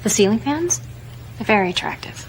The ceiling fans? They're very attractive.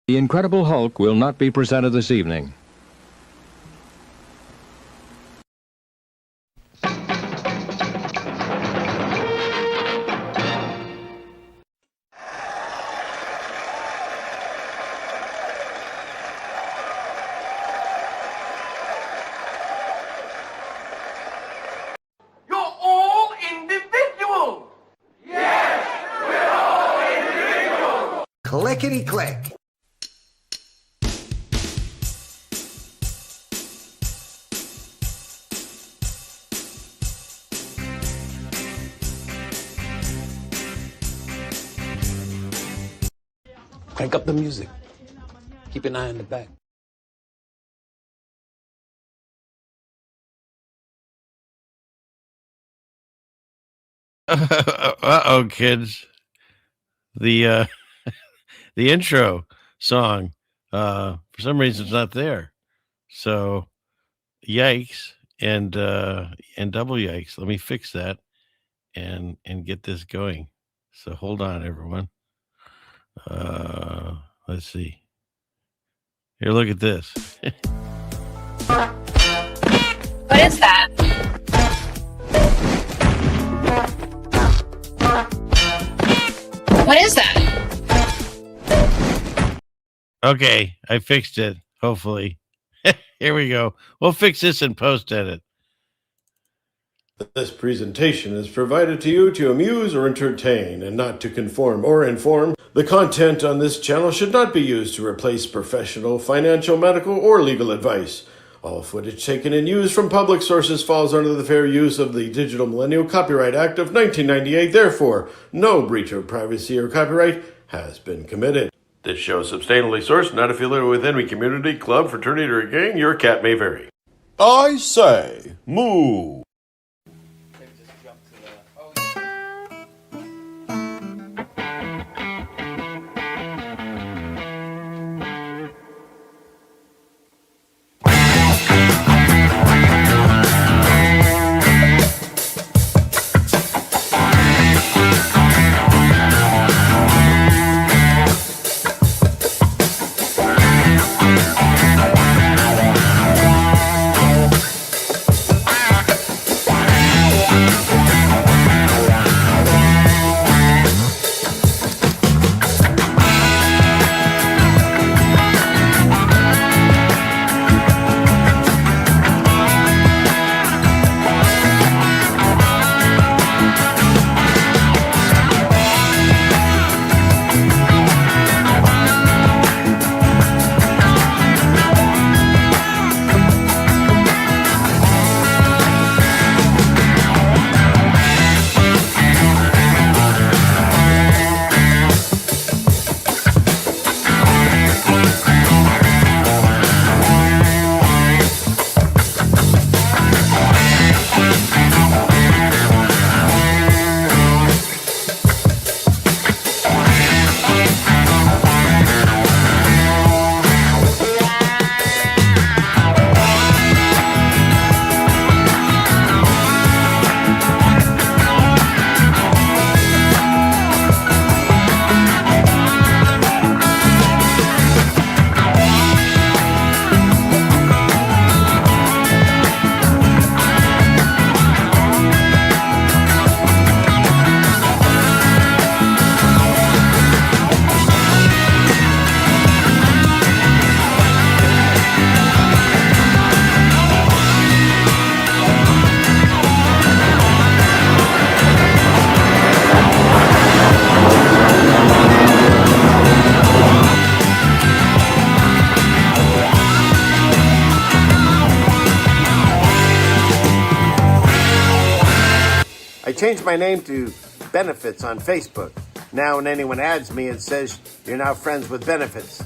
The Incredible Hulk will not be presented this evening. You're all individuals! Yes, we're all individuals! Clickety-click. Crank up the music. Keep an eye on the back. Uh-oh, kids. The the intro song, for some reason it's not there. So yikes and double yikes. Let me fix that and get this going. So hold on, everyone. Let's see. Here, look at this. What is that? What is that? Okay, I fixed it, hopefully. Here we go. We'll fix this in post-edit. This presentation is provided to you to amuse or entertain and not to conform or inform. The content on this channel should not be used to replace professional, financial, medical, or legal advice. All footage taken and used from public sources falls under the fair use of the Digital Millennial Copyright Act of 1998. Therefore, no breach of privacy or copyright has been committed. This show is substantially sourced, not affiliated with any community, club, fraternity, or gang. Your cat may vary. I say, moo. changed my name to Benefits on Facebook. Now when anyone adds me, it says you're now friends with benefits.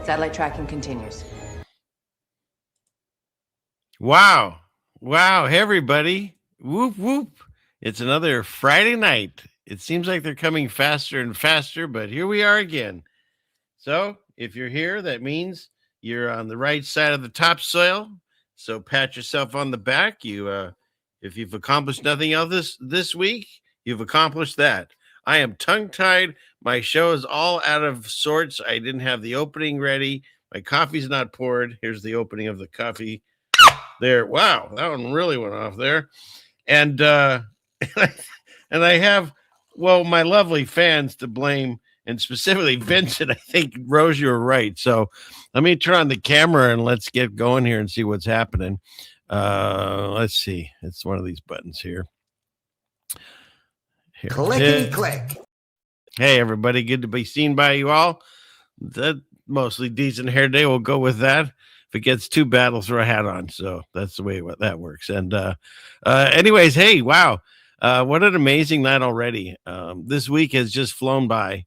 Satellite tracking continues. Wow. Wow. Hey, everybody. Whoop, whoop. It's another Friday night. It seems like they're coming faster and faster, but here we are again. So if you're here, that means you're on the right side of the topsoil. So pat yourself on the back. If you've accomplished nothing else this week, you've accomplished that. I am tongue-tied. My show is all out of sorts. I didn't have the opening ready. My coffee's not poured. Here's the opening of the coffee. There. Wow, that one really went off there. And and I have, well, my lovely fans to blame, and specifically Vincent. I think, Rose, you were right. So let me turn on the camera and let's get going here and see what's happening. Let's see. It's one of these buttons here. Clickety click. Hey, everybody. Good to be seen by you all. That mostly decent hair day. We'll go with that. If it gets too bad, I'll throw a hat on. So that's the way that works. And anyways, hey, wow. What an amazing night already. This week has just flown by.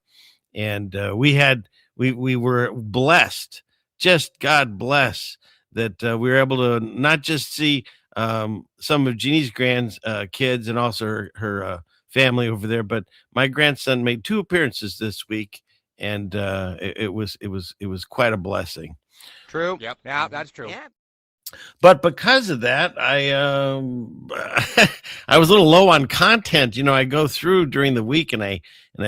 And we were blessed. Just God bless that we were able to not just see some of Jeannie's kids and also her family over there, but my grandson made 2 appearances this week, and it was quite a blessing. True. Yep. Yeah, that's true. Yeah. But because of that, I I was a little low on content. You know, I go through during the week and I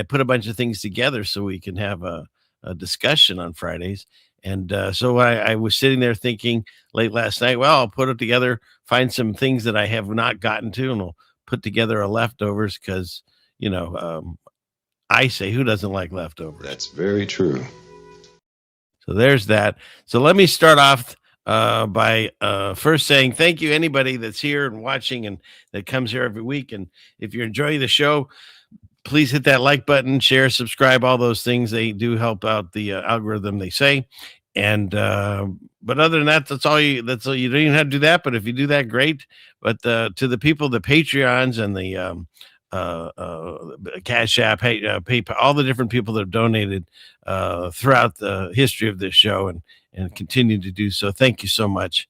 put a bunch of things together so we can have a discussion on Fridays. And so I was sitting there thinking late last night, well, I'll put it together, find some things that I have not gotten to, and I'll put together a leftovers because, you know, I say, who doesn't like leftovers? That's very true. So there's that. So let me start off by first saying thank you, anybody that's here and watching and that comes here every week. And if you're enjoying the show, please hit that like button, share, subscribe, all those things. They do help out the algorithm, they say. And but other than that, that's all you don't even have to do that. But if you do that, great. But to the people, the Patreons and the Cash App, PayPal, all the different people that have donated throughout the history of this show and continue to do so. Thank you so much.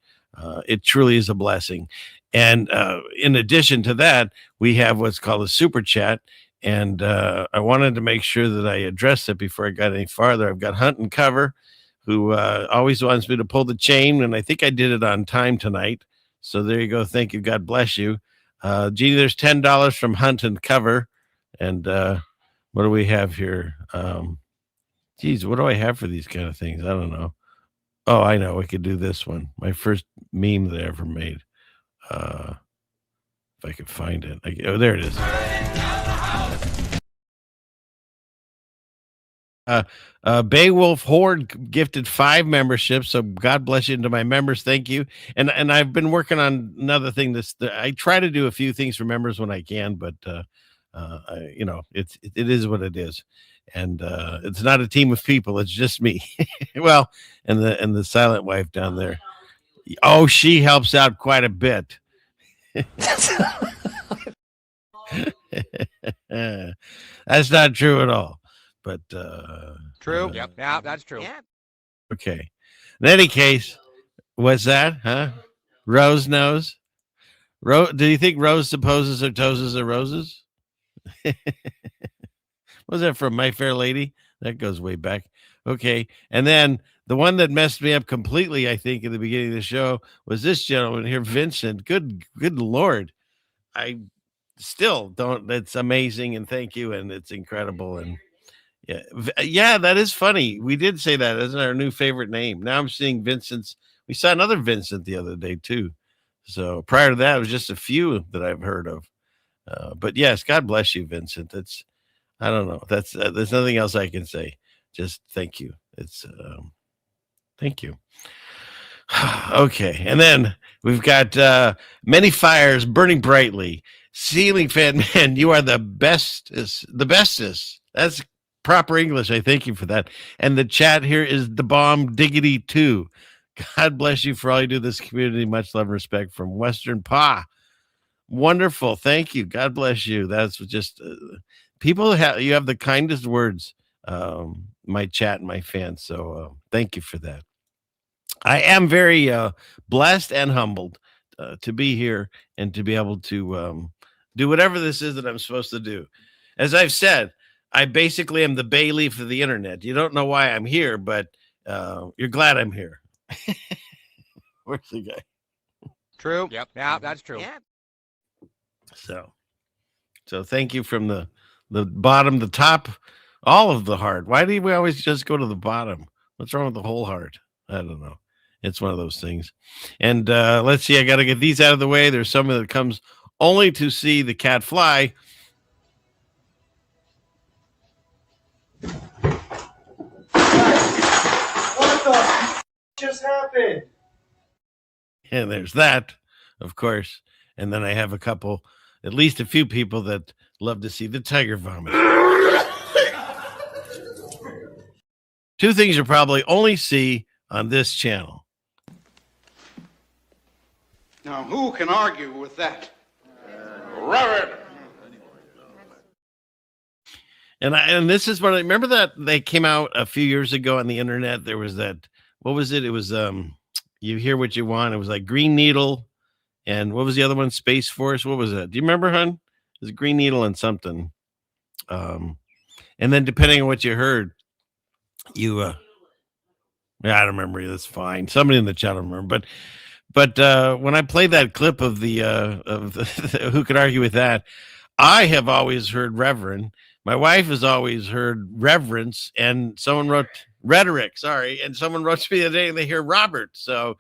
It truly is a blessing. And in addition to that, we have what's called a super chat. And I wanted to make sure that I addressed it before I got any farther. I've got Hunt and Cover, who always wants me to pull the chain, and I think I did it on time tonight. So there you go. Thank you. God bless you. Jeannie, there's $10 from Hunt and Cover. And what do we have here? Geez, what do I have for these kind of things? I don't know. Oh, I know. We could do this one. My first meme that I ever made. If I could find it. Oh, there it is. Beowulf Horde gifted 5 memberships, so God bless you to my members. Thank you. And I've been working on another thing. I try to do a few things for members when I can, but it is what it is, and it's not a team of people. It's just me. Well, and the silent wife down there. Oh, she helps out quite a bit. That's not true at all. But True. Yep. Yeah, that's true. Okay. In any case, what's that? Huh? Rose knows. Do you think Rose supposes her toes are roses? Was that from My Fair Lady? That goes way back. Okay. And then the one that messed me up completely, I think, in the beginning of the show was this gentleman here, Vincent. Good Lord. I still don't. That's amazing. And thank you. And it's incredible. And yeah, that is funny. We did say that as our new favorite name. Now I'm seeing Vincent's. We saw another Vincent the other day, too. So prior to that, it was just a few that I've heard of. But yes, God bless you, Vincent. I don't know. There's nothing else I can say. Just thank you. Thank you. Okay. And then we've got many fires burning brightly. Ceiling fan man, you are the bestest. That's proper English. I thank you for that. And the chat here is the bomb diggity 2. God bless you for all you do this community. Much love and respect from Western Pa. Wonderful. Thank you. God bless you. That's just you have the kindest words, my chat and my fans. So thank you for that. I am very blessed and humbled to be here and to be able to do whatever this is that I'm supposed to do. As I've said, I basically am the bay leaf of the internet. You don't know why I'm here, but you're glad I'm here. Where's the guy? True. Yep. Yeah, that's true. So thank you from the bottom, the top, all of the heart. Why do we always just go to the bottom? What's wrong with the whole heart? I don't know. It's one of those things. And let's see. I got to get these out of the way. There's someone that comes only to see the cat fly. What the just happened? And there's that, of course. And then I have at least a few people that love to see the tiger vomit. 2 things you probably only see on this channel. Now, who can argue with that? Robert! And this is what I remember that they came out a few years ago on the internet. There was that, what was it? It was You Hear What You Want. It was like Green Needle. And what was the other one? Space Force. What was that? Do you remember, hon? It was Green Needle and something. And then depending on what you heard, I don't remember. That's fine. Somebody in the chat will remember. But when I played that clip of the who could argue with that, I have always heard Reverend. My wife has always heard reverence, and someone wrote rhetoric. Sorry, and someone wrote to me the other day, and they hear Robert. So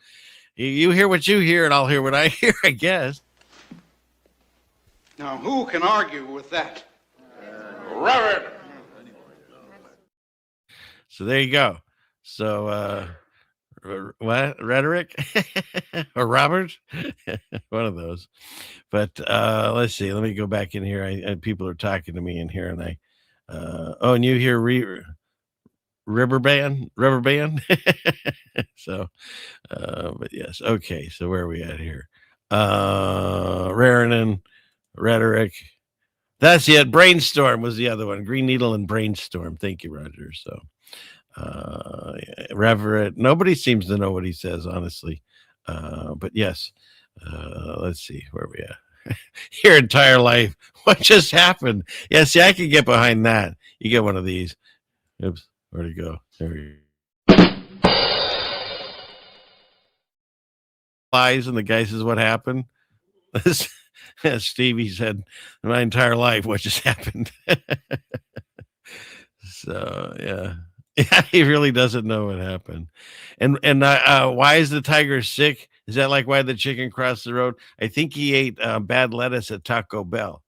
you hear what you hear, and I'll hear what I hear, I guess. Now, who can argue with that? Robert! So there you go. So what? Rhetoric? Or Robert? One of those. But let's see. Let me go back in here. People are talking to me in here, and and you hear rubber band? So, but yes. Okay. So where are we at here? Rarinan, Rhetoric. That's it. Brainstorm was the other one. Green Needle and Brainstorm. Thank you, Roger. So, Reverend. Nobody seems to know what he says, honestly. But yes. Let's see where we at. Your entire life. What just happened? Yeah, see, I can get behind that. You get one of these. Oops, where'd it go? There we go. Flies, and the guy says, "What happened?" Stevie said, "My entire life, what just happened?" So yeah. Yeah, he really doesn't know what happened. And why is the tiger sick? Is that like why the chicken crossed the road? I think he ate bad lettuce at Taco Bell.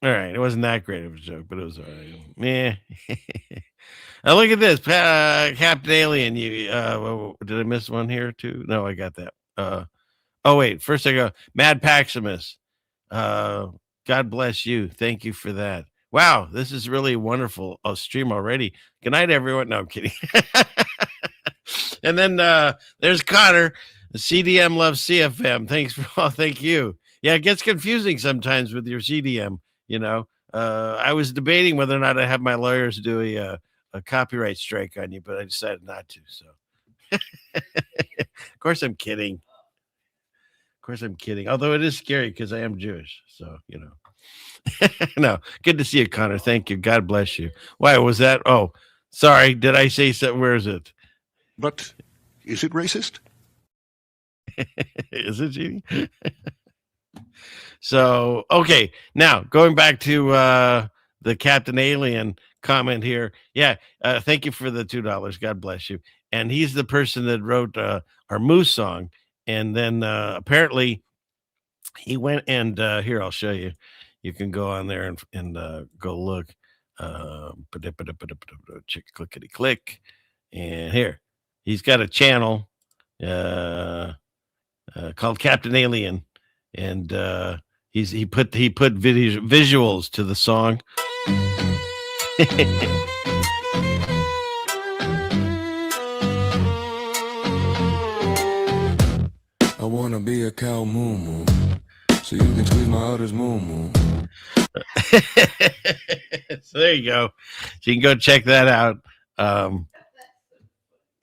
All right, it wasn't that great of a joke, but it was all right. Yeah. Now look at this, Captain Alien. You did I miss one here too? No, I got that. Oh wait, first I go Mad Paximus. God bless you. Thank you for that. Wow, this is really wonderful. Stream already. Good night, everyone. No, I'm kidding. And then there's Connor. CDM loves CFM. Thanks for all. Thank you. Yeah, it gets confusing sometimes with your CDM. I was debating whether or not I have my lawyers do a copyright strike on you, but I decided not to. So, of course, I'm kidding. Of course, I'm kidding. Although it is scary because I am Jewish. So, no, good to see you, Connor. Thank you. God bless you. Why was that? Oh, sorry. Did I say something? Where is it? But is it racist? Is it, Jeannie? So, okay. Now, going back to the Captain Alien comment here. Yeah, thank you for the $2. God bless you. And he's the person that wrote our Moose song. And then apparently he went and here, I'll show you. You can go on there and go look. Clickety click. And here, he's got a channel called Captain Alien. And he put visuals to the song. I wanna be a cow moo moo, so you can squeeze my udder's moo moo. So there you go. So you can go check that out.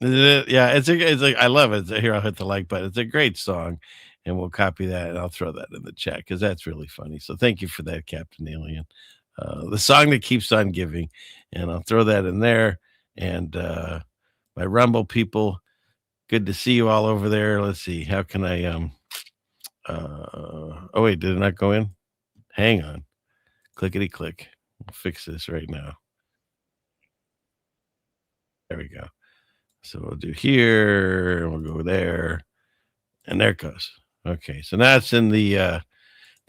Yeah, it's like I love it. Here, I'll hit the like button. It's a great song, and we'll copy that and I'll throw that in the chat because that's really funny. So thank you for that, Captain Alien. The song that keeps on giving, and I'll throw that in there. And my Rumble people, good to see you all over there. Let's see, how can I oh wait, did it not go in? Hang on. Clickety click. We'll fix this right now. There we go. So we'll do here, we'll go there, and there it goes. Okay, so now it's in the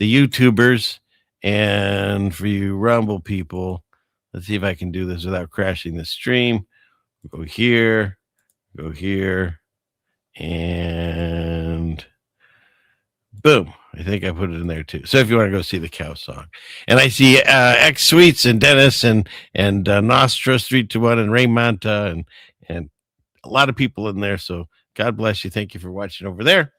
YouTubers, and for you Rumble people, let's see if I can do this without crashing the stream. Go here, and boom. I think I put it in there too. So if you want to go see the cow song. And I see X Sweets and Dennis and Nostra Street to One and Raymanta and a lot of people in there. So God bless you. Thank you for watching over there.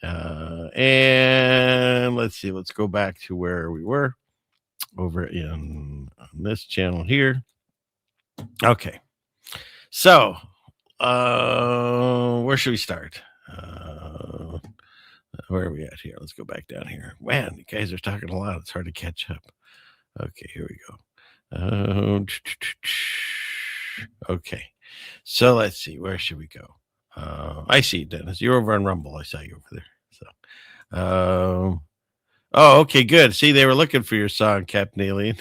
And let's see. Let's go back to where we were over on this channel here. Okay. So where should we start? Where are we at here? Let's go back down here. Man, you guys are talking a lot. It's hard to catch up. Okay, here we go. Okay. So let's see. Where should we go? I see, Dennis. You're over on Rumble. I saw you over there. So, oh, okay, good. See, they were looking for your song, Captain Alien.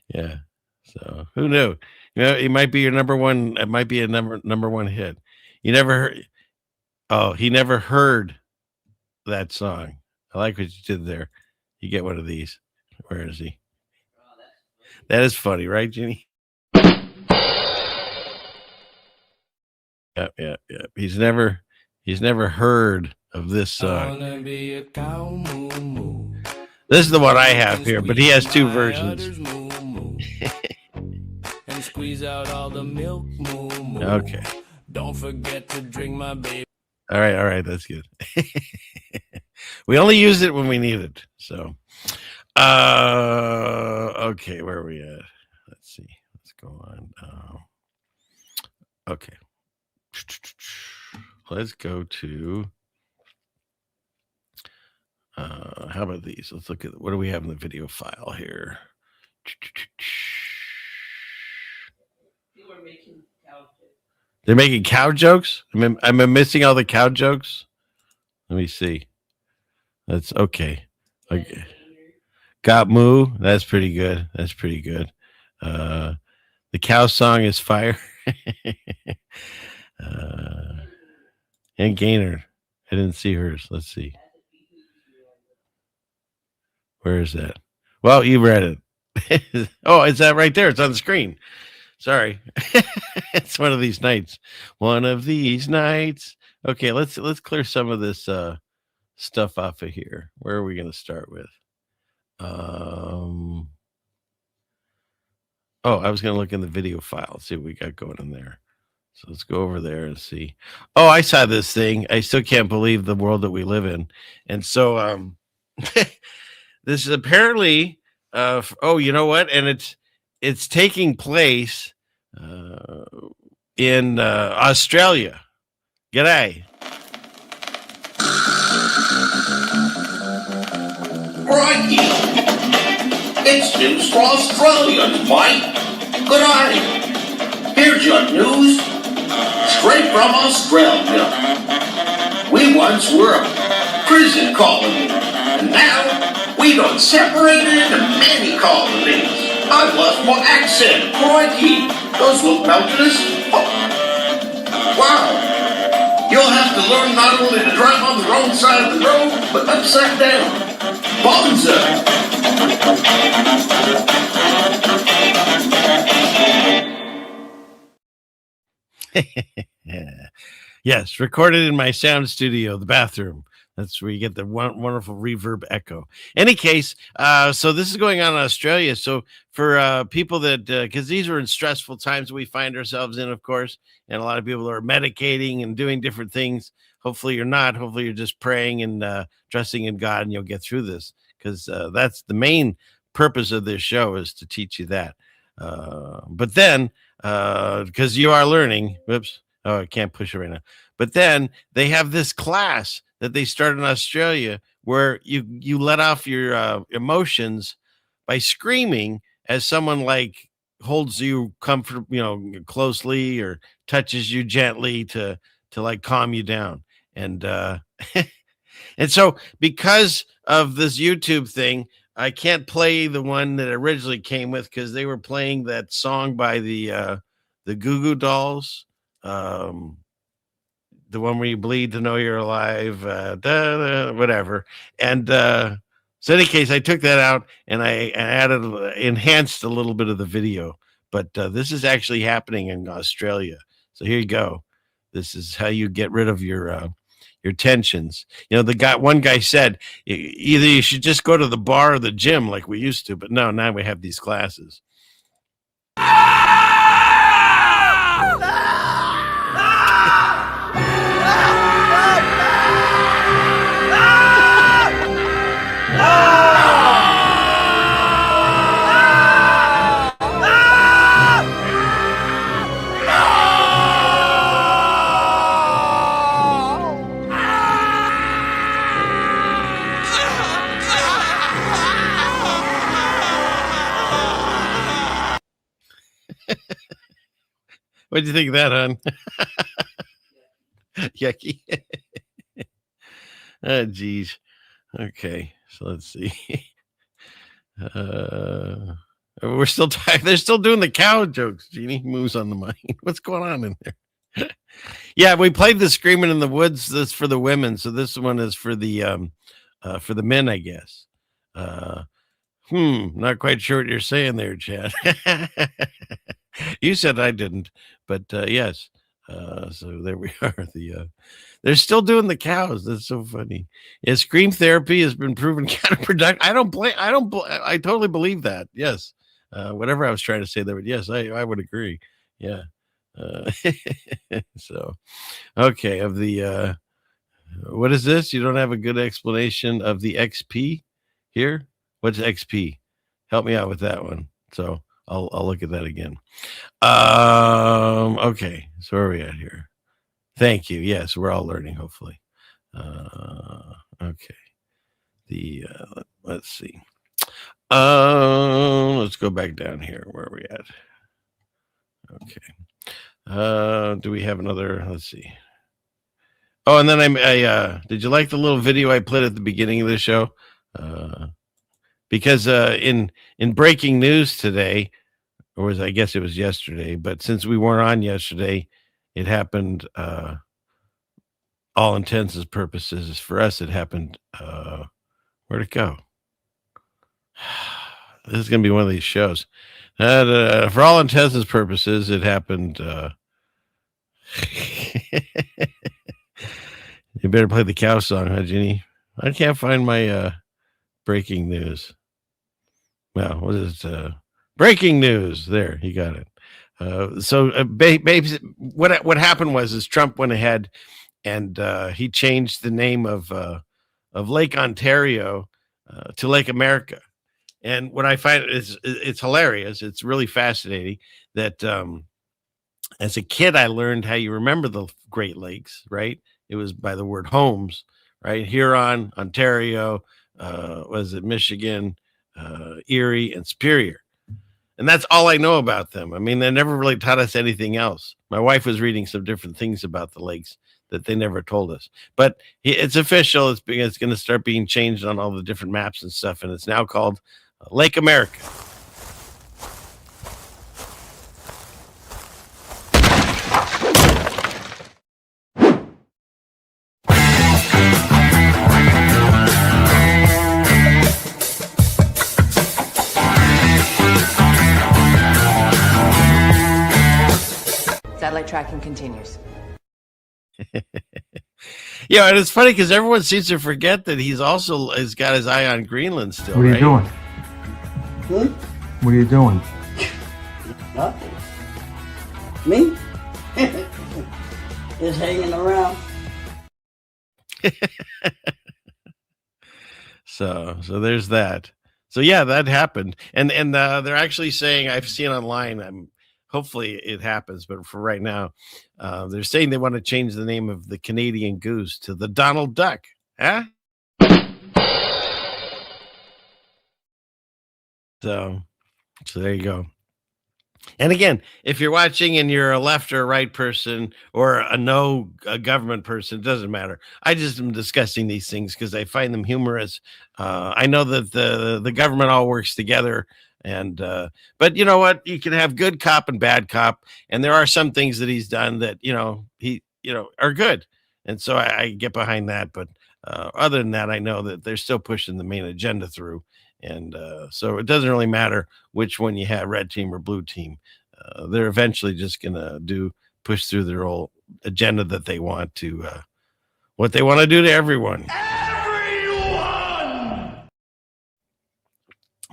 Yeah. So who knew? It might be your number one. It might be a number one hit. You never heard. Oh, he never heard that song. I like what you did there. You get one of these. Where is he? That is funny, right, Ginny? Yeah. He's never heard of this song. This is the one I have here, but he has two versions. And squeeze out all the milk. Okay. Don't forget to drink my baby. All right, that's good. We only use it when we need it. So, okay, where are we at? Let's see. Let's go on. Okay. Let's go to. How about these? Let's look at what do we have in the video file here. They're making cow jokes? I'm missing all the cow jokes. Let me see. That's okay. Okay. Got Moo. That's pretty good. That's pretty good. The cow song is fire. And Gaynor. I didn't see hers. Let's see. Where is that? Well, you read it. Oh, is that right there? It's on the screen. Sorry. It's one of these nights. One of these nights. Okay, let's clear some of this stuff off of here. Where are we going to start with? Oh, I was going to look in the video file, see what we got going in there. So let's go over there and see. Oh, I saw this thing. I still can't believe the world that we live in. And so this is apparently you know what? And it's taking place in Australia. G'day. Crikey! It's news for Australians, mate. Good day. Here's your news, straight from Australia. We once were a prison colony, and now we got separated into many colonies. I've lost my accent. Crikey! Those look mountainous. Oh. Wow! You'll have to learn not only to drive on the wrong side of the road, but upside down. Bonza! Yes, recorded in my sound studio, the bathroom. That's where you get the wonderful reverb echo. Any case, so this is going on in Australia. So for people that, because these are in stressful times we find ourselves in, of course, and a lot of people are medicating and doing different things. Hopefully you're not. Hopefully you're just praying and trusting in God, and you'll get through this, because that's the main purpose of this show, is to teach you that. But then, because you are learning, whoops, oh, I can't push it right now. But then they have this class that they started in Australia where you let off your emotions by screaming as someone like holds you closely or touches you gently to like calm you down. And and so because of this YouTube thing, I can't play the one that originally came with, because they were playing that song by the Goo Goo Dolls. The one where you bleed to know you're alive, whatever. And so in any case, I took that out and I enhanced a little bit of the video. But this is actually happening in Australia. So here you go. This is how you get rid of your tensions. You know, one guy said, either you should just go to the bar or the gym like we used to, but no, now we have these classes. What'd you think of that, hon? Yucky. Oh, geez. Okay, so let's see. We're still they're still doing the cow jokes. Jeannie moves on the mind. What's going on in there? Yeah, we played the Screaming in the Woods. This for the women, so this one is for the men, I guess. Not quite sure what you're saying there, Chad. You said I didn't, but yes. So there we are. They're still doing the cows. That's so funny. Yeah, scream therapy has been proven counterproductive. I totally believe that. Yes. Whatever I was trying to say there, but yes, I would agree. Yeah. So, okay. Of the, what is this? You don't have a good explanation of the XP here? What's XP? Help me out with that one. So I'll look at that again. Okay. So where are we at here? Thank you. Yes, we're all learning, hopefully. Okay. Let's see. Let's go back down here. Where are we at? Okay. Do we have another? Let's see. Oh, and then I did you like the little video I played at the beginning of the show? because in breaking news today, or I guess it was yesterday, but since we weren't on yesterday, it happened. All intents and purposes, for us, it happened. Where'd it go? This is going to be one of these shows. For all intents and purposes, it happened. You better play the cow song, huh, Ginny? I can't find my breaking news. Well, what is it? Breaking news. There, you got it. What happened was Trump went ahead and he changed the name of Lake Ontario to Lake America. And what I find is it's hilarious. It's really fascinating that as a kid, I learned how you remember the Great Lakes, right? It was by the word homes, right? Huron, Ontario, was it Michigan, Erie, and Superior. And that's all I know about them. I mean, they never really taught us anything else. My wife was reading some different things about the lakes that they never told us. But it's official. It's going to start being changed on all the different maps and stuff. And it's now called Lake America. Satellite tracking continues. Yeah, and it's funny because everyone seems to forget that he's also has got his eye on Greenland still. What are you right? doing? What are you doing? Nothing. Me? Just hanging around. So there's that. So yeah, that happened, and they're actually saying, I've seen online. Hopefully it happens, but for right now, they're saying they want to change the name of the Canadian goose to the Donald Duck. Huh? So there you go. And again, if you're watching and you're a left or right person or a government person, it doesn't matter. I just am discussing these things because I find them humorous. I know that the government all works together. And but you know what? You can have good cop and bad cop, and there are some things that he's done that are good, and so I get behind that. But other than that, I know that they're still pushing the main agenda through, and so it doesn't really matter which one you have, red team or blue team. They're eventually just gonna push through their whole agenda that they want to, what they want to do to everyone.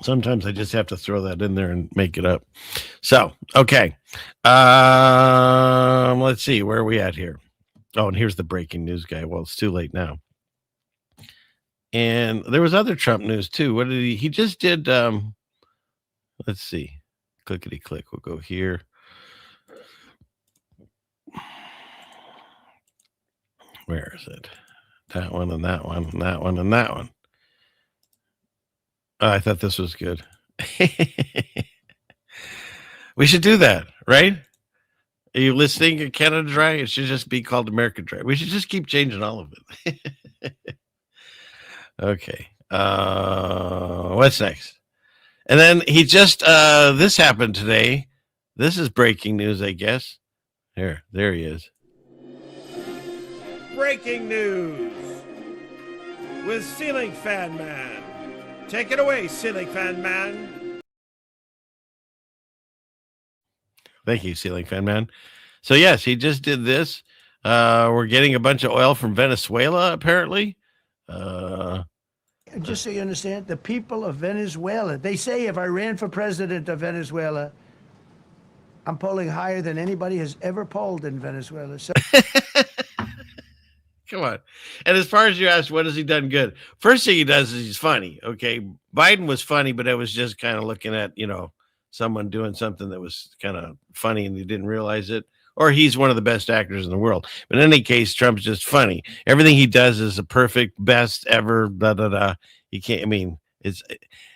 Sometimes I just have to throw that in there and make it up. So, okay. Let's see. Where are we at here? Oh, and here's the breaking news guy. Well, it's too late now. And there was other Trump news too. What did he just did? Let's see. Clickety click. We'll go here. Where is it? That one and that one and that one and that one. Oh, I thought this was good. We should do that, right? Are you listening to Canada Dry? It should just be called America Dry. We should just keep changing all of it. Okay. What's next? And then he just, this happened today. This is breaking news, I guess. There he is. Breaking news with Ceiling Fan Man. Take it away, Ceiling Fan Man. Thank you, Ceiling Fan Man. So, yes, he just did this. We're getting a bunch of oil from Venezuela, apparently. Just so you understand, the people of Venezuela, they say if I ran for president of Venezuela, I'm polling higher than anybody has ever polled in Venezuela. So come on. And as far as you asked, what has he done good? First thing he does is he's funny. Okay. Biden was funny, but I was just kind of looking at, someone doing something that was kind of funny and he didn't realize it. Or he's one of the best actors in the world. But in any case, Trump's just funny. Everything he does is the perfect, best ever, You can't,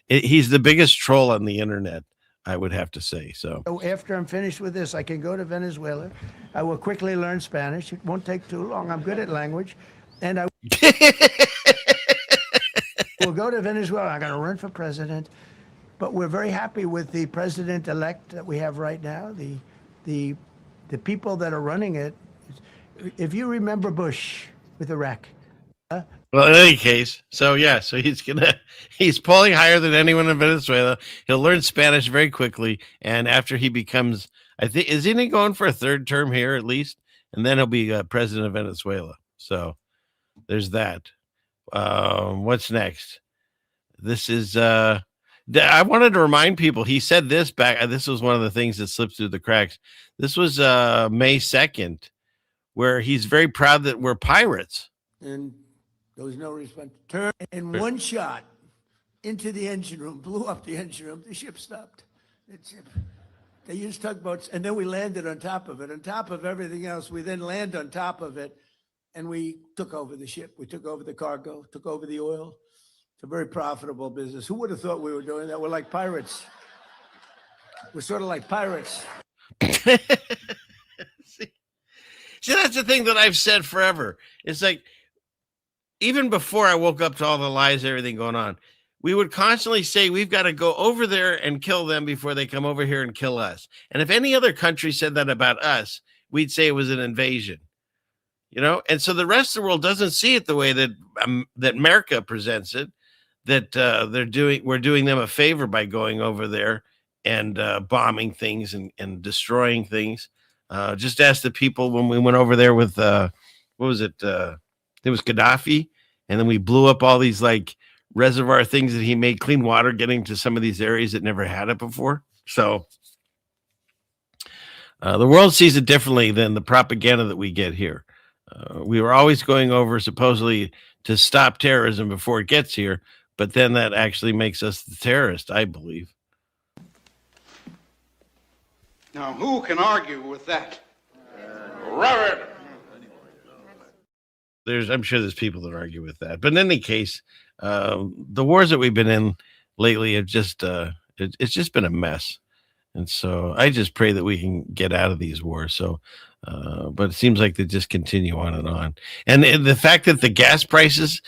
he's the biggest troll on the internet, I would have to say. So after I'm finished with this, I can go to Venezuela. I will quickly learn Spanish. It won't take too long. I'm good at language. And I will go go to Venezuela. I'm going to run for president. But we're very happy with the president-elect that we have right now. The people that are running it. If you remember Bush with Iraq. Well, in any case, so he's polling higher than anyone in Venezuela. He'll learn Spanish very quickly, and after he becomes, isn't he going for a third term here at least? And then he'll be president of Venezuela. So there's that. What's next? This is I wanted to remind people, he said this back. This was one of the things that slipped through the cracks. This was May 2nd, where he's very proud that we're pirates. And there was no response. Turn in one shot into the engine room, blew up the engine room. The ship stopped. They used tugboats, and then we landed on top of it. On top of everything else, we then land on top of it, and we took over the ship. We took over the cargo, took over the oil. It's a very profitable business. Who would have thought we were doing that? We're like pirates. We're sort of like pirates. See, that's the thing that I've said forever. It's like, even before I woke up to all the lies, everything going on, we would constantly say we've got to go over there and kill them before they come over here and kill us. And if any other country said that about us, we'd say it was an invasion. And so the rest of the world doesn't see it the way that that America presents it. That we're doing them a favor by going over there and bombing things and destroying things. Just ask the people when we went over there with what was it? It was Gaddafi, and then we blew up all these like reservoir things that he made clean water getting to some of these areas that never had it before. So the world sees it differently than the propaganda that we get here. We were always going over supposedly to stop terrorism before it gets here, but then that actually makes us the terrorist, I believe. Now, who can argue with that? Reverend. I'm sure there's people that argue with that, but in any case, the wars that we've been in lately have just it's just been a mess, and so I just pray that we can get out of these wars. So, but it seems like they just continue on and on, and the fact that the gas prices,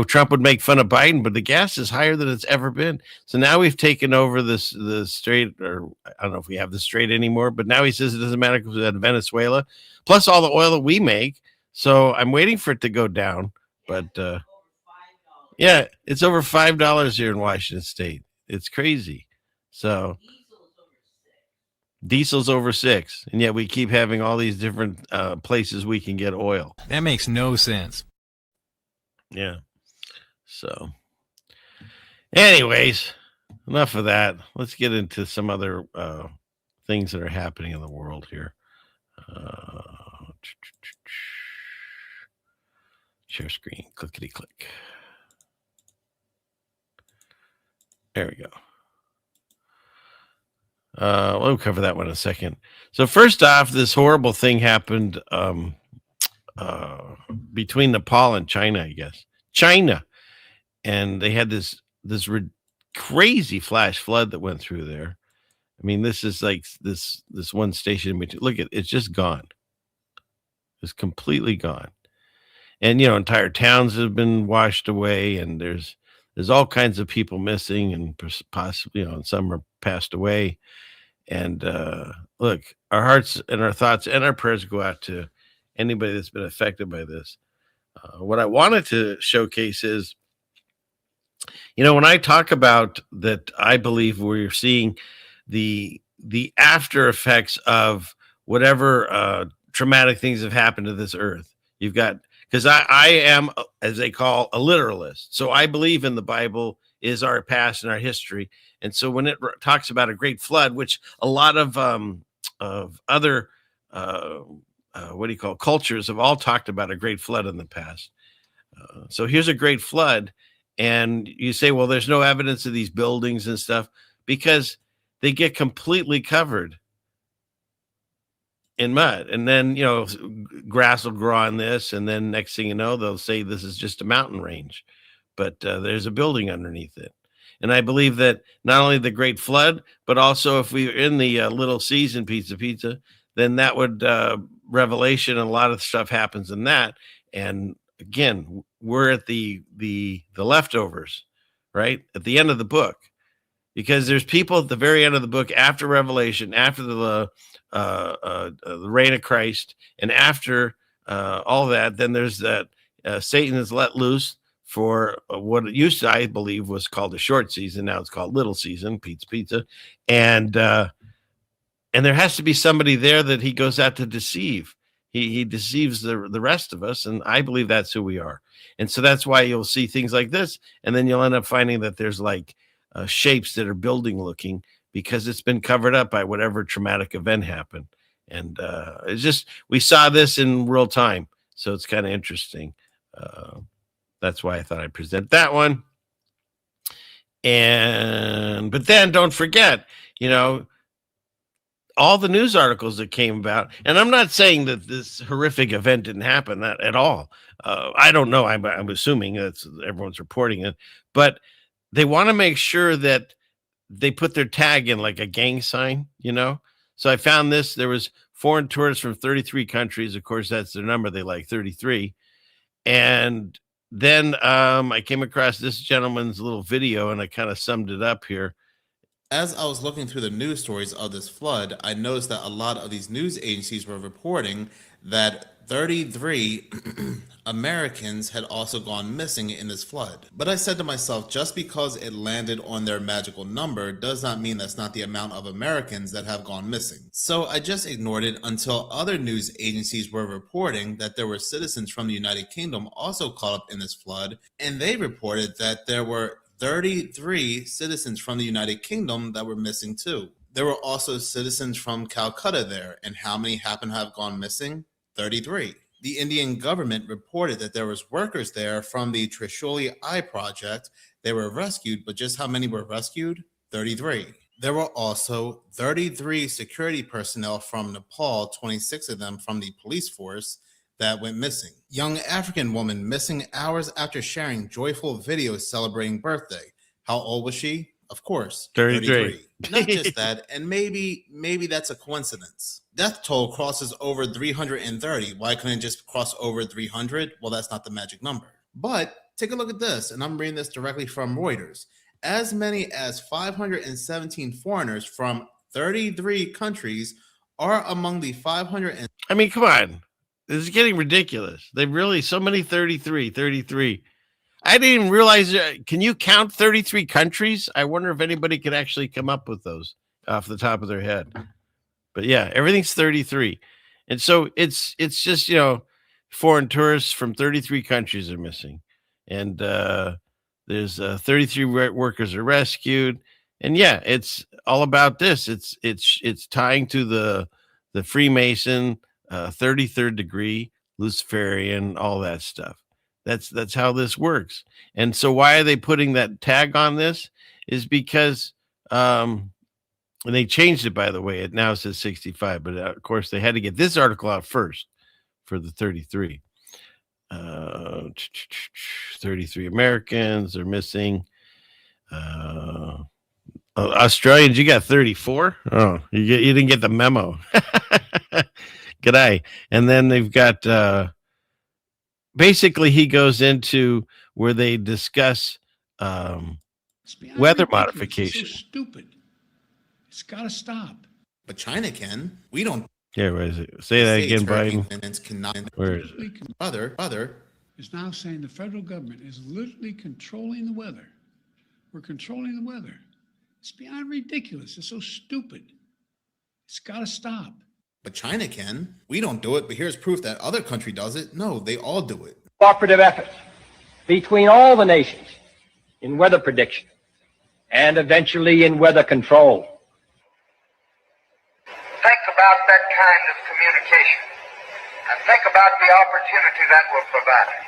Trump would make fun of Biden, but the gas is higher than it's ever been. So now we've taken over the strait, or I don't know if we have the strait anymore, but now he says it doesn't matter because we had Venezuela, plus all the oil that we make. So I'm waiting for it to go down, but yeah, it's over $5 here in Washington State. It's crazy. So diesel's over $6, and yet we keep having all these different places we can get oil. That makes no sense. Yeah. So anyways, enough of that. Let's get into some other things that are happening in the world here. Share screen, clickety click. There we go. We'll cover that one in a second. So first off, this horrible thing happened between Nepal and China, I guess. China. And they had this crazy flash flood that went through there. I mean, this is like this one station. Look at it's just gone. It's completely gone. And entire towns have been washed away, and there's all kinds of people missing, and possibly and some are passed away. And look, our hearts and our thoughts and our prayers go out to anybody that's been affected by this. What I wanted to showcase is, when I talk about that, I believe we're seeing the after effects of whatever traumatic things have happened to this earth. You've got, because I am, as they call, a literalist. So I believe in the Bible is our past and our history. And so when it talks about a great flood, which a lot of other cultures have all talked about a great flood in the past. So here's a great flood, and you say, well, there's no evidence of these buildings and stuff because they get completely covered in mud, and then grass will grow on this, and then next thing you know, they'll say this is just a mountain range, but there's a building underneath it. And I believe that not only the Great Flood, but also if we were in the Little Season pizza, then that would Revelation, and a lot of stuff happens in that. And again, we're at the leftovers right? At the end of the book, because there's people at the very end of the book after Revelation, after the reign of Christ, and after all that, then there's that Satan is let loose for what it used to, I believe, was called a short season. Now it's called little season, pizza. And there has to be somebody there that he goes out to deceive. He deceives the rest of us, and I believe that's who we are. And so that's why you'll see things like this, and then you'll end up finding that there's like shapes that are building looking, because it's been covered up by whatever traumatic event happened. And it's just, we saw this in real time, so it's kind of interesting. That's why I thought I'd present that one. But then don't forget, all the news articles that came about, and I'm not saying that this horrific event didn't happen at all. I don't know. I'm assuming that's everyone's reporting it, but they want to make sure that they put their tag in like a gang sign, So I found this. There was foreign tourists from 33 countries. Of course, that's their number. They like 33. And then I came across this gentleman's little video, and I kind of summed it up here. As I was looking through the news stories of this flood, I noticed that a lot of these news agencies were reporting that 33 Americans had also gone missing in this flood. But I said to myself, just because it landed on their magical number does not mean that's not the amount of Americans that have gone missing. So I just ignored it until other news agencies were reporting that there were citizens from the United Kingdom also caught up in this flood, and they reported that there were 33 citizens from the United Kingdom that were missing too. There were also citizens from Calcutta there, and how many happen to have gone missing? 33. The Indian government reported that there was workers there from the Trishuli Eye project. They were rescued, but just how many were rescued? 33. There were also 33 security personnel from Nepal, 26 of them from the police force, that went missing. Young African woman missing hours after sharing joyful videos celebrating birthday. How old was she? Of course, 33. Not just that, and maybe that's a coincidence. Death toll crosses over 330. Why couldn't it just cross over 300? Well, that's not the magic number. But take a look at this, and I'm reading this directly from Reuters. As many as 517 foreigners from 33 countries are among the 500. I mean, come on. This is getting ridiculous. They really, so many 33. I didn't even realize, can you count 33 countries? I wonder if anybody could actually come up with those off the top of their head. But yeah, everything's 33. And so it's just, foreign tourists from 33 countries are missing. And there's 33 workers are rescued. And yeah, it's all about this. It's tying to the Freemason, 33rd degree, Luciferian, all that stuff. That's how this works. And so why are they putting that tag on this? Is because and they changed it, by the way. It now says 65, but of course they had to get this article out first for the 33. 33 Americans are missing. Australians, you got 34? Oh, you didn't get the memo. G'day. And then they've got basically he goes into where they discuss weather modification. It's so stupid. It's got to stop. But China can. We don't. Yeah, where is it? Say that again, Biden. Where is it? Other is now saying the federal government is literally controlling the weather. We're controlling the weather. It's beyond ridiculous. It's so stupid. It's got to stop. But China can. We don't do it, but here's proof that other country does it. No, they all do it. Cooperative efforts between all the nations in weather prediction and eventually in weather control. Think about that kind of communication and think about the opportunity that will provide.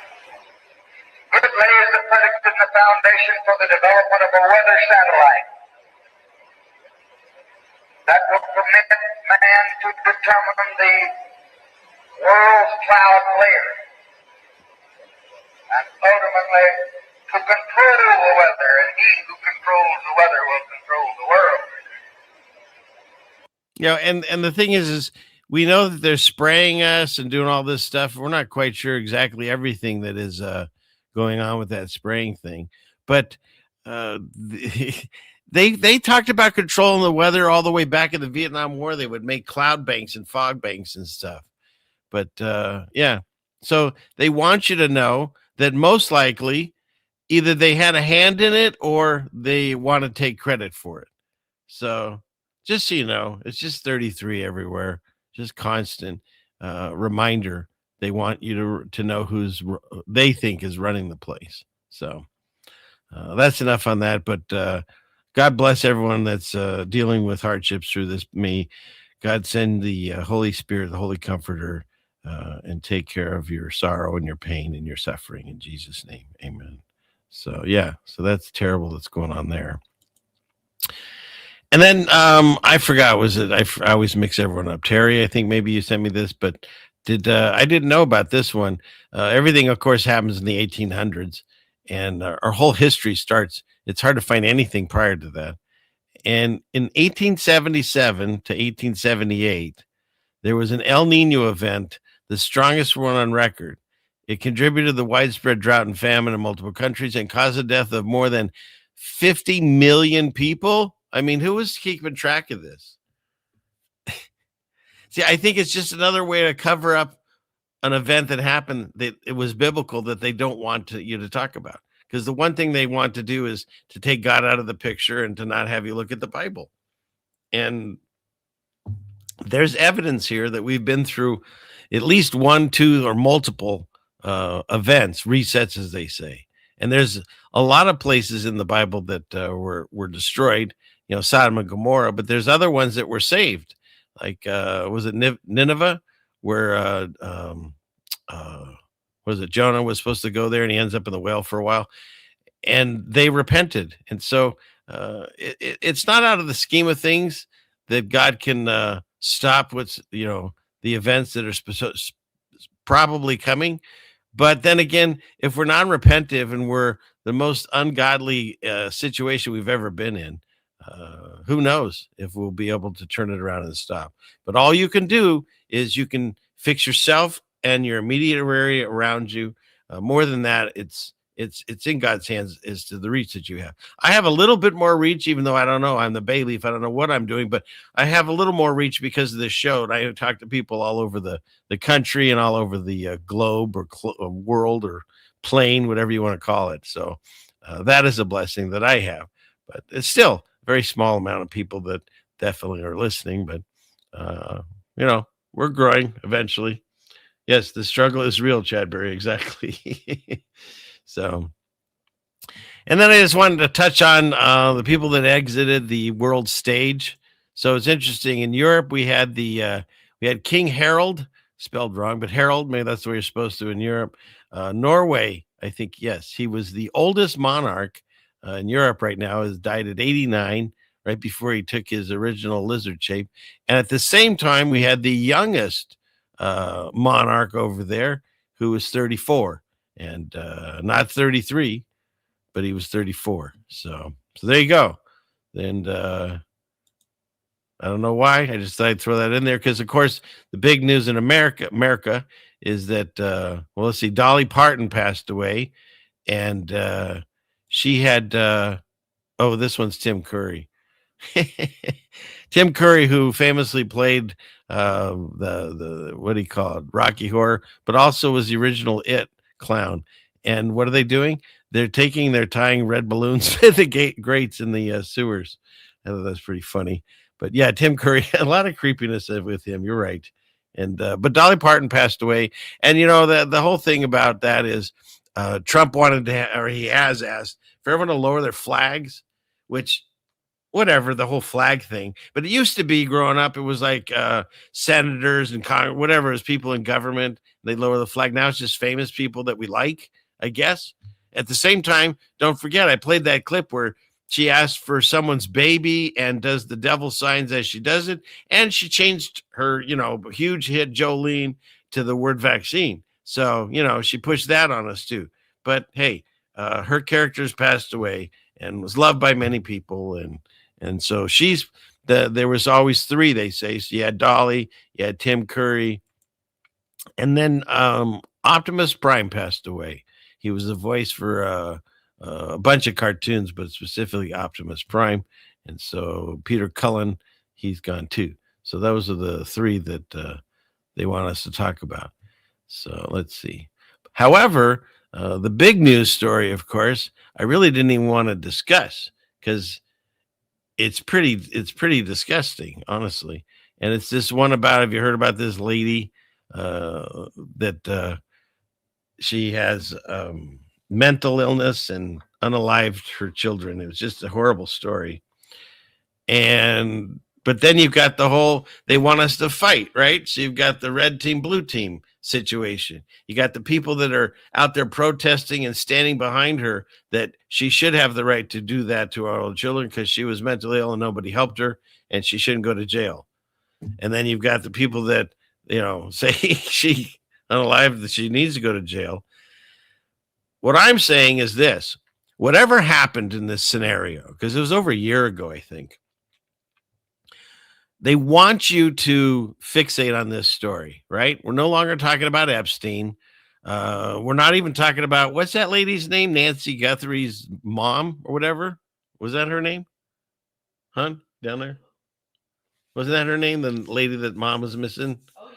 It lays the predicate and the foundation for the development of a weather satellite that will permit man to determine the world's cloud layer and ultimately to control the weather, and he who controls the weather will control the world. And the thing is we know that they're spraying us and doing all this stuff. We're not quite sure exactly everything that is going on with that spraying thing. But they talked about controlling the weather all the way back in the Vietnam War. They would make cloud banks and fog banks and stuff. But yeah, so they want you to know that most likely either they had a hand in it or they want to take credit for it. So just so you know, it's just 33 everywhere, just constant reminder. They want you to know who's they think is running the place. So that's enough on that. But God bless everyone that's dealing with hardships through this. May God send the Holy Spirit, the Holy Comforter, and take care of your sorrow and your pain and your suffering in Jesus' name. Amen. So yeah, so that's terrible that's going on there. And then I forgot, was it? I always mix everyone up. Terry, I think maybe you sent me this, but I didn't know about this one. Everything, of course, happens in the 1800s, and our whole history starts. It's hard to find anything prior to that. And in 1877 to 1878, there was an El Nino event, the strongest one on record. It contributed to the widespread drought and famine in multiple countries and caused the death of more than 50 million people. I mean, who was keeping track of this? See, I think it's just another way to cover up an event that happened that it was biblical that they don't want you to talk about. Because the one thing they want to do is to take God out of the picture and to not have you look at the Bible. And there's evidence here that we've been through at least one, two, or multiple events, resets, as they say. And there's a lot of places in the Bible that were destroyed, Sodom and Gomorrah, but there's other ones that were saved. Like, was it Nineveh, where was it Jonah was supposed to go there and he ends up in the whale for a while, and they repented. And so it's not out of the scheme of things that God can stop what's, the events that are probably coming. But then again, if we're non-repentive and we're the most ungodly situation we've ever been in, who knows if we'll be able to turn it around and stop. But all you can do is you can fix yourself and your immediate area around you. More than that, it's in God's hands as to the reach that you have. I have a little bit more reach, even though I don't know. I'm the bay leaf. I don't know what I'm doing, but I have a little more reach because of this show. And I talk to people all over the country and all over the globe or world or plane, whatever you want to call it. So that is a blessing that I have. But it's still a very small amount of people that definitely are listening. But, we're growing eventually. Yes, the struggle is real, Chadbury. Exactly. So, and then I just wanted to touch on the people that exited the world stage. So it's interesting. In Europe, we had King Harold, spelled wrong, but Harold, maybe that's the way you're supposed to in Europe. Norway, I think, yes, he was the oldest monarch in Europe right now. Has died at 89, right before he took his original lizard shape. And at the same time, we had the youngest monarch over there, who was 34. And not 33, but he was 34. So there you go. And I don't know why. I just thought I'd throw that in there because, of course, the big news in America is that, let's see, Dolly Parton passed away. And she had, this one's Tim Curry. Tim Curry, who famously played the what do you call it, Rocky Horror, but also was the original It clown. And what are they doing? They're tying red balloons to the grates in the sewers. I thought that's pretty funny. But yeah, Tim Curry, a lot of creepiness with him. You're right. And but Dolly Parton passed away. And the whole thing about that is Trump wanted to, or he has asked for everyone to lower their flags, which whatever, the whole flag thing. But it used to be, growing up, it was like senators and whatever, it was people in government. They lower the flag. Now it's just famous people that we like, I guess. At the same time, don't forget, I played that clip where she asked for someone's baby and does the devil signs as she does it. And she changed her, huge hit Jolene to the word vaccine. So, she pushed that on us too. But hey, her character's passed away and was loved by many people. And so there was always three, they say. So you had Dolly, you had Tim Curry, and then Optimus Prime passed away. He was the voice for a bunch of cartoons, but specifically Optimus Prime. And so Peter Cullen, he's gone too. So those are the three that they want us to talk about. So let's see. However, the big news story, of course, I really didn't even want to discuss because it's pretty disgusting, honestly. And it's this one about, have you heard about this lady that she has mental illness and unalived her children? It was just a horrible story. But then you've got the whole, they want us to fight, right? So you've got the red team, blue team situation. You got the people that are out there protesting and standing behind her, that she should have the right to do that to our old children because she was mentally ill and nobody helped her and she shouldn't go to jail. And then you've got the people that, say she unalive, that she needs to go to jail. What I'm saying is this: whatever happened in this scenario, because it was over a year ago, I think, they want you to fixate on this story, right? We're no longer talking about Epstein. We're not even talking about, what's that lady's name? Nancy Guthrie's mom or whatever. Was that her name? Hun, down there? Wasn't that her name? The lady that mom was missing? Oh,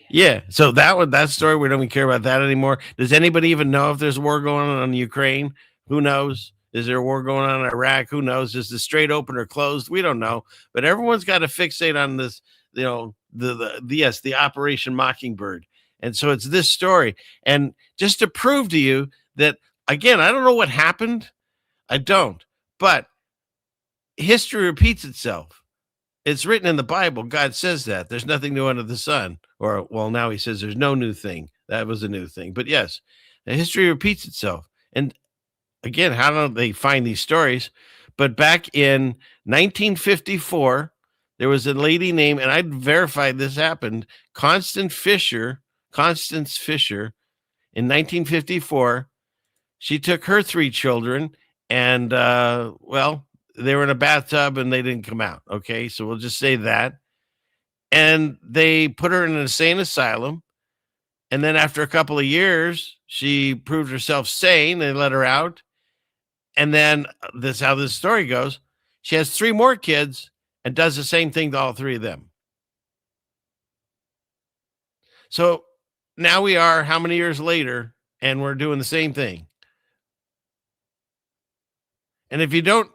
yeah. So that story, we don't even care about that anymore. Does anybody even know if there's a war going on in Ukraine? Who knows? Is there a war going on in Iraq? Who knows? Is the strait open or closed? We don't know. But everyone's got to fixate on this, the Operation Mockingbird. And so it's this story. And just to prove to you that, again, I don't know what happened. I don't. But history repeats itself. It's written in the Bible. God says that. There's nothing new under the sun. Or, well, now he says there's no new thing. That was a new thing. But yes, history repeats itself. And again, how do they find these stories? But back in 1954, there was a lady named, and I verified this happened, Constance Fisher, in 1954. She took her 3 children and, they were in a bathtub and they didn't come out. Okay, so we'll just say that. And they put her in an insane asylum. And then after a couple of years, she proved herself sane. They let her out. And then this is how this story goes. She has 3 more kids and does the same thing to all 3 of them. So now we are how many years later, and we're doing the same thing. And if you don't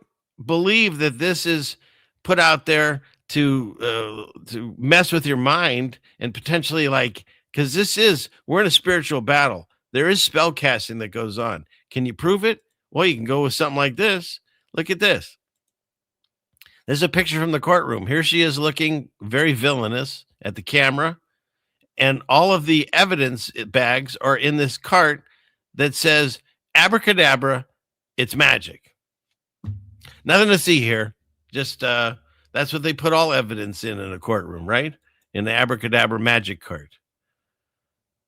believe that this is put out there to mess with your mind and potentially, because we're in a spiritual battle. There is spell casting that goes on. Can you prove it? Well, you can go with something like this. Look at this. There's a picture from the courtroom. Here she is looking very villainous at the camera. And all of the evidence bags are in this cart that says, abracadabra, it's magic. Nothing to see here. Just that's what they put all evidence in a courtroom, right? In the abracadabra magic cart.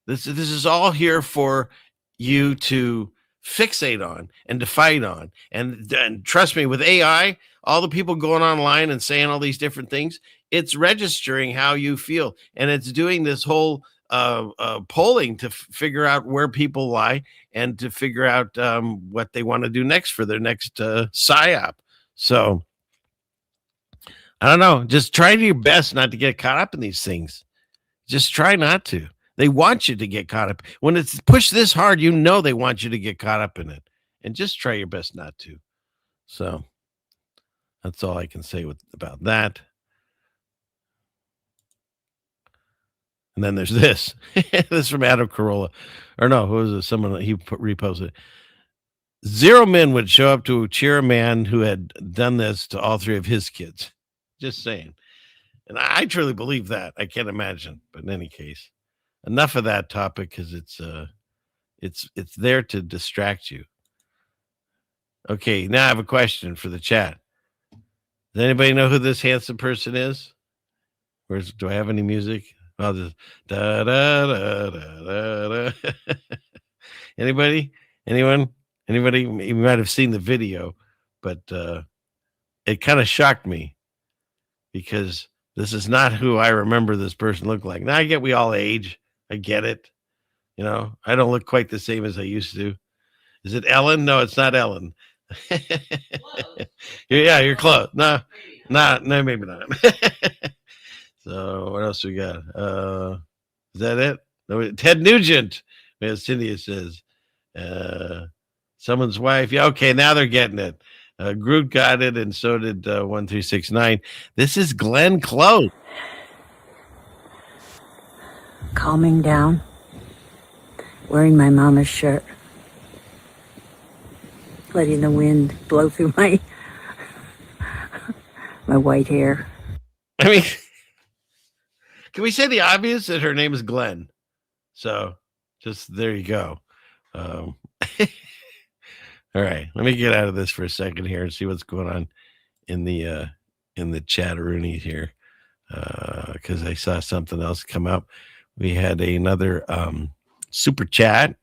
This is all here for you to fixate on and to fight on. And trust me, with AI, all the people going online and saying all these different things, it's registering how you feel. And it's doing this whole polling to figure out where people lie and to figure out what they want to do next for their next PSYOP. So I don't know. Just try your best not to get caught up in these things. Just try not to. They want you to get caught up. When it's pushed this hard, they want you to get caught up in it. And just try your best not to. So that's all I can say about that. And then there's this. This is from Adam Carolla. Or no, who was it? Someone, he reposted. 0 men would show up to cheer a man who had done this to all 3 of his kids. Just saying. And I truly believe that. I can't imagine. But in any case, enough of that topic, because it's there to distract you. Okay, now I have a question for the chat. Does anybody know who this handsome person is? Do I have any music? I'll just da da da da da da. Anybody? Anyone? Anybody? You might have seen the video, but it kind of shocked me because this is not who I remember this person look like. Now I get we all age. I get it. I don't look quite the same as I used to. Is it Ellen? No, it's not Ellen. Yeah, you're close. No, maybe not. So what else we got? Is that it? No, Ted Nugent, as Cynthia says. Someone's wife. Yeah, okay, now they're getting it. Groot got it, and so did 1369. This is Glenn Close. Calming down, wearing my mama's shirt, letting the wind blow through my white hair. I mean, can we say the obvious that her name is Glenn? So just there you go. All right, let me get out of this for a second here and see what's going on in the chat-a-rooney here, because I saw something else come up. We had another super chat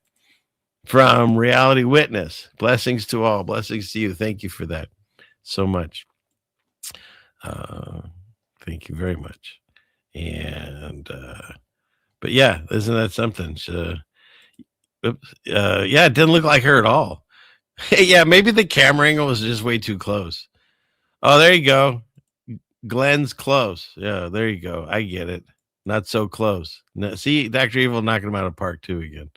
from Reality Witness. Blessings to all. Blessings to you. Thank you for that so much. Thank you very much. And but yeah, isn't that something? Yeah, it didn't look like her at all. Yeah, maybe the camera angle was just way too close. Oh, there you go. Glenn's close. Yeah, there you go. I get it. Not so close. No, see, Dr. Evil knocking him out of the park too again.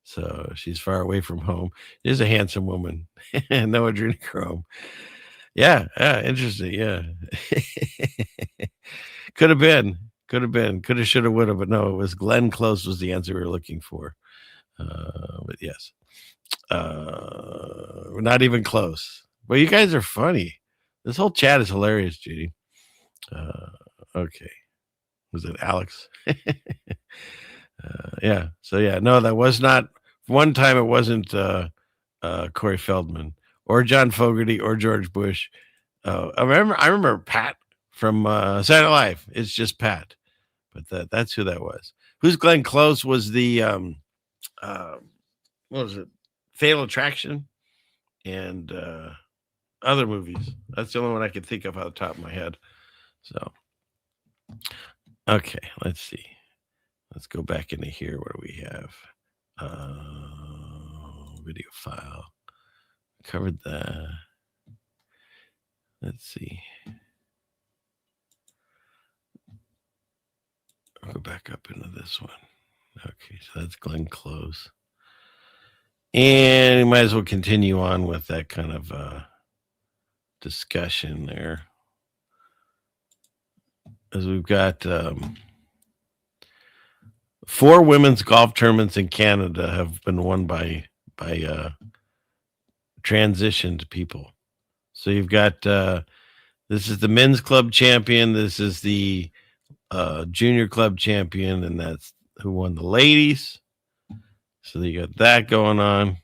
So she's far away from home. She's a handsome woman. No adrenochrome. Yeah, interesting. Yeah. Could have been. Could have, should have, would have, but no, it was Glenn Close was the answer we were looking for. But yes. We're not even close. Well, you guys are funny. This whole chat is hilarious, Judy. Okay. Was it Alex? Yeah. So yeah, no, that was not one time. It wasn't Corey Feldman or John Fogerty or George Bush. I remember Pat from Saturday Night Live. It's just Pat, but that's who that was. Who's Glenn Close was the what was it? Fatal Attraction and other movies. That's the only one I could think of out of the top of my head. So, okay, let's see. Let's go back into here. What do we have? Video file. Covered that. Let's see. I'll go back up into this one. Okay, so that's Glenn Close. And we might as well continue on with that kind of discussion there. As we've got 4 women's golf tournaments in Canada have been won by transitioned people. So you've got this is the men's club champion, this is the junior club champion, and that's who won the ladies. So you got that going on.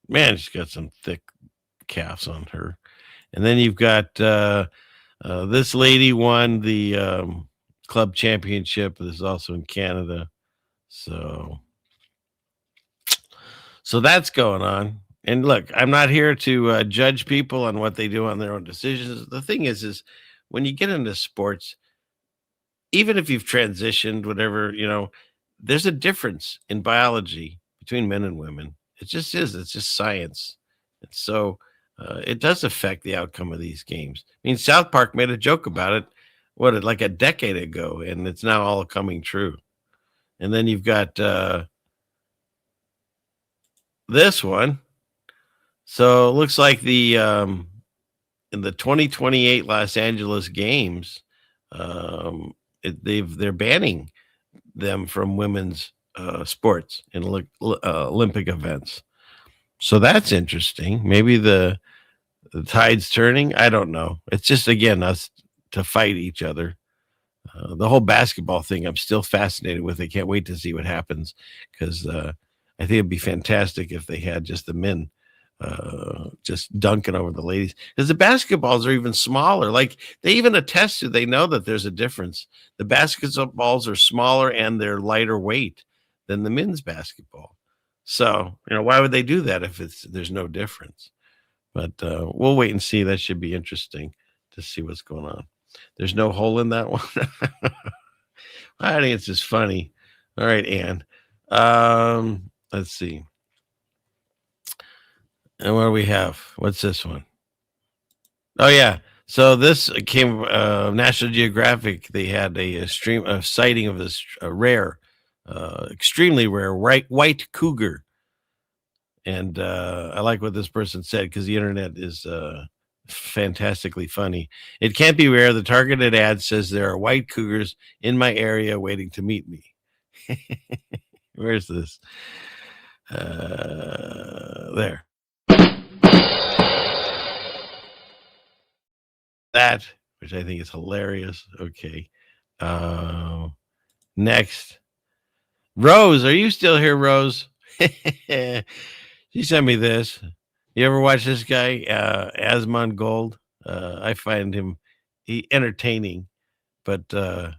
Man, she's got some thick calves on her. And then you've got this lady won the club championship. This is also in Canada. So that's going on. And look, I'm not here to judge people on what they do on their own decisions. The thing is when you get into sports, even if you've transitioned, whatever, there's a difference in biology between men and women. It just is. It's just science. And so it does affect the outcome of these games. I mean, South Park made a joke about it, like a decade ago, and it's now all coming true. And then you've got this one. So it looks like in the 2028 Los Angeles Games, they're banning them from women's sports in Olympic events. So that's interesting. Maybe the tide's turning. I don't know. It's just, again, us to fight each other. The whole basketball thing, I'm still fascinated with. I can't wait to see what happens, because I think it'd be fantastic if they had just the men just dunking over the ladies, because the basketballs are even smaller. Like, they even attest to, they know that there's a difference. The basketballs are smaller and they're lighter weight than the men's basketball. So, why would they do that if there's no difference? But we'll wait and see. That should be interesting to see what's going on. There's no hole in that one. I think it's just funny. All right, Ann. Let's see. And what do we have? What's this one? Oh yeah. So this came National Geographic. They had a sighting of this rare, extremely rare white cougar. And I like what this person said because the internet is fantastically funny. It can't be rare. The targeted ad says there are white cougars in my area waiting to meet me. Where's this? There. That, which I think is hilarious. Okay. Next. Rose, are you still here, Rose? She sent me this. You ever watch this guy, Asmon Gold? I find him entertaining, but well,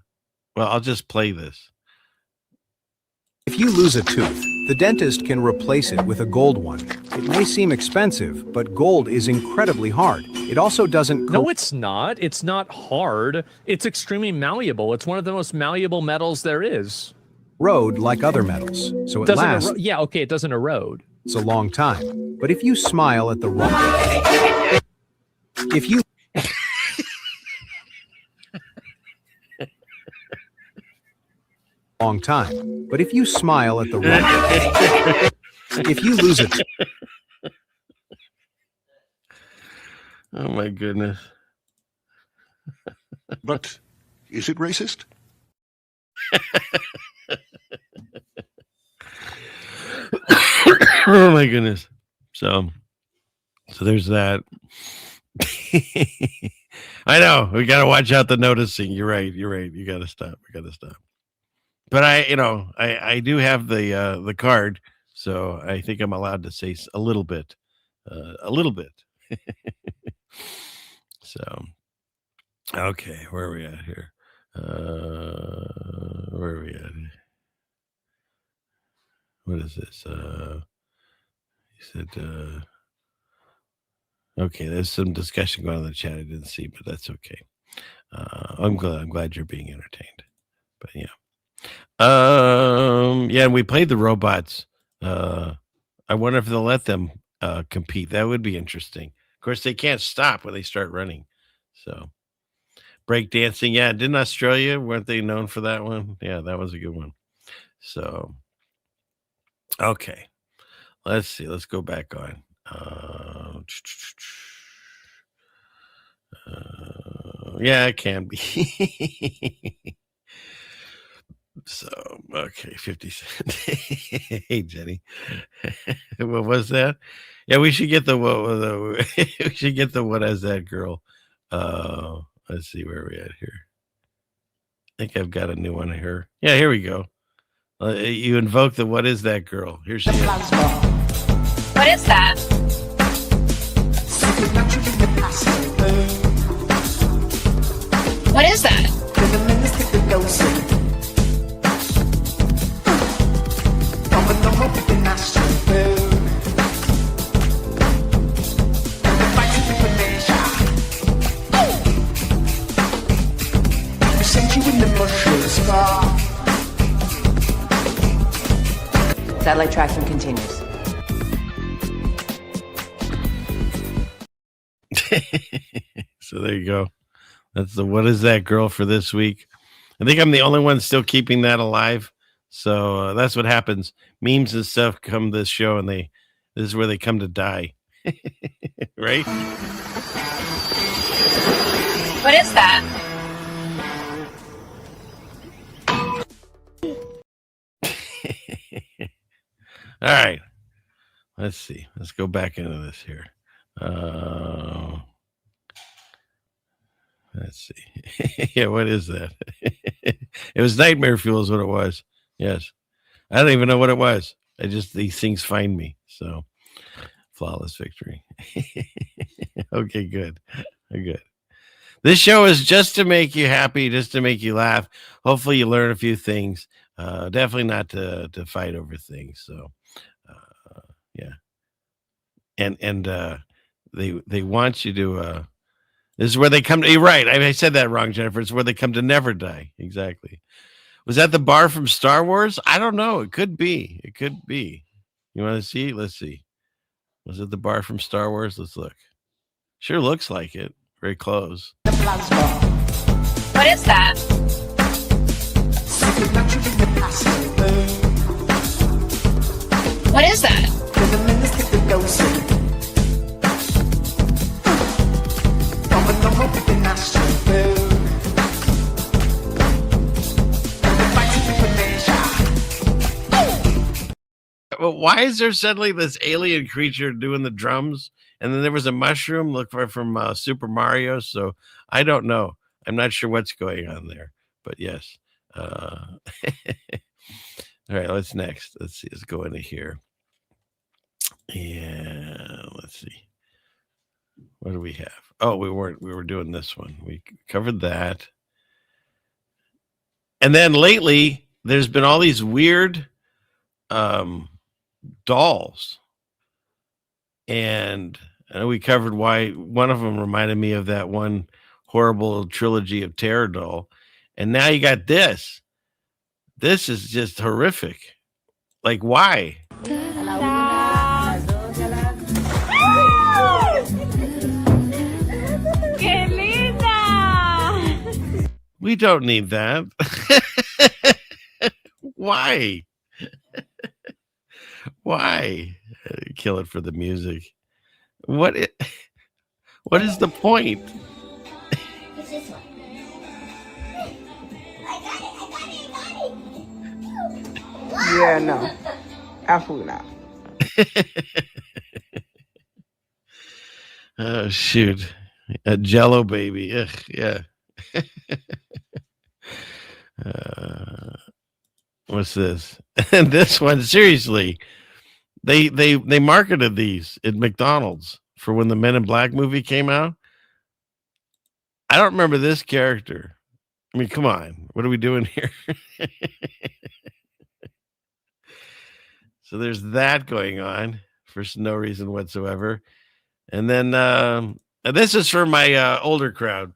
I'll just play this. If you lose a tooth, the dentist can replace it with a gold one. It may seem expensive, but gold is incredibly hard. It also doesn't... No, it's not. It's not hard. It's extremely malleable. It's one of the most malleable metals there is. Erode like other metals, so it Doesn't lasts... yeah, okay, it doesn't erode. It's a long time. But if you smile at the wrong... If you... long time. But if you smile at the wrong... If you lose it... Oh my goodness. But is it racist? Oh my goodness. So there's that. I know we got to watch out the noticing. You're right. You got to stop. But I do have the card, so I think I'm allowed to say a little bit. So, okay, where are we at here? Where are we at? What is this? He said, okay, there's some discussion going on in the chat I didn't see, but that's okay. I'm glad you're being entertained. But yeah. Yeah, and we played the robots. I wonder if they'll let them compete. That would be interesting. Of course, they can't stop when they start running. So, break dancing. Yeah, didn't Australia, weren't they known for that one? Yeah, that was a good one. So, okay. Let's see. Let's go back on. Yeah, it can be. So, okay, 50 Cent. Hey, Jenny. What was that? Yeah, we should get we should get the what is that girl? Let's see where we at here. I think I've got a new one of her. Yeah, here we go. You invoke the what is that girl? Here she is. What is that? What is that? Satellite tracking continues. So there you go. That's the what is that girl for this week. I think I'm the only one still keeping that alive. So that's what happens. Memes and stuff come to this show, and this is where they come to die. Right? What is that? All right. Let's see. Let's go back into this here. Let's see. Yeah, what is that? It was nightmare fuel is what it was. Yes. I don't even know what it was. These things find me. So flawless victory. Okay, good. Good. This show is just to make you happy, just to make you laugh. Hopefully you learn a few things. Definitely not to fight over things. So yeah. And they want you to this is where they come to. You're right. I said that wrong, Jennifer. It's where they come to never die. Exactly. Was that the bar from Star Wars? I don't know. It could be. You want to see? Let's see. Was it the bar from Star Wars? Let's look. Sure looks like it. Very close. What is that? What is that? Well, why is there suddenly this alien creature doing the drums? And then there was a mushroom from Super Mario. So I don't know. I'm not sure what's going on there. But yes. All right, let's next. Let's see. Let's go into here. Yeah, let's see. What do we have? Oh, we were doing this one. We covered that. And then lately, there's been all these weird dolls. And I know we covered why one of them reminded me of that one horrible trilogy of terror doll. And now you got this. This is just horrific. Like, why? ¡Qué linda! We don't need that. Why? Why? Kill it for the music. What is the point? Yeah, no. Absolutely not. Oh, shoot. A Jello baby. Ugh, yeah. What's this? And this one, seriously, they marketed these at McDonald's for when the Men in Black movie came out. I don't remember this character. I mean, come on. What are we doing here? So there's that going on for no reason whatsoever. And then this is for my older crowd.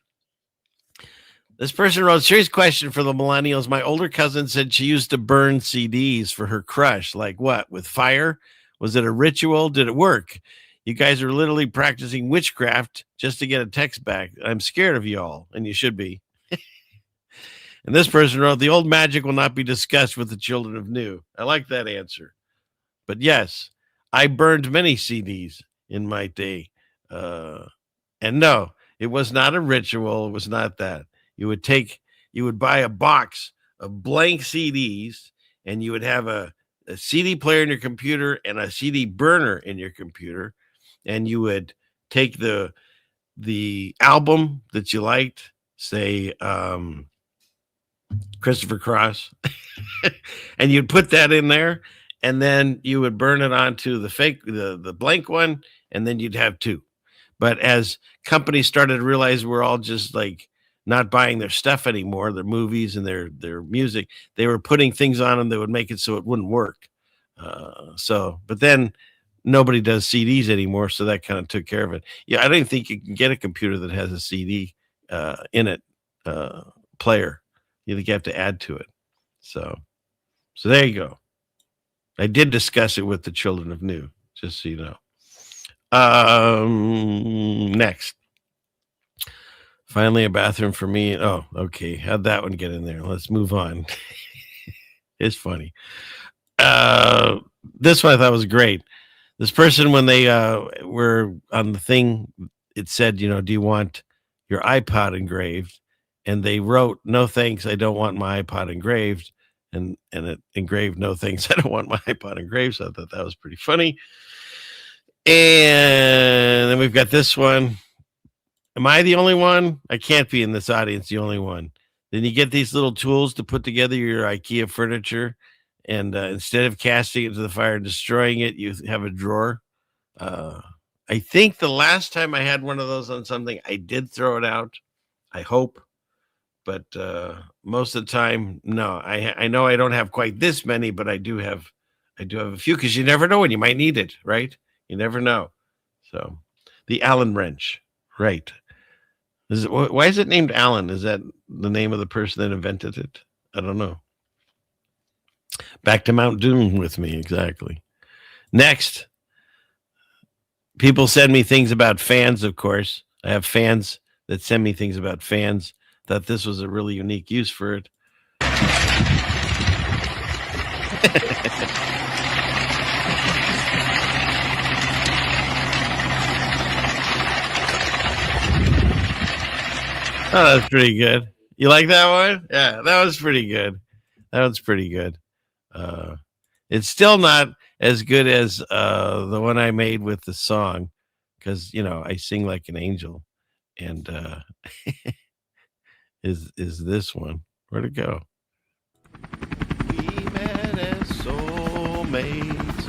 This person wrote, serious question for the millennials. My older cousin said she used to burn CDs for her crush. Like what? With fire? Was it a ritual? Did it work? You guys are literally practicing witchcraft just to get a text back. I'm scared of you all, and you should be. And this person wrote, the old magic will not be discussed with the children of new. I like that answer. But yes, I burned many CDs in my day. And no, it was not a ritual. It was not that. You would buy a box of blank CDs, and you would have a CD player in your computer and a CD burner in your computer. And you would take the album that you liked, say, Christopher Cross, and you'd put that in there, and then you would burn it onto the blank one, and then you'd have two. But as companies started to realize we're all just like not buying their stuff anymore, their movies and their music, they were putting things on them that would make it so it wouldn't work. But then nobody does CDs anymore, so that kind of took care of it. Yeah, I don't think you can get a computer that has a CD in it player. You think you have to add to it. So there you go. I did discuss it with the children of new, just so you know. Next. Finally, a bathroom for me. Oh, okay. How'd that one get in there? Let's move on. It's funny. This one I thought was great. This person, when they were on the thing, it said, do you want your iPod engraved? And they wrote, no, thanks. I don't want my iPod engraved. And it engraved, no, thanks. I don't want my iPod engraved. So I thought that was pretty funny. And then we've got this one. Am I the only one? I can't be in this audience the only one. Then you get these little tools to put together your IKEA furniture. And instead of casting it into the fire and destroying it, you have a drawer. I think the last time I had one of those on something, I did throw it out. I hope. But most of the time, no. I know I don't have quite this many, but I do have a few, because you never know when you might need it, right? You never know. So the Allen wrench, right? Why is it named Allen? Is that the name of the person that invented it? I don't know. Back to Mount Doom with me, exactly. Next, People send me things about fans, of course. I have fans that send me things about fans. Thought this was a really unique use for it. Oh, that's pretty good. You like that one? Yeah, that was pretty good. That was pretty good. It's still not as good as the one I made with the song, because I sing like an angel, and is this one? Where'd it go? We met as soulmates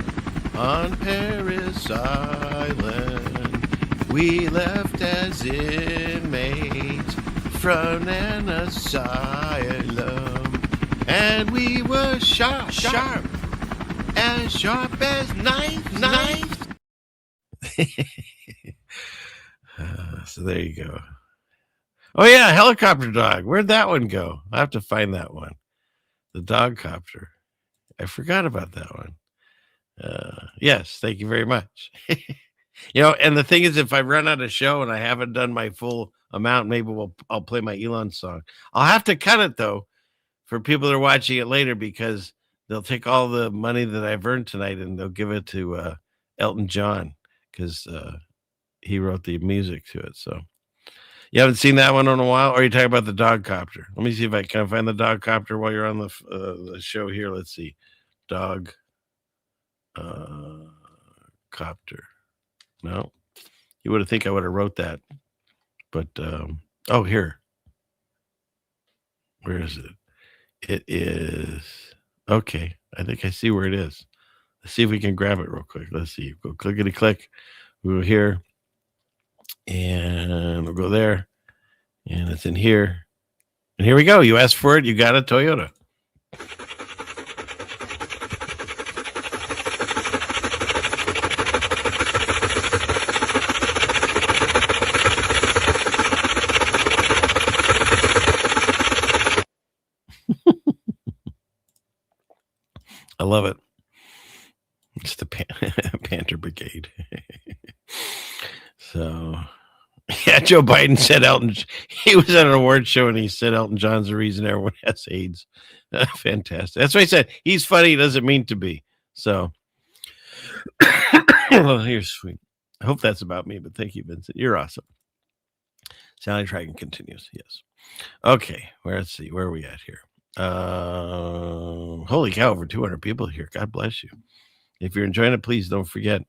on Paris Island. We left as inmates from an asylum, and we were sharp as knife. So there you go. Oh yeah, helicopter dog. Where'd that one go? I have to find that one. The dog copter. I forgot about that one. Yes, thank you very much. And the thing is, if I run out of show and I haven't done my full amount, maybe I'll play my Elon song. I'll have to cut it though for people that are watching it later, because they'll take all the money that I've earned tonight and they'll give it to Elton John, because he wrote the music to it. So you haven't seen that one in a while, or are you talking about the dog copter? Let me see if I can find the dog copter while you're on the show here. Let's see. Dog copter. No, you would have think I would have wrote that, but here. Where is it? It is okay. I think I see where it is. Let's see if we can grab it real quick. Let's see. Go clickety click. We'll go here, and we'll go there, and it's in here. And here we go. You asked for it. You got it, Toyota. I love it. It's the Panther Brigade. So, yeah, Joe Biden said he was at an award show and he said Elton John's the reason everyone has AIDS. Fantastic. That's what I said. He's funny. He doesn't mean to be. So, well, here's sweet. I hope that's about me, but thank you, Vincent. You're awesome. Sally Dragon continues. Yes. Okay. Let's see. Where are we at here? Holy cow, over 200 people here. God bless you. If you're enjoying it, please don't forget,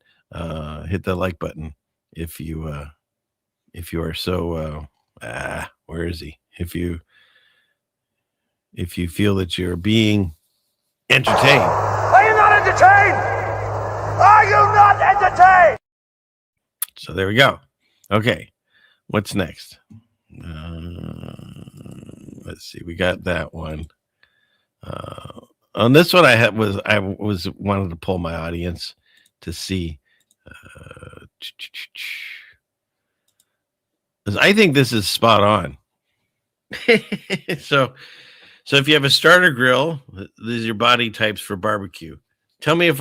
hit the like button. If you are so, where is he? If you feel that you're being entertained. Are you not entertained? Are you not entertained? So there we go. Okay. What's next? Let's see. We got that one. On this one, I wanted to pull my audience to see. I think this is spot on. So if you have a starter grill, these are your body types for barbecue. Tell me if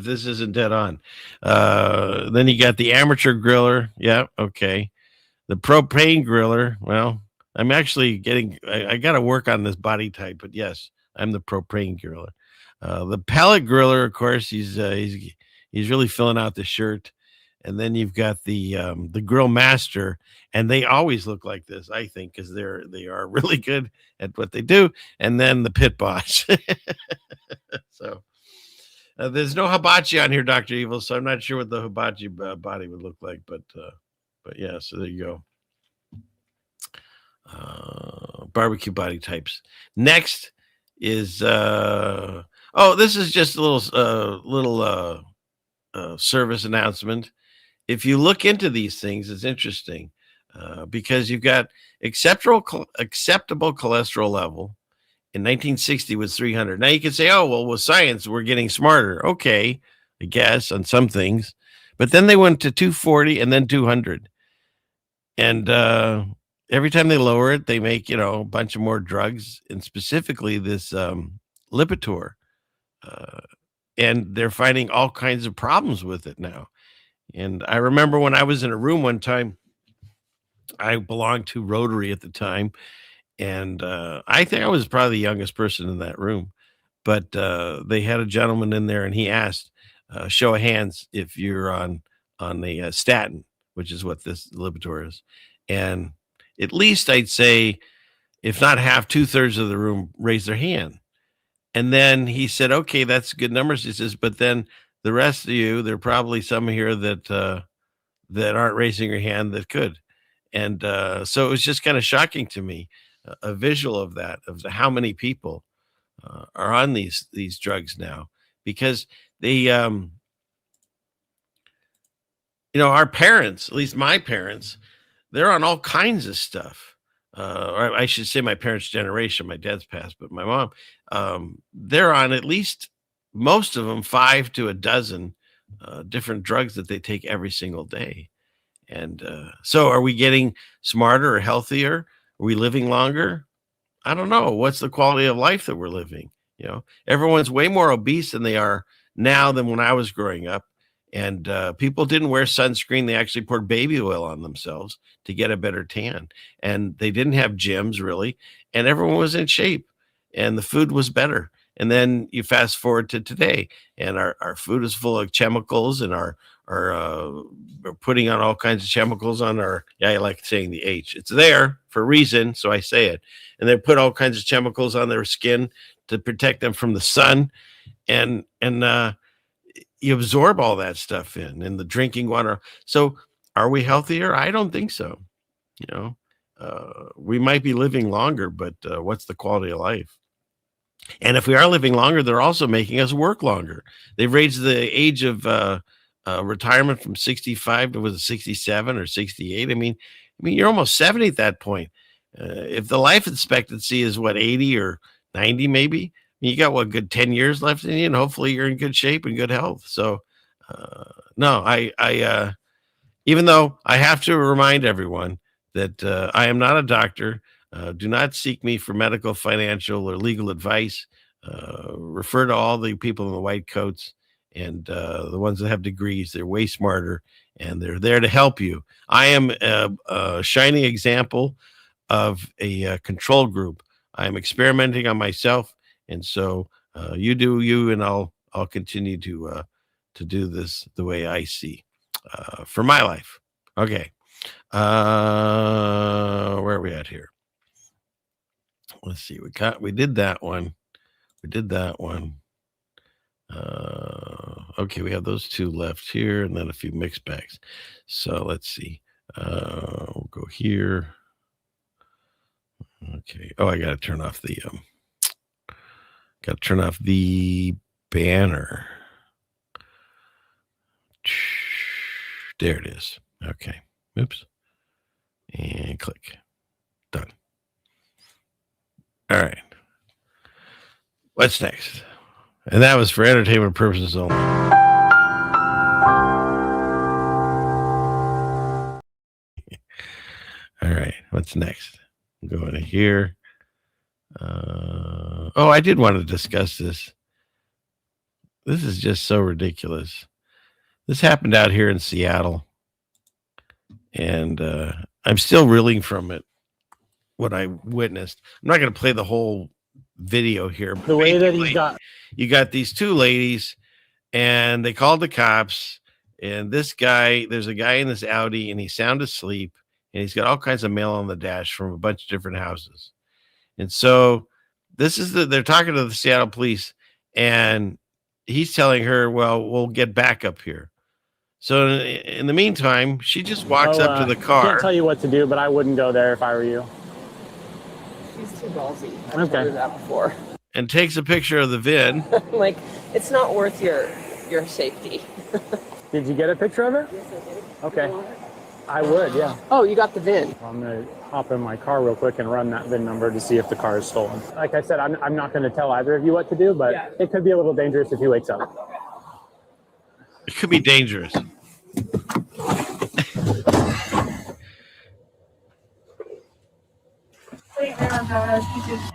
this isn't dead on. Then you got the amateur griller. Yeah, okay. The propane griller. Well, I'm actually I got to work on this body type, but yes, I'm the propane griller. The pellet griller, of course, he's really filling out the shirt. And then you've got the grill master, and they always look like this, I think, because they are really good at what they do. And then the pit boss. So there's no hibachi on here, Dr. Evil, so I'm not sure what the hibachi body would look like, but yeah, so there you go. Barbecue body types. Next is this is just a little service announcement. If you look into these things, it's interesting because you've got acceptable cholesterol level. In 1960 was 300. Now you can say, oh, well, with science, we're getting smarter. Okay, I guess on some things. But then they went to 240 and then 200. And every time they lower it, they make, a bunch of more drugs, and specifically this Lipitor. And they're finding all kinds of problems with it now. And I remember when I was in a room one time, I belonged to Rotary at the time, and I think I was probably the youngest person in that room. But they had a gentleman in there, and he asked, "Show of hands if you're on the statin," which is what this Lipitor is. And at least I'd say, if not half, 2/3 of the room raised their hand. And then he said, "Okay, that's good numbers." He says, "But then the rest of you, there are probably some here that aren't raising your hand that could." And so it was just kind of shocking to me, a visual of that, of how many people are on these drugs now, because they, our parents, at least my parents, they're on all kinds of stuff. Or I should say my parents' generation. My dad's passed, but my mom, they're on at least, most of them, 5 to a dozen different drugs that they take every single day. And so are we getting smarter or healthier? Are we living longer? I don't know. What's the quality of life that we're living? Everyone's way more obese than they are now than when I was growing up. And people didn't wear sunscreen. They actually poured baby oil on themselves to get a better tan. And they didn't have gyms really. And everyone was in shape and the food was better. And then you fast forward to today, and our food is full of chemicals, and we're putting on all kinds of chemicals on I like saying the H. It's there for a reason, so I say it. And they put all kinds of chemicals on their skin to protect them from the sun. And you absorb all that stuff in the drinking water. So are we healthier? I don't think so. We might be living longer, but what's the quality of life? And if we are living longer, they're also making us work longer. They've raised the age of retirement from 65 to, was it 67 or 68? I mean, you're almost 70 at that point. If the life expectancy is 80 or 90, maybe, you got good 10 years left in you, and hopefully you're in good shape and good health. So, no, I even though I have to remind everyone that I am not a doctor. Do not seek me for medical, financial, or legal advice. Refer to all the people in the white coats and the ones that have degrees. They're way smarter, and they're there to help you. I am a shining example of a control group. I'm experimenting on myself, and so you do you, and I'll continue to do this the way I see for my life. Okay, where are we at here? Let's see. We did that one. Okay, we have those two left here, and then a few mixed bags. So let's see. We'll go here. Okay. Oh, I gotta turn off the banner. There it is. Okay. Oops. And click. Done. All right. What's next? And that was for entertainment purposes only. All right. What's next? Go into here. I did want to discuss this. This is just so ridiculous. This happened out here in Seattle, and I'm still reeling from it, what I witnessed. I'm not going to play the whole video here. But the way that you got these two ladies, and they called the cops, and there's a guy in this Audi, and he's sound asleep, and he's got all kinds of mail on the dash from a bunch of different houses. And so they're talking to the Seattle police, and he's telling her, well, we'll get back up here. So in the meantime, she just walks up to the car. I can't tell you what to do, but I wouldn't go there if I were you. She's too ballsy. I've told her that before. And takes a picture of the VIN. Like, it's not worth your safety. Did you get a picture of her? Yes, I did. Okay. I would, yeah. Oh, you got the VIN. I'm going to hop in my car real quick and run that VIN number to see if the car is stolen. Like I said, I'm not going to tell either of you what to do, but it could be a little dangerous if he wakes up. It could be dangerous. Wait,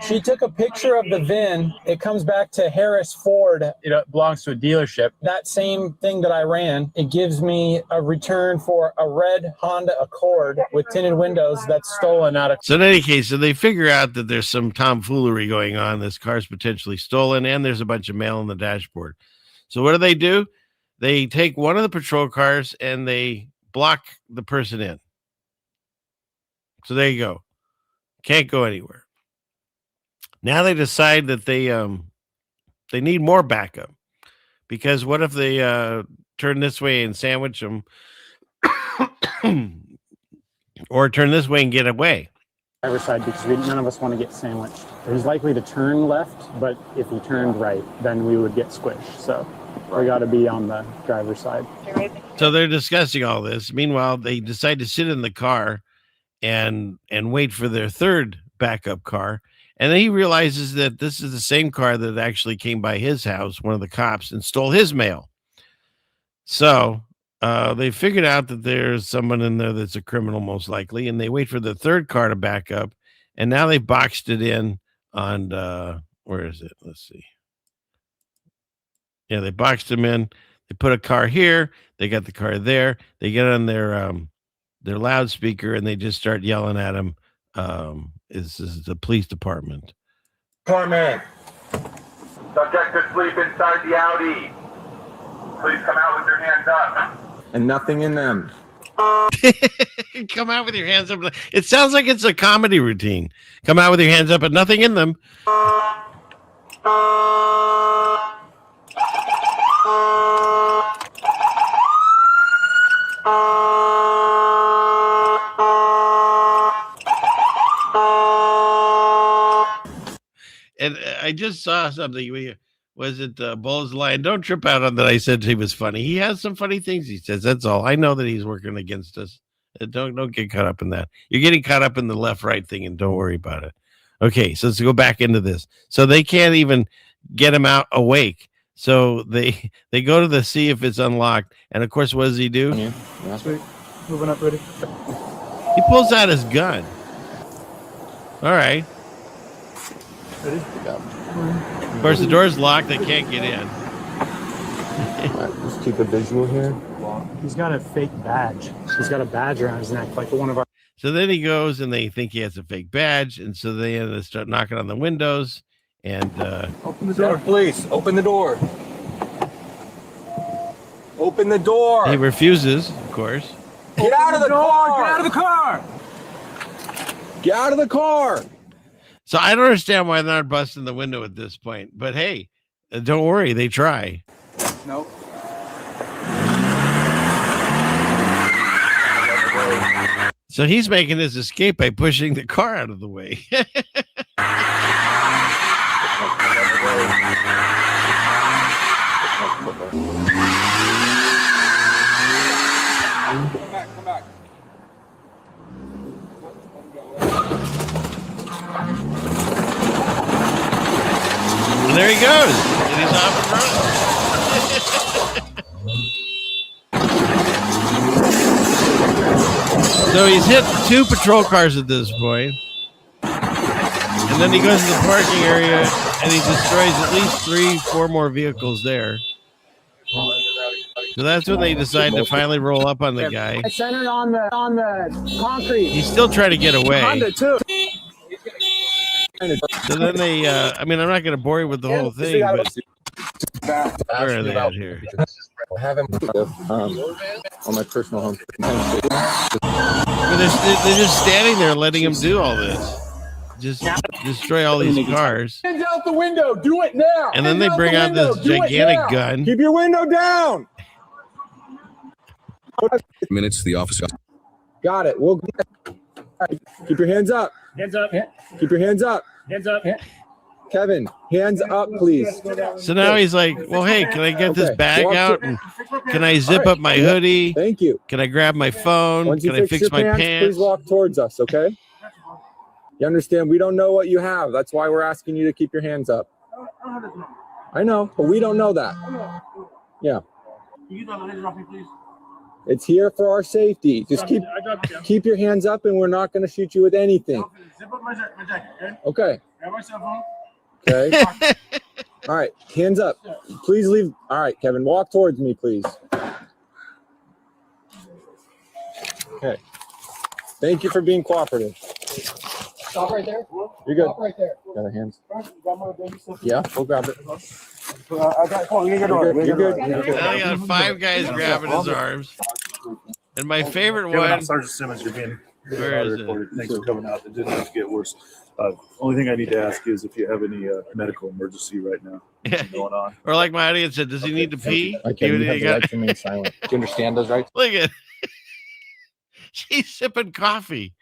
She took a picture of the VIN. It comes back to Harris Ford. It belongs to a dealership. That same thing that I ran, it gives me a return for a red Honda Accord with tinted windows that's stolen out of. So in any case, so they figure out that there's some tomfoolery going on. This car's potentially stolen, and there's a bunch of mail on the dashboard. So what do? They take one of the patrol cars and they block the person in. So there you go. Can't go anywhere. Now they decide that they need more backup, because what if they turn this way and sandwich them, or turn this way and get away? Driver's side, because none of us want to get sandwiched. He's likely to turn left, but if he turned right, then we would get squished. So we got to be on the driver's side. So they're discussing all this. Meanwhile, they decide to sit in the car and wait for their third backup car. And then he realizes that this is the same car that actually came by his house, one of the cops, and stole his mail. So they figured out that there's someone in there that's a criminal, most likely, and they wait for the third car to back up. And now they boxed it in on, where is it? Let's see. Yeah, they boxed him in. They put a car here. They got the car there. They get on their loudspeaker and they just start yelling at him. This is the police department. Subject to sleep inside the Audi. Please come out with your hands up. And nothing in them. Come out with your hands up. It sounds like it's a comedy routine. Come out with your hands up and nothing in them. And I just saw something. Was it Bull's line? Don't trip out on that. I said he was funny. He has some funny things he says. That's all. I know that he's working against us. Don't get caught up in that. You're getting caught up in the left-right thing, and don't worry about it. Okay, so let's go back into this. So they can't even get him out awake. So they go to the see if it's unlocked. And of course, what does he do? Yeah. Sweet. Moving up, ready. He pulls out his gun. All right. Ready? Of course, the door's locked. They can't get in. Just keep a visual here. He's got a fake badge. He's got a badge around his neck, like one of our. So then he goes, and they think he has a fake badge, and so they start knocking on the windows. And open the door, please. Open the door. Open the door. He refuses, of course. Get out of the car. Get out of the car. Get out of the car. So I don't understand why they're not busting the window at this point. But hey, don't worry, they try. Nope. So he's making his escape by pushing the car out of the way. Come back. And there he goes. And he's off and running. So he's hit 2 patrol cars at this point. And then he goes to the parking area and he destroys at least 3-4 more vehicles there. So that's when they decide to finally roll up on the guy. I centered on the concrete. He's still trying to get away. Honda too. So then they, I'm not going to bore you with the whole thing, but where are they at here? I have him on my personal home. But they're just standing there letting him do all this. Just destroy all these cars. Hands out the window. Do it now. And then they bring out this gigantic gun. Keep your window down. Minutes, the officer. Got it. We'll keep your hands up. Hands up. Keep your hands up. Hands up. Kevin, hands up, please. So now he's like, well, hey, can I get this bag out? And can I zip up my hoodie? Thank you. Can I grab my phone? Can I fix my pants? Please walk towards us, okay? You understand? We don't know what you have. That's why we're asking you to keep your hands up. I know, but we don't know that. Yeah. Can you get the laser off me, please? It's here for our safety. Just keep your hands up, and we're not going to shoot you with anything. Zip up my jacket, Okay. Grab my cell phone. Okay. All right. Hands up. Please leave. All right, Kevin. Walk towards me, please. Okay. Thank you for being cooperative. Stop right there. You're good. Stop right there. Got our hands. Yeah, we'll grab it. You're good. Now you got 5 guys grabbing his arms. And my favorite one. Sergeant Simmons, you're being Where is it? Thanks for coming out. It didn't have to get worse. Only thing I need to ask is if you have any medical emergency right now going on. Or like my audience said, does he need to pee? Okay, you have the right to remain silent. Do you understand those rights? Look at she's sipping coffee.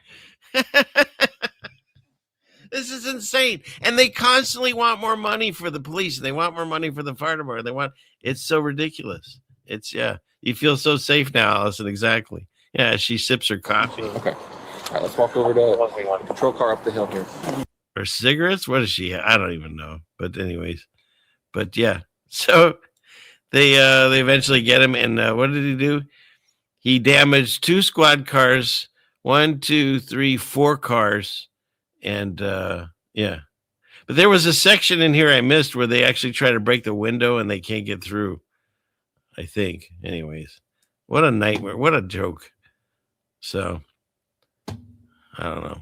This is insane. And they constantly want more money for the police. They want more money for the fire department. It's so ridiculous. It's you feel so safe now, Allison. Exactly. Yeah, she sips her coffee. Okay. All right, let's walk over to the patrol car up the hill here. Or cigarettes? What does she have? I don't even know. But anyways. But yeah. So they eventually get him, and what did he do? He damaged 2 squad cars, 1, 2, 3, 4 cars. And yeah, but there was a section in here I missed where they actually try to break the window and they can't get through, I think. Anyways, what a nightmare. What a joke. So I don't know.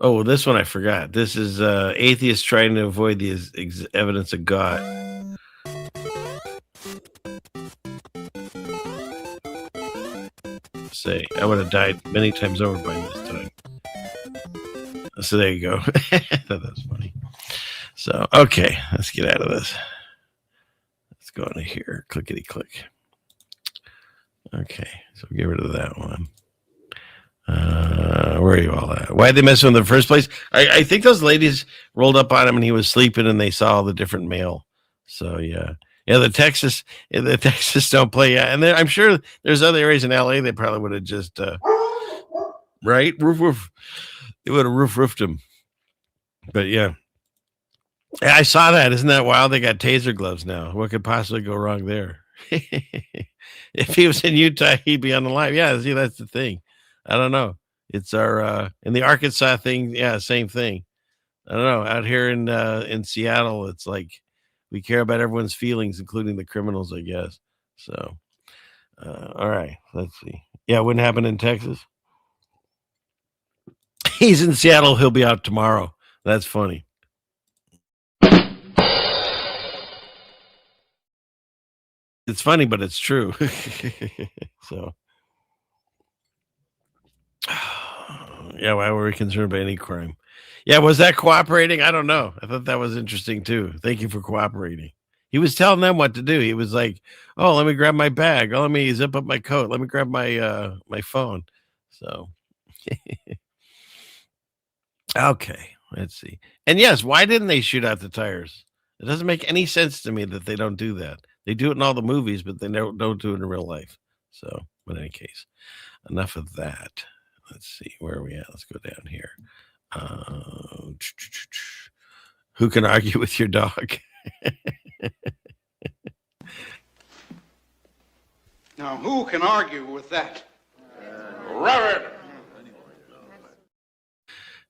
Oh, this one I forgot. This is atheists trying to avoid the evidence of God. Say, I would have died many times over by this time. So there you go. I thought that was funny. So, okay, let's get out of this. Let's go into here. Clickety click. Okay, so get rid of that one. Where are you all at? Why'd they mess with him in the first place? I think those ladies rolled up on him and he was sleeping and they saw all the different mail. So, yeah. Yeah, the Texas don't play. Yeah, and I'm sure there's other areas in LA they probably would have just, right? Roof. They would have roofed him. But yeah, I saw that. Isn't that wild? They got taser gloves now. What could possibly go wrong there? If he was in Utah, he'd be on the line. Yeah, see, that's the thing. I don't know. It's our in the Arkansas thing. Yeah, same thing. I don't know. Out here in Seattle, it's like we care about everyone's feelings, including the criminals, I guess. So, all right, let's see. Yeah, it wouldn't happen in Texas. He's in Seattle. He'll be out tomorrow. That's funny. It's funny, but it's true. So, yeah, why were we concerned about any crime? Yeah, was that cooperating? I don't know. I thought that was interesting, too. Thank you for cooperating. He was telling them what to do. He was like, oh, let me grab my bag. Oh, let me zip up my coat. Let me grab my my phone. So... Okay, let's see. And yes, why didn't they shoot out the tires? It doesn't make any sense to me that they don't do that. They do it in all the movies, but they don't do it in real life. So, but in any case, enough of that. Let's see, where are we at? Let's go down here. Who can argue with your dog? Now, who can argue with that? Robert!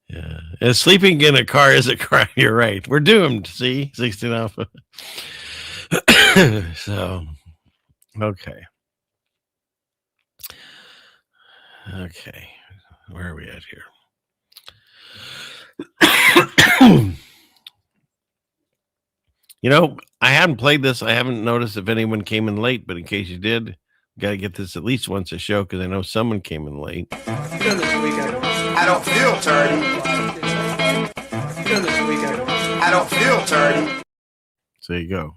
Yeah. And sleeping in a car is a crime. You're right. We're doomed. See? 16 Alpha. So, okay. Okay. Where are we at here? You know, I haven't played this. I haven't noticed if anyone came in late, but in case you did, got to get this at least once a show because I know someone came in late. I don't feel dirty. I don't feel dirty. So there you go.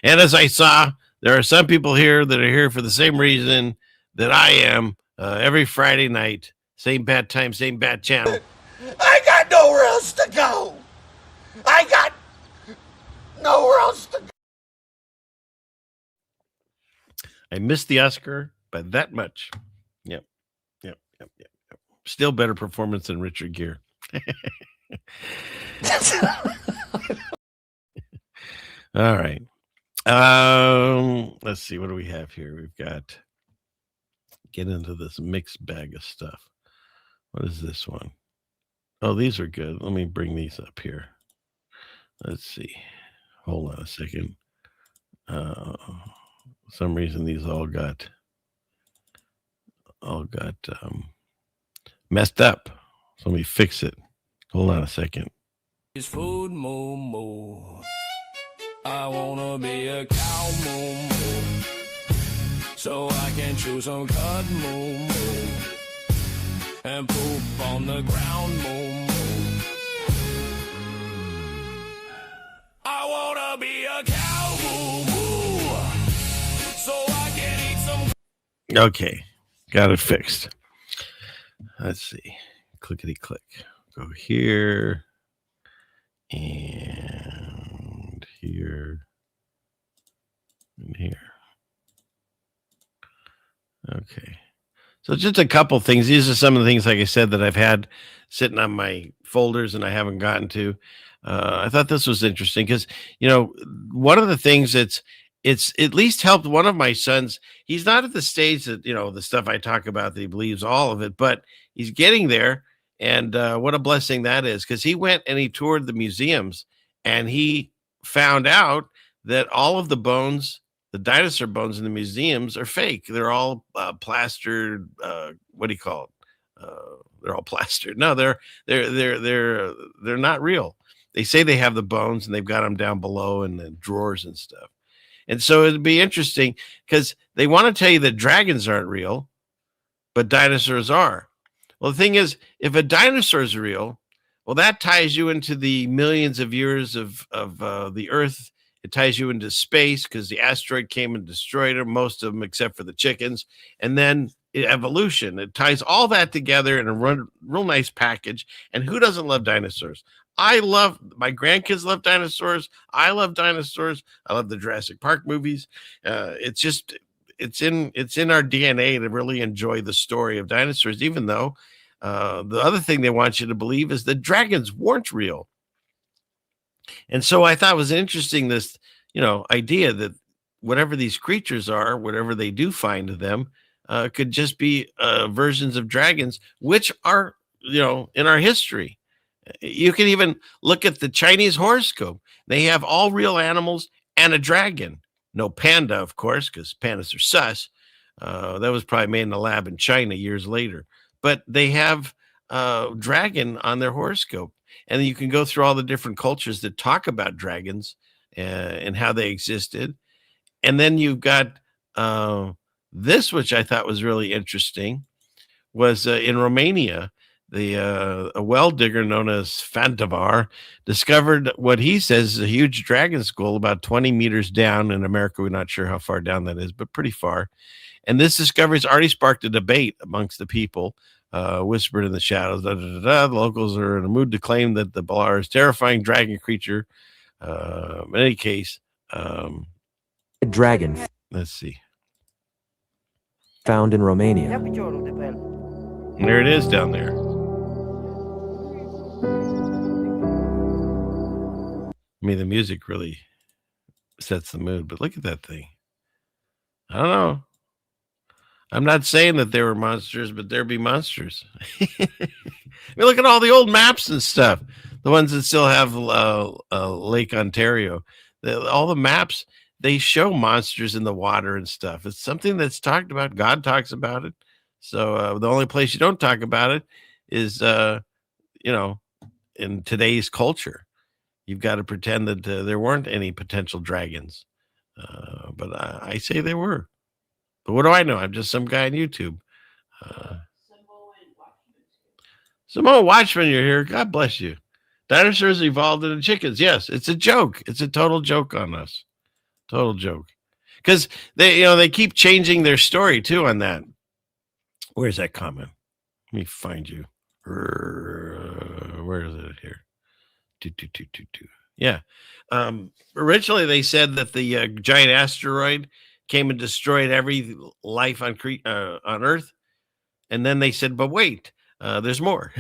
And as I saw, there are some people here that are here for the same reason that I am. Every Friday night, same bad time, same bad channel. I got nowhere else to go. I got nowhere else to go. I missed the Oscar by that much. Yep. Still better performance than Richard Gere. All right. Let's see. What do we have here? We've got, get into this mixed bag of stuff. What is this one? Oh, these are good. Let me bring these up here. Let's see. Hold on a second. For some reason these all got messed up. So let me fix it. Hold on a second. It's food, moo moo. I wanna be a cow, moo moo, so I can chew some cud, moo moo, and poop on the ground, moo moo. I wanna be a cow, moo moo, so I can eat some. Okay, got it fixed. Let's see. Clickety click. Go here and here and here. Okay. So just a couple things. These are some of the things, like I said, that I've had sitting on my folders and I haven't gotten to. I thought this was interesting because, one of the things it's at least helped one of my sons. He's not at the stage that, the stuff I talk about that he believes all of it, but he's getting there. And what a blessing that is, because he went and he toured the museums and he found out that all of the bones, the dinosaur bones in the museums, are fake. They're all plastered. What do you call it? They're all plastered. No, they're not real. They say they have the bones and they've got them down below in the drawers and stuff. And so it'd be interesting because they want to tell you that dragons aren't real, but dinosaurs are. Well, the thing is, if a dinosaur is real, well, that ties you into the millions of years of the Earth. It ties you into space because the asteroid came and destroyed them, most of them except for the chickens. And then evolution. It ties all that together in a real nice package. And who doesn't love dinosaurs? My grandkids love dinosaurs. I love dinosaurs. I love the Jurassic Park movies. It's in our DNA to really enjoy the story of dinosaurs, even though the other thing they want you to believe is that dragons weren't real. And so I thought it was interesting, this, idea that whatever these creatures are, whatever they do find them, could just be versions of dragons, which are, in our history. You can even look at the Chinese horoscope. They have all real animals and a dragon. No panda, of course, because pandas are sus. That was probably made in a lab in China years later. But they have dragon on their horoscope. And you can go through all the different cultures that talk about dragons and how they existed. And then you've got this, which I thought was really interesting, was in Romania. A well digger known as Fantavar discovered what he says is a huge dragon skull about 20 meters down. In America, we're not sure how far down that is, but pretty far. And this discovery has already sparked a debate amongst the people, whispered in the shadows. The locals are in a mood to claim that the Balar is a terrifying dragon creature. In any case, a dragon. Let's see. Found in Romania. There it is down there. I mean, the music really sets the mood, but look at that thing. I don't know. I'm not saying that they were monsters, but there be monsters. I mean, look at all the old maps and stuff. The ones that still have Lake Ontario. All the maps, they show monsters in the water and stuff. It's something that's talked about. God talks about it. So the only place you don't talk about it is, in today's culture. You've got to pretend that there weren't any potential dragons. But I say there were. But what do I know? I'm just some guy on YouTube. Samoa Watchman, you're here. God bless you. Dinosaurs evolved into chickens. Yes, it's a joke. It's a total joke on us. Total joke. Because they keep changing their story too on that. Where's that comment? Let me find you. Where is it here? Yeah. Originally, they said that the giant asteroid came and destroyed every life on Earth, and then they said, "But wait, there's more."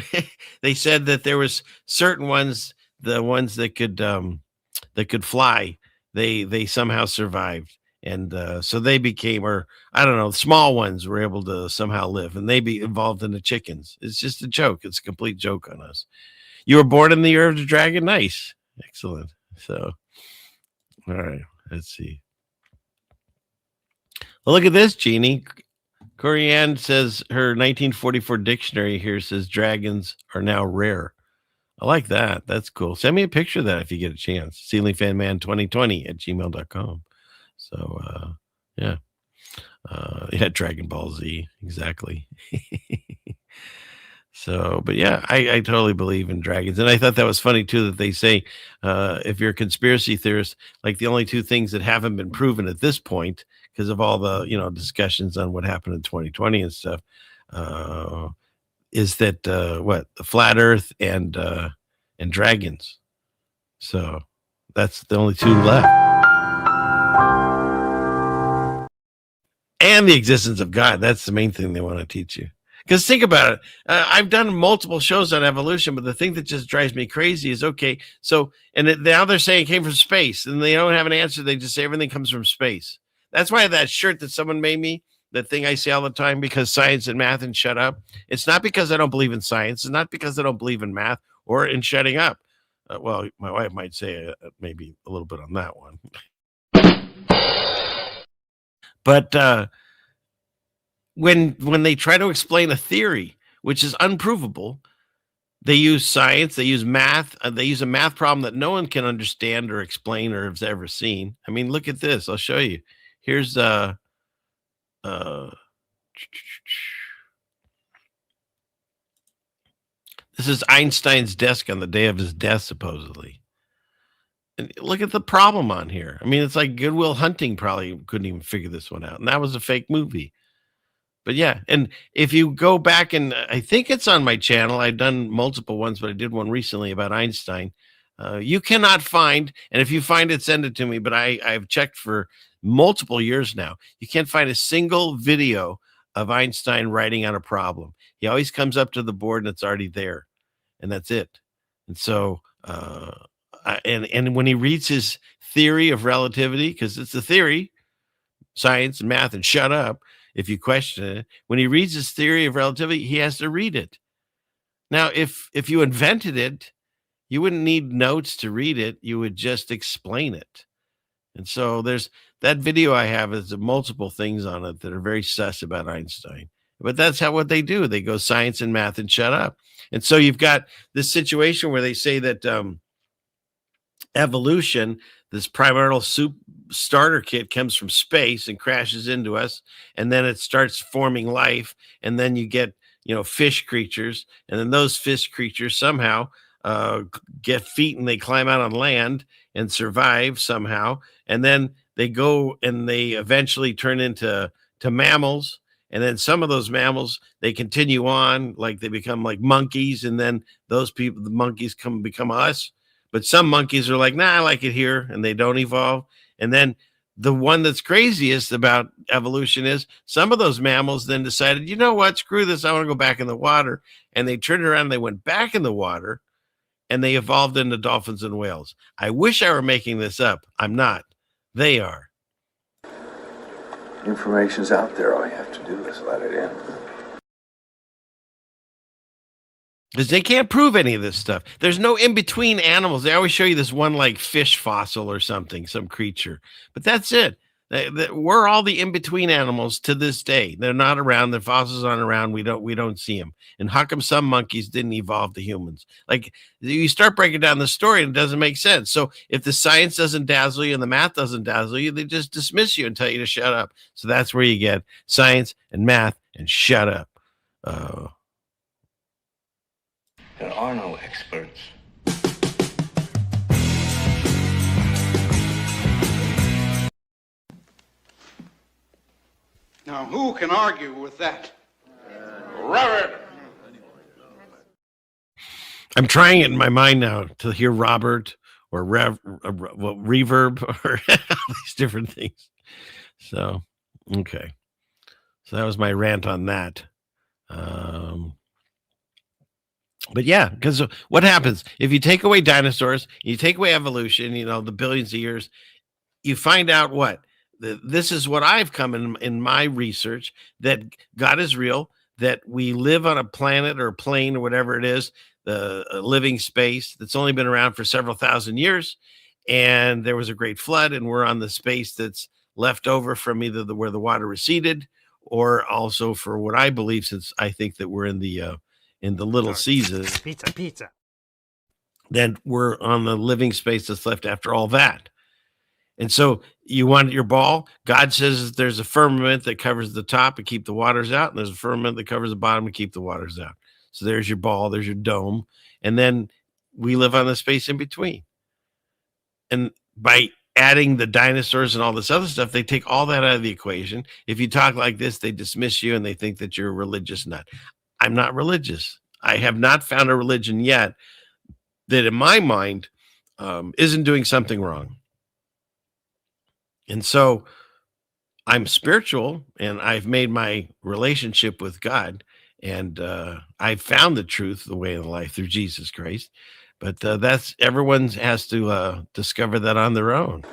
They said that there was certain ones, the ones that could fly, they somehow survived. And so they became, or I don't know, small ones were able to somehow live, and they be involved in the chickens. It's just a joke. It's a complete joke on us. You were born in the year of the dragon. Nice. Excellent. So, all right, let's see. Well, look at this, Jeannie. Corianne says her 1944 dictionary here says dragons are now rare. I like that. That's cool. Send me a picture of that if you get a chance. ceilingfanman2020@gmail.com. So, yeah. Yeah, Dragon Ball Z. Exactly. So, but yeah, I totally believe in dragons. And I thought that was funny, too, that they say if you're a conspiracy theorist, like the only two things that haven't been proven at this point, because of all the, discussions on what happened in 2020 and stuff, is that, the flat earth and dragons. So that's the only two left. And the existence of God. That's the main thing they want to teach you. Because think about it. I've done multiple shows on evolution, but the thing that just drives me crazy is, okay, so, and now they're saying it came from space, and they don't have an answer. They just say everything comes from space. That's why that shirt that someone made me, that thing I say all the time, because science and math and shut up. It's not because I don't believe in science. It's not because I don't believe in math or in shutting up. Well, my wife might say maybe a little bit on that one. But when they try to explain a theory, which is unprovable, they use science, they use math, they use a math problem that no one can understand or explain or has ever seen. I mean, look at this. I'll show you. Here's this is Einstein's desk on the day of his death, supposedly. And look at the problem on here. I mean, it's like Good Will Hunting probably couldn't even figure this one out. And that was a fake movie. But yeah, and if you go back, and I think it's on my channel, I've done multiple ones, but I did one recently about Einstein. You cannot find, and if you find it, send it to me. But I've checked for multiple years now. You can't find a single video of Einstein writing on a problem. He always comes up to the board and it's already there, and that's it. And so, and when he reads his theory of relativity, because it's a theory, science and math, and shut up if you question it. When he reads his theory of relativity, he has to read it. Now, if you invented it, you wouldn't need notes to read it. You would just explain it. And so there's that video I have is multiple things on it that are very sus about Einstein. But that's what they do. They go science and math and shut up. And so you've got this situation where they say that evolution, this primordial soup starter kit, comes from space and crashes into us, and then it starts forming life, and then you get fish creatures, and then those fish creatures somehow get feet and they climb out on land and survive somehow, and then they go and they eventually turn into mammals, and then some of those mammals, they continue on, like they become like monkeys, and then those people, the monkeys, become us. But some monkeys are like, nah, I like it here, and they don't evolve. And then the one that's craziest about evolution is some of those mammals then decided, you know what, screw this, I want to go back in the water. And they turned around and they went back in the water, and they evolved into dolphins and whales. I wish I were making this up. I'm not. They are. Information's out there. All you have to do is let it in. Because they can't prove any of this stuff. There's no in-between animals. They always show you this one like fish fossil or something, some creature. But that's it. We're all the in-between animals to this day. They're not around. The fossils aren't around. We don't see them. And how come some monkeys didn't evolve to humans? Like, you start breaking down the story and it doesn't make sense. So if the science doesn't dazzle you and the math doesn't dazzle you, they just dismiss you and tell you to shut up. So that's where you get science and math and shut up. There are no experts. Now, who can argue with that? Robert! I'm trying it in my mind now to hear Robert or reverb or these different things. So, okay. So that was my rant on that. But yeah, because what happens if you take away dinosaurs, you take away evolution, the billions of years, you find out what? This is what I've come in my research, that God is real, that we live on a planet or plane or whatever it is, the living space that's only been around for several thousand years. And there was a great flood, and we're on the space that's left over from either where the water receded, or also for what I believe, since I think that we're in the little season. Pizza. Then we're on the living space that's left after all that. And so you want your ball. God says there's a firmament that covers the top and keep the waters out, and there's a firmament that covers the bottom and keep the waters out. So there's your ball, there's your dome, and then we live on the space in between. And by adding the dinosaurs and all this other stuff, they take all that out of the equation. If you talk like this, they dismiss you and they think that you're a religious nut. I'm not religious. I have not found a religion yet that, in my mind, isn't doing something wrong. And so I'm spiritual, and I've made my relationship with God, and I've found the truth, the way, and the life through Jesus Christ. But that's, everyone has to discover that on their own.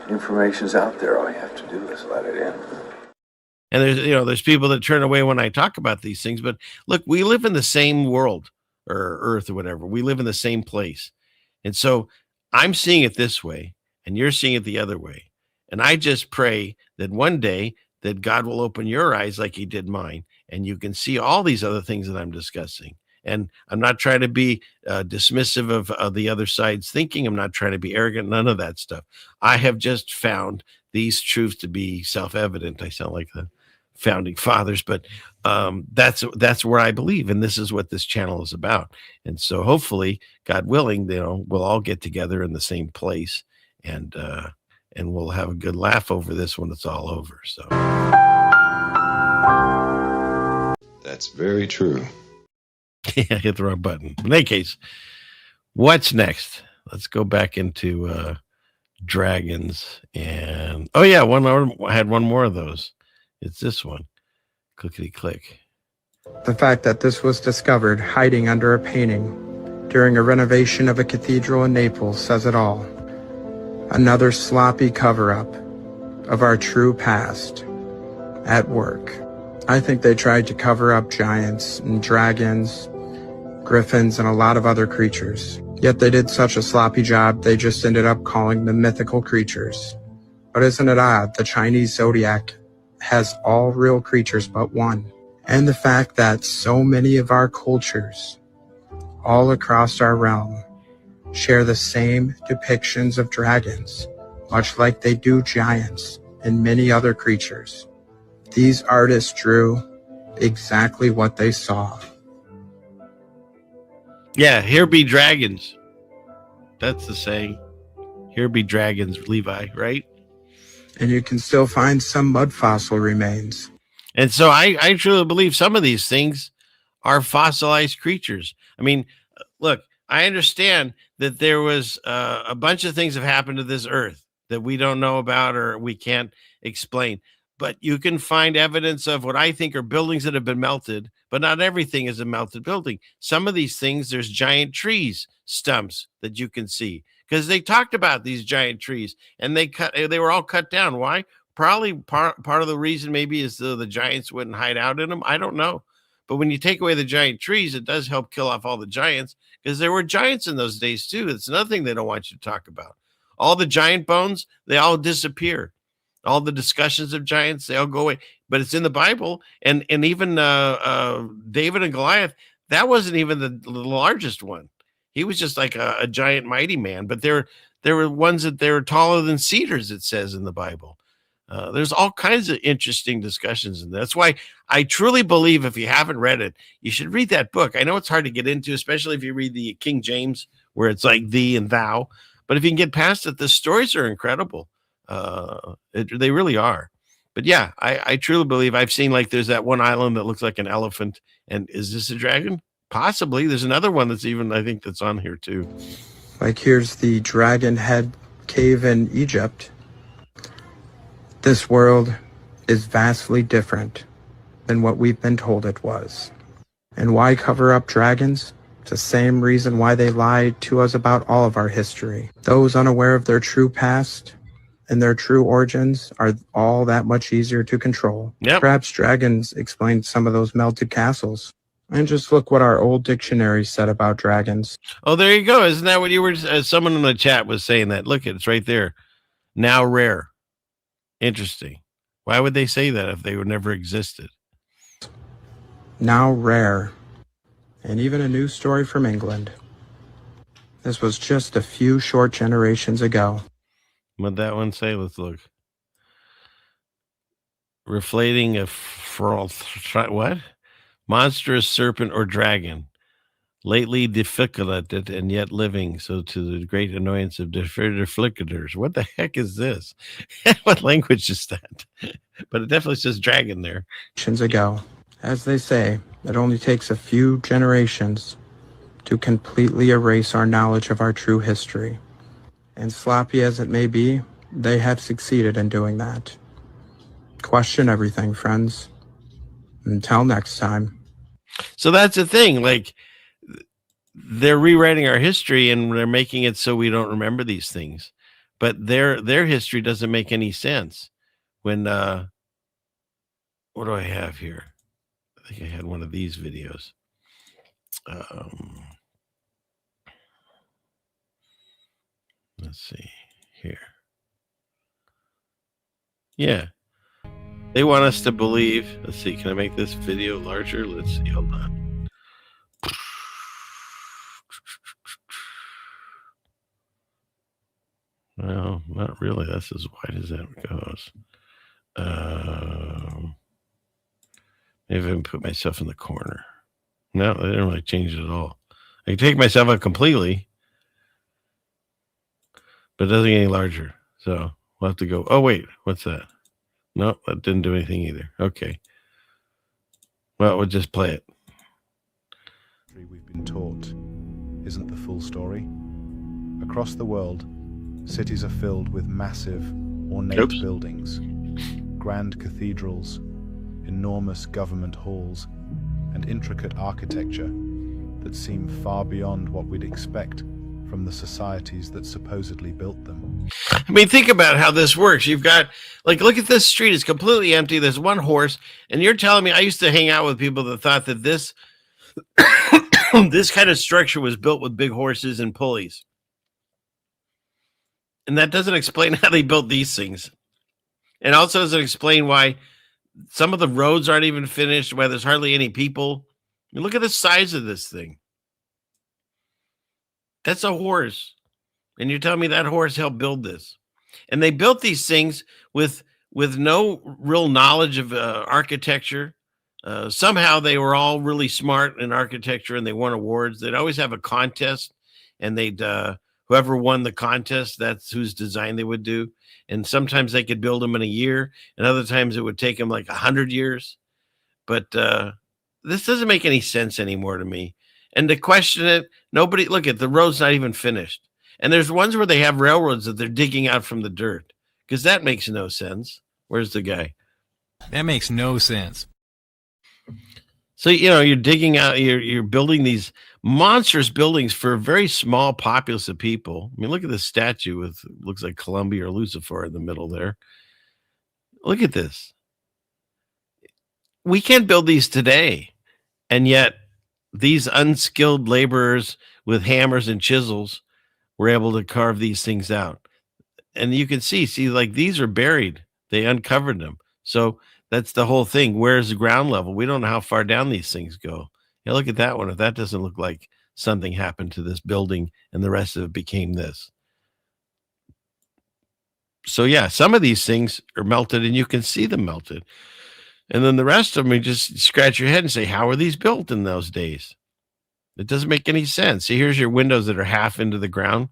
Information's out there. All you have to do is let it in. And there's people that turn away when I talk about these things. But look, we live in the same world, or earth, or whatever. We live in the same place. And so I'm seeing it this way, and you're seeing it the other way. And I just pray that one day that God will open your eyes like he did mine, and you can see all these other things that I'm discussing. And I'm not trying to be dismissive of the other side's thinking. I'm not trying to be arrogant, none of that stuff. I have just found these truths to be self-evident. I sound like the founding fathers, but that's where I believe, and this is what this channel is about. And so hopefully, God willing, we'll all get together in the same place, and we'll have a good laugh over this when it's all over. So that's very true. Yeah, I hit the wrong button. In any case, what's next? Let's go back into dragons. And I had one more of those. It's this one. Clickety click. The fact that this was discovered hiding under a painting during a renovation of a cathedral in Naples says it all. Another sloppy cover-up of our true past at work. I think they tried to cover up giants and dragons, griffins, and a lot of other creatures. Yet they did such a sloppy job, they just ended up calling them mythical creatures. But isn't it odd, the Chinese zodiac has all real creatures but one. And the fact that so many of our cultures, all across our realm, share the same depictions of dragons, much like they do giants and many other creatures. These artists drew exactly what they saw. Yeah, here be dragons. That's the saying. Here be dragons, Levi, right? And you can still find some mud fossil remains. And so I truly believe some of these things are fossilized creatures. I mean, look, I understand that there was a bunch of things have happened to this earth that we don't know about or we can't explain. But you can find evidence of what I think are buildings that have been melted, but not everything is a melted building. Some of these things, there's giant trees, stumps that you can see, because they talked about these giant trees and they were all cut down. Why? Probably part of the reason maybe is the giants wouldn't hide out in them. I don't know. But when you take away the giant trees, it does help kill off all the giants, because there were giants in those days too. It's another thing they don't want you to talk about. All the giant bones, they all disappear. All the discussions of giants, they all go away. But it's in the Bible, and even David and Goliath, that wasn't even the largest one. He was just like a giant mighty man. But there were ones that they were taller than cedars, it says in the Bible. There's all kinds of interesting discussions, and that's why I truly believe, if you haven't read it, you should read that book. I know it's hard to get into, especially if you read the King James, where it's like thee and thou. But if you can get past it, the stories are incredible. They really are. But yeah, I truly believe I've seen, like, there's that one island that looks like an elephant. And is this a dragon? Possibly. There's another one that's even, I think, that's on here too. Like, here's the Dragon Head Cave in Egypt. This world is vastly different than what we've been told it was. And why cover up dragons? It's the same reason why they lied to us about all of our history. Those unaware of their true past and their true origins are all that much easier to control. Yep. Perhaps dragons explain some of those melted castles. And just look what our old dictionary said about dragons. Oh, there you go. Isn't that what you were? Someone in the chat was saying that. Look, it's right there. Now rare. Interesting. Why would they say that if they would never existed? Now rare. And even a news story from England. This was just a few short generations ago. What'd that one say? Let's look. Reflating a what? Monstrous serpent or dragon, lately deficulated and yet living, so to the great annoyance of deflicators. What the heck is this? What language is that? But it definitely says dragon there. Ago. As they say, it only takes a few generations to completely erase our knowledge of our true history. And sloppy as it may be, they have succeeded in doing that. Question everything, friends. Until next time. So that's the thing. Like, they're rewriting our history and they're making it so we don't remember these things. But their history doesn't make any sense. When what do I have here? I think I had one of these videos. Let's see here. Yeah. They want us to believe. Let's see. Can I make this video larger? Let's see. Hold on. Well, not really. That's as wide as that goes. Maybe I can put myself in the corner. No, I didn't really change it at all. I can take myself out completely, but it doesn't get any larger. So we'll have to go. Oh, wait. What's that? No, that didn't do anything either. Okay. Well, we'll just play it. We've been taught isn't the full story. Across the world, cities are filled with massive, ornate buildings, grand cathedrals, enormous government halls, and intricate architecture that seem far beyond what we'd expect from the societies that supposedly built them. I mean, think about how this works. You've got, like, look at this street. It's completely empty. There's one horse. And you're telling me, I used to hang out with people that thought that this, this kind of structure was built with big horses and pulleys. And that doesn't explain how they built these things. And also doesn't explain why some of the roads aren't even finished, why there's hardly any people. I mean, look at the size of this thing. That's a horse. And you're telling me that horse helped build this. And they built these things with no real knowledge of architecture. Somehow they were all really smart in architecture and they won awards. They'd always have a contest, and they'd whoever won the contest, that's whose design they would do. And sometimes they could build them in a year, and other times it would take them like 100 years. But this doesn't make any sense anymore to me. And to question it, nobody, look at the road's not even finished. And there's ones where they have railroads that they're digging out from the dirt, because that makes no sense. Where's the guy? That makes no sense. So, you know, you're digging out, you're building these monstrous buildings for a very small populace of people. I mean, look at this statue with, looks like Columbia or Lucifer in the middle there. Look at this. We can't build these today. And yet these unskilled laborers with hammers and chisels were able to carve these things out. And you can see, like these are buried. They uncovered them. So that's the whole thing. Where's the ground level? We don't know how far down these things go. Yeah, look at that one. If that doesn't look like something happened to this building and the rest of it became this. So yeah, some of these things are melted and you can see them melted. And then the rest of them, you just scratch your head and say, how were these built in those days? It doesn't make any sense. See, here's your windows that are half into the ground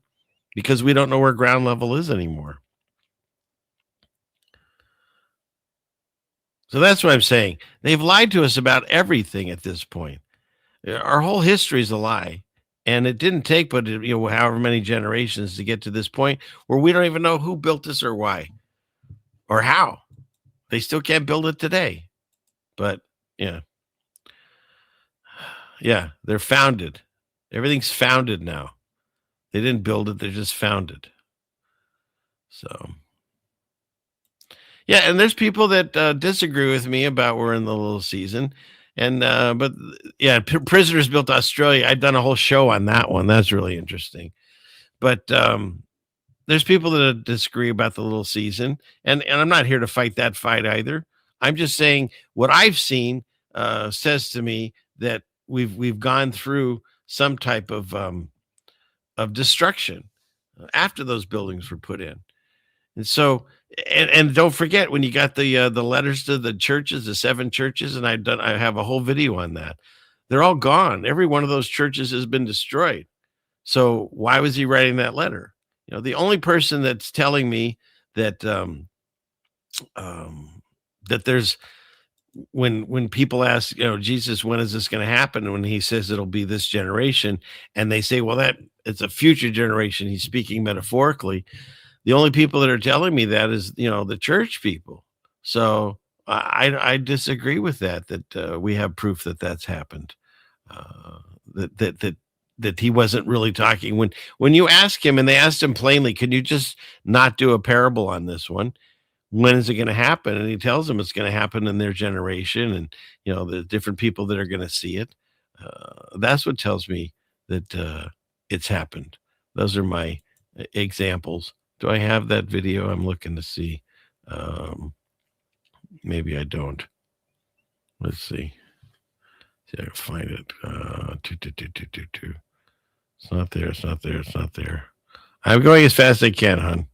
because we don't know where ground level is anymore. So that's what I'm saying. They've lied to us about everything at this point. Our whole history is a lie. And it didn't take but, you know, however many generations to get to this point where we don't even know who built this or why or how. They still can't build it today. But yeah. Yeah, they're founded. Everything's founded now. They didn't build it, they're just founded. So Yeah, and there's people that disagree with me about we're in the little season, and but yeah, Prisoners Built Australia. I've done a whole show on that one. That's really interesting. But there's people that disagree about the little season, and I'm not here to fight that fight either. I'm just saying what I've seen says to me that we've gone through some type of destruction after those buildings were put in. And so, and don't forget when you got the letters to the churches, the 7 churches, and I have a whole video on that. They're all gone. Every one of those churches has been destroyed. So why was he writing that letter? You know, the only person that's telling me that that there's when people ask, you know, Jesus, when is this going to happen? And when he says it'll be this generation, and they say, well, that it's a future generation. He's speaking metaphorically. The only people that are telling me that is, you know, the church people. So I disagree with that. That we have proof that that's happened. That he wasn't really talking when you ask him, and they asked him plainly, can you just not do a parable on this one? When is it going to happen? And he tells them it's going to happen in their generation, and you know the different people that are going to see it. That's what tells me that it's happened. Those are my examples. Do I have that video? I'm looking to see. Maybe I don't. Let's see. See if I can find it. It's not there. It's not there. It's not there. I'm going as fast as I can, hon.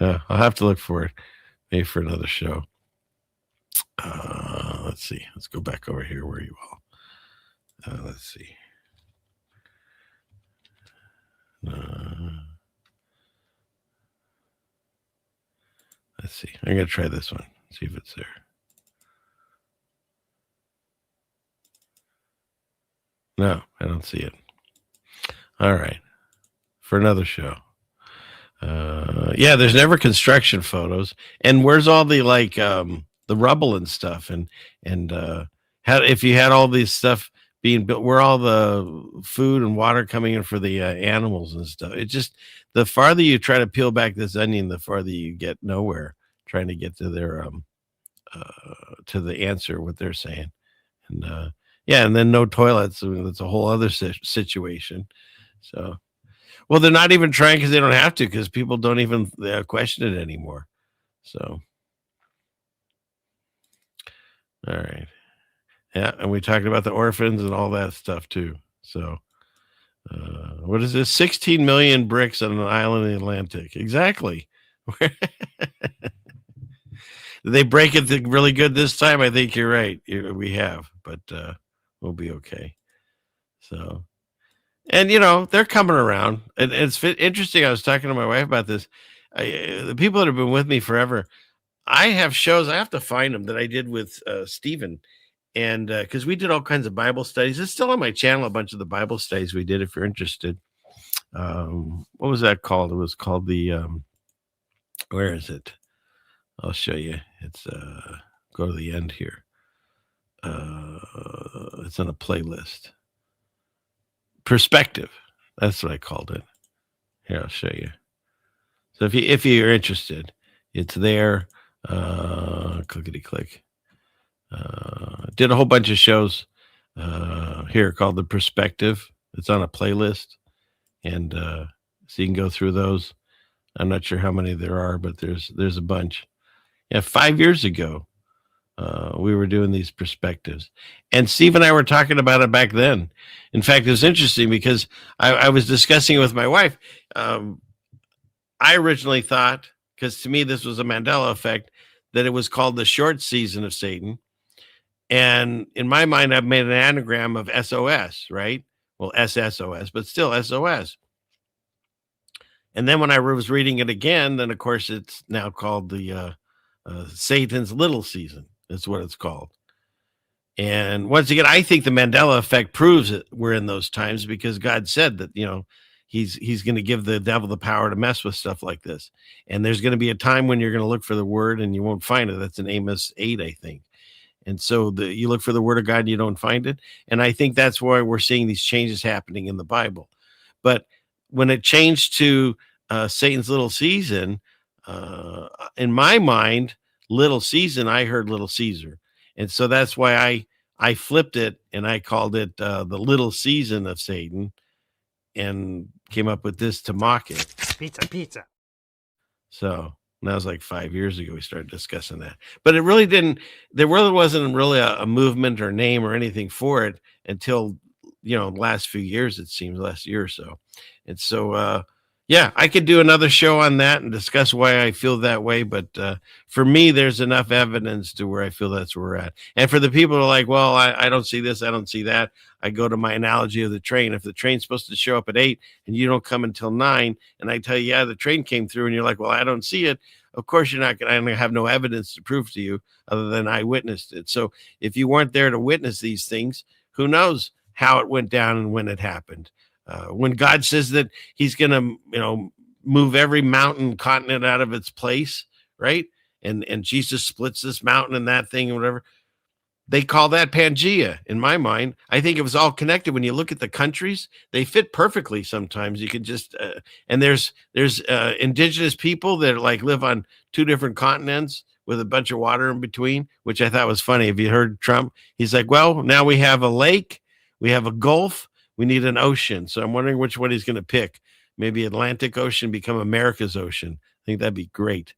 I'll have to look for it. Maybe for another show. Let's see. Let's go back over here where you all. Let's see. Let's see. I'm going to try this one. See if it's there. No, I don't see it. All right. For another show. Yeah, there's never construction photos. And where's all the the rubble and stuff? And if you had all these stuff being built, where all the food and water coming in for the animals and stuff? It just, the farther you try to peel back this onion, the farther you get nowhere trying to get to their to the answer what they're saying. And yeah, and then no toilets. I mean, that's a whole other situation. So, well, they're not even trying because they don't have to, because people don't even question it anymore. So, all right. Yeah, and we talked about the orphans and all that stuff too. So, what is this? 16 million bricks on an island in the Atlantic. Exactly. Did they break it really good this time? I think you're right. We have, but we'll be okay. So, and you know, they're coming around. And it's interesting. I was talking to my wife about this. The people that have been with me forever, I have shows, I have to find them, that I did with Stephen. And because we did all kinds of Bible studies. It's still on my channel, a bunch of the Bible studies we did, if you're interested. What was that called? It was called the, where is it? I'll show you. It's, go to the end here. It's on a playlist. Perspective. That's what I called it. Here, I'll show you. So if you're interested, it's there. Clickety click. Did a whole bunch of shows here called The Perspective. It's on a playlist, and so you can go through those. I'm not sure how many there are, but there's a bunch. Yeah, 5 years ago, we were doing these perspectives, and Steve and I were talking about it back then. In fact, it was interesting because I was discussing it with my wife. I originally thought, because to me this was a Mandela effect, that it was called the short season of Satan. And in my mind, I've made an anagram of SOS, right? Well, SSOS, but still SOS. And then when I was reading it again, then of course it's now called the Satan's little season. That's what it's called. And once again, I think the Mandela effect proves that we're in those times, because God said that, you know, he's going to give the devil the power to mess with stuff like this. And there's going to be a time when you're going to look for the word and you won't find it. That's in Amos 8, I think. And so you look for the word of God and you don't find it. And I think that's why we're seeing these changes happening in the Bible. But when it changed to Satan's little season, in my mind, little season, I heard Little Caesar. And so that's why I flipped it and I called it the little season of Satan, and came up with this to mock it. Pizza. So that was like 5 years ago we started discussing that. But it really didn't, there really wasn't really a movement or name or anything for it until, the last few years, it seems, last year or so. And so, yeah, I could do another show on that and discuss why I feel that way. But for me, there's enough evidence to where I feel that's where we're at. And for the people who are like, well, I don't see this, I don't see that, I go to my analogy of the train. If the train's supposed to show up at 8 and you don't come until 9, and I tell you, yeah, the train came through, and you're like, well, I don't see it. Of course, you're not going to have no evidence to prove to you other than I witnessed it. So if you weren't there to witness these things, who knows how it went down and when it happened. When God says that he's going to, move every mountain continent out of its place, right? And Jesus splits this mountain and that thing and whatever. They call that Pangea in my mind. I think it was all connected. When you look at the countries, they fit perfectly. Sometimes you can just, and there's indigenous people that live on 2 different continents with a bunch of water in between, which I thought was funny. Have you heard Trump? He's like, well, now we have a lake, we have a gulf, we need an ocean. So I'm wondering which one he's going to pick. Maybe Atlantic Ocean become America's ocean. I think that'd be great.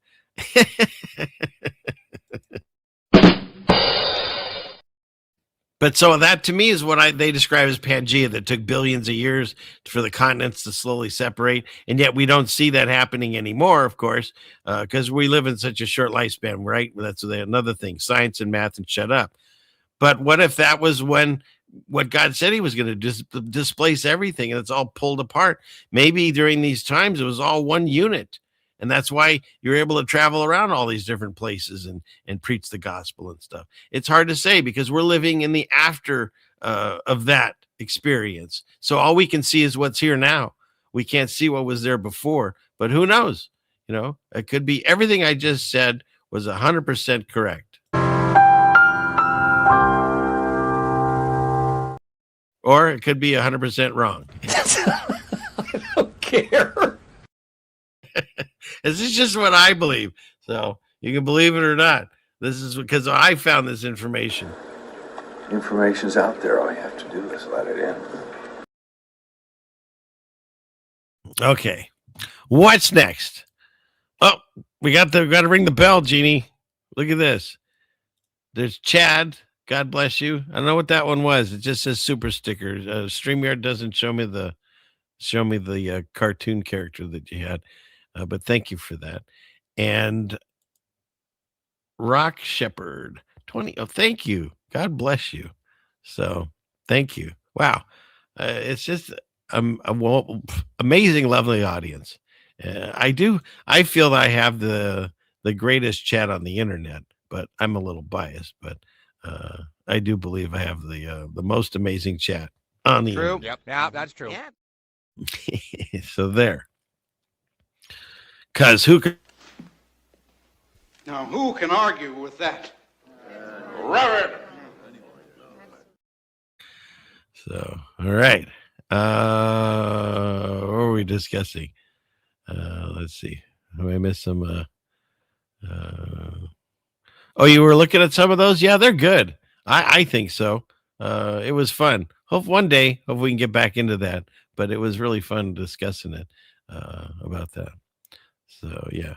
But so that to me is what they describe as Pangea, that took billions of years for the continents to slowly separate. And yet we don't see that happening anymore, of course, because we live in such a short lifespan, right? That's another thing, science and math, and shut up. But what if that was what God said he was going to displace everything, and it's all pulled apart? Maybe during these times it was all one unit. And that's why you're able to travel around all these different places and preach the gospel and stuff. It's hard to say because we're living in the after of that experience. So all we can see is what's here now. We can't see what was there before, but who knows? It could be everything I just said was 100% correct. Or it could be 100% wrong. I don't care. This is just what I believe. So you can believe it or not. This is because I found this information. Information's out there. All you have to do is let it in. Okay. What's next? Oh, we got to ring the bell, Jeannie. Look at this. There's Chad. God bless you. I don't know what that one was. It just says super sticker. StreamYard doesn't show me the cartoon character that you had. But thank you for that. And Rock Shepherd 20. Oh, thank you. God bless you. So thank you. Wow. It's just amazing, lovely audience. I feel that I have the greatest chat on the internet, but I'm a little biased, but I do believe I have the most amazing chat on the internet. Yep. Yeah, that's true. Yeah. So there. Because who can argue with that? Reverend. So, all right. What were we discussing? Let's see. I missed some. Oh, you were looking at some of those? Yeah, they're good. I think so. It was fun. Hope one day we can get back into that. But it was really fun discussing it about that. So, yeah.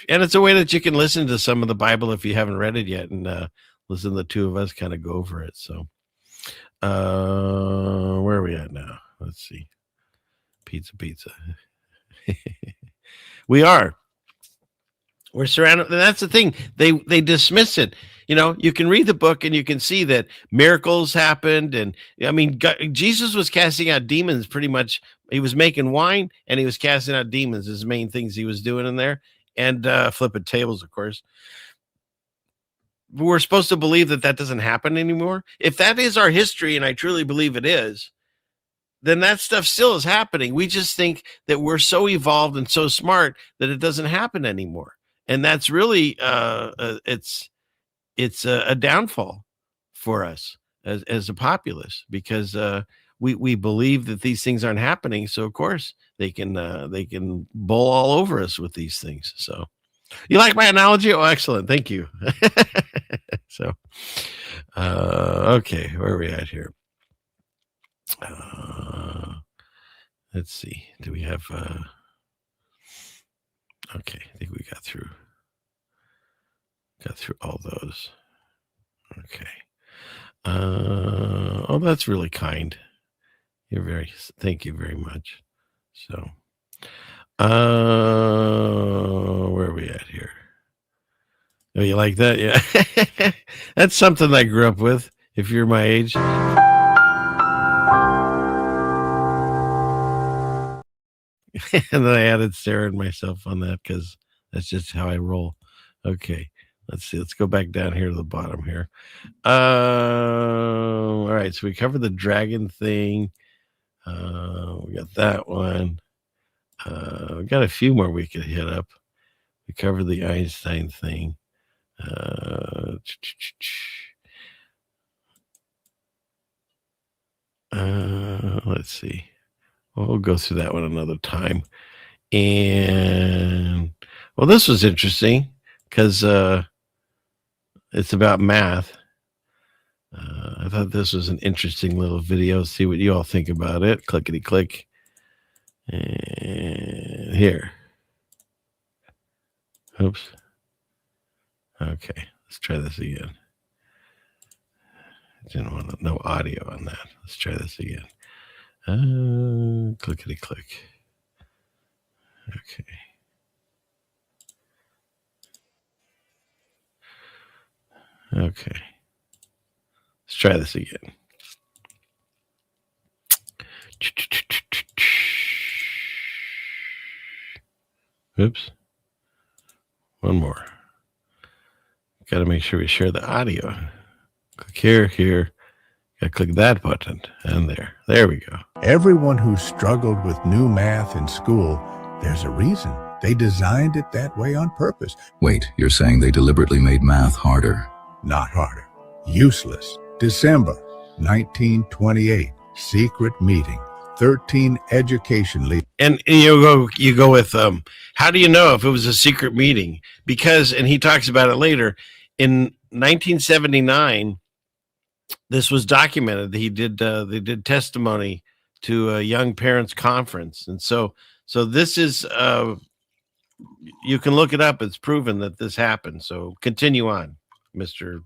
And it's a way that you can listen to some of the Bible if you haven't read it yet, and listen to the two of us kind of go over it. So, where are we at now? Let's see. Pizza. We're surrounded. That's the thing. They dismiss it. You can read the book and you can see that miracles happened. And I mean, Jesus was casting out demons pretty much. He was making wine and he was casting out demons, his main things he was doing in there, and flipping tables, of course. We're supposed to believe that doesn't happen anymore. If that is our history, and I truly believe it is, then that stuff still is happening. We just think that we're so evolved and so smart that it doesn't happen anymore. And that's really, it's a downfall for us as a populace, because we believe that these things aren't happening. So of course they can bowl all over us with these things. So you like my analogy? Oh, excellent. Thank you. So, okay, where are we at here? Let's see. Do we have, okay. I think we got through all those. Okay. Oh, that's really kind. Thank you very much. So, where are we at here? Oh, you like that? Yeah. That's something I grew up with, if you're my age. And then I added Sarah and myself on that because that's just how I roll. Okay. Let's see. Let's go back down here to the bottom here. All right. So we covered the dragon thing. We got that one. We got a few more we could hit up. We covered the Einstein thing. Let's see. We'll go through that one another time. And well, this was interesting because it's about math. I thought this was an interesting little video. See what you all think about it. Clickety click. And here. Oops. Okay, let's try this again. I didn't want no audio on that. Let's try this again. Clickety click. Okay. Okay. Let's try this again. Oops. One more. Got to make sure we share the audio. Click here. Got to click that button and there. There we go. Everyone who struggled with new math in school, there's a reason. They designed it that way on purpose. Wait, you're saying they deliberately made math harder? Not harder. Useless. December 1928. Secret meeting. 13 education leaders. And you go with how do you know if it was a secret meeting? Because, and he talks about it later, in 1979, this was documented. They did testimony to a young parents conference, and so this is you can look it up. It's proven that this happened. So continue on, Mr.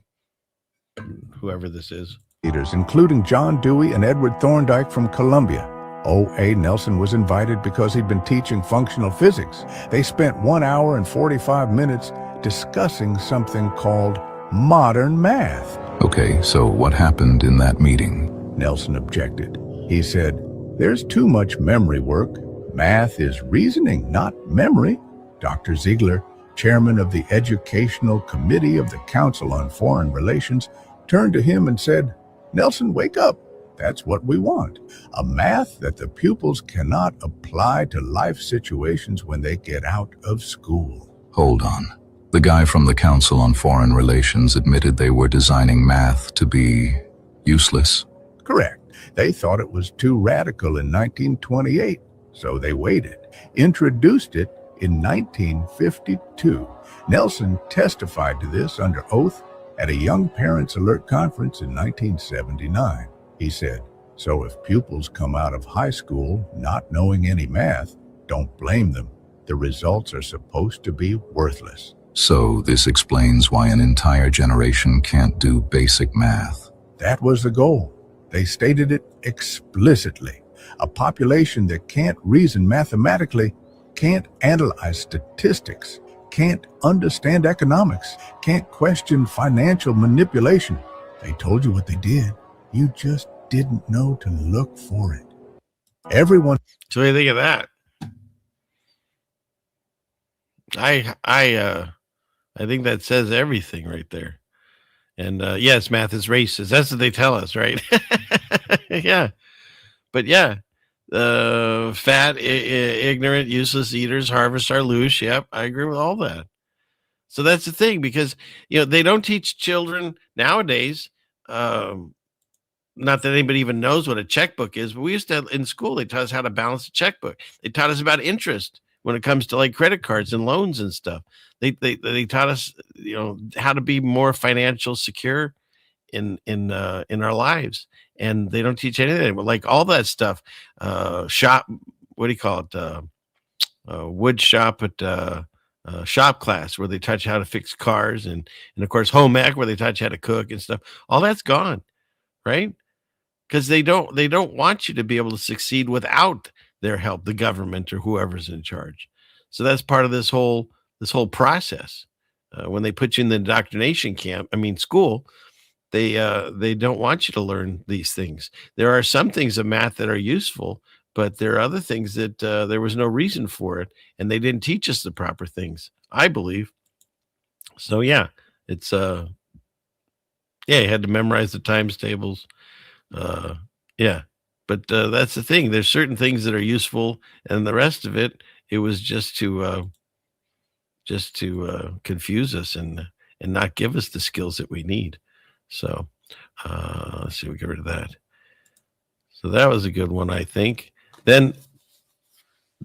whoever this is. Leaders, including John Dewey and Edward Thorndike from Columbia. O.A. Nelson was invited because he'd been teaching functional physics. They spent 1 hour and 45 minutes discussing something called modern math. Okay, so what happened in that meeting? Nelson objected. He said, "There's too much memory work. Math is reasoning, not memory." Dr. Ziegler, chairman of the Educational Committee of the Council on Foreign Relations, turned to him and said, "Nelson, wake up. That's what we want. A math that the pupils cannot apply to life situations when they get out of school." Hold on. The guy from the Council on Foreign Relations admitted they were designing math to be useless? Correct. They thought it was too radical in 1928, so they waited. Introduced it in 1952. Nelson testified to this under oath at a Young Parents Alert conference in 1979. He said, "So if pupils come out of high school not knowing any math, don't blame them. The results are supposed to be worthless." So this explains why an entire generation can't do basic math. That was the goal. They stated it explicitly. A population that can't reason mathematically, can't analyze statistics, can't understand economics, can't question financial manipulation. They told you what they did. You just didn't know to look for it. Everyone. So what do you think of that? I think that says everything right there. And yes, math is racist. That's what they tell us, right? Yeah. But yeah, fat, ignorant, useless eaters harvest our loosh. Yep, I agree with all that. So that's the thing, because they don't teach children nowadays. not that anybody even knows what a checkbook is, but we used to, in school, they taught us how to balance a checkbook. They taught us about interest when it comes to like credit cards and loans and stuff. They taught us, how to be more financial secure in our lives. And they don't teach anything, but like all that stuff, shop, what do you call it? Wood shop at shop class, where they teach how to fix cars, and of course home ec, where they teach how to cook and stuff. All that's gone, right? Because they don't want you to be able to succeed without their help, the government or whoever's in charge. So that's part of this whole process. When they put you in the indoctrination school, they don't want you to learn these things. There are some things of math that are useful, but there are other things that there was no reason for it, and they didn't teach us the proper things, I believe. So yeah, it's you had to memorize the times tables. Yeah, but that's the thing. There's certain things that are useful, and the rest of it was just to confuse us and not give us the skills that we need. So let's see, we get rid of that. So that was a good one, I think. Then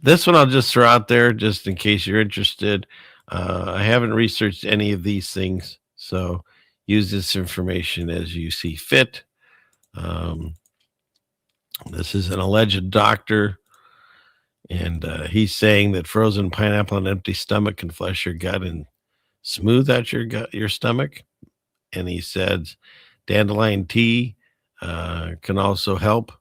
this one I'll just throw out there just in case you're interested. I haven't researched any of these things, so use this information as you see fit. This is an alleged doctor, and he's saying that frozen pineapple on an empty stomach can flush your gut and smooth out your stomach. And he says dandelion tea can also help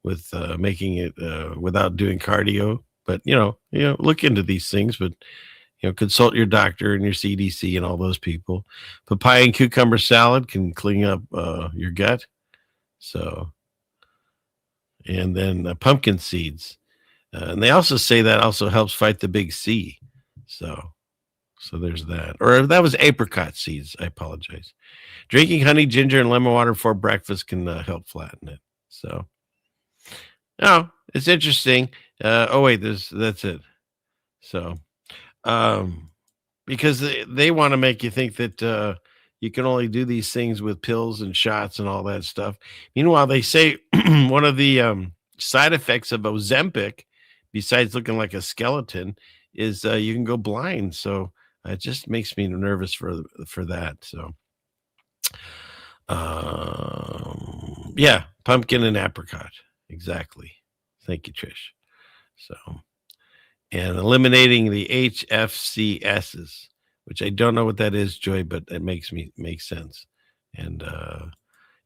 with making it without doing cardio. But look into these things, but consult your doctor and your CDC and all those people. Papaya and cucumber salad can clean up your gut. So, and then pumpkin seeds, and they also say that also helps fight the big C. So there's that. Or that was apricot seeds. I apologize. Drinking honey, ginger, and lemon water before breakfast can help flatten it. So, it's interesting. That's it. So, because they want to make you think that you can only do these things with pills and shots and all that stuff. Meanwhile, they say one of the side effects of Ozempic, besides looking like a skeleton, is you can go blind. So it just makes me nervous for that. So, yeah, pumpkin and apricot. Exactly. Thank you, Trish. So, and eliminating the HFCSs, which I don't know what that is, Joy, but it makes sense. And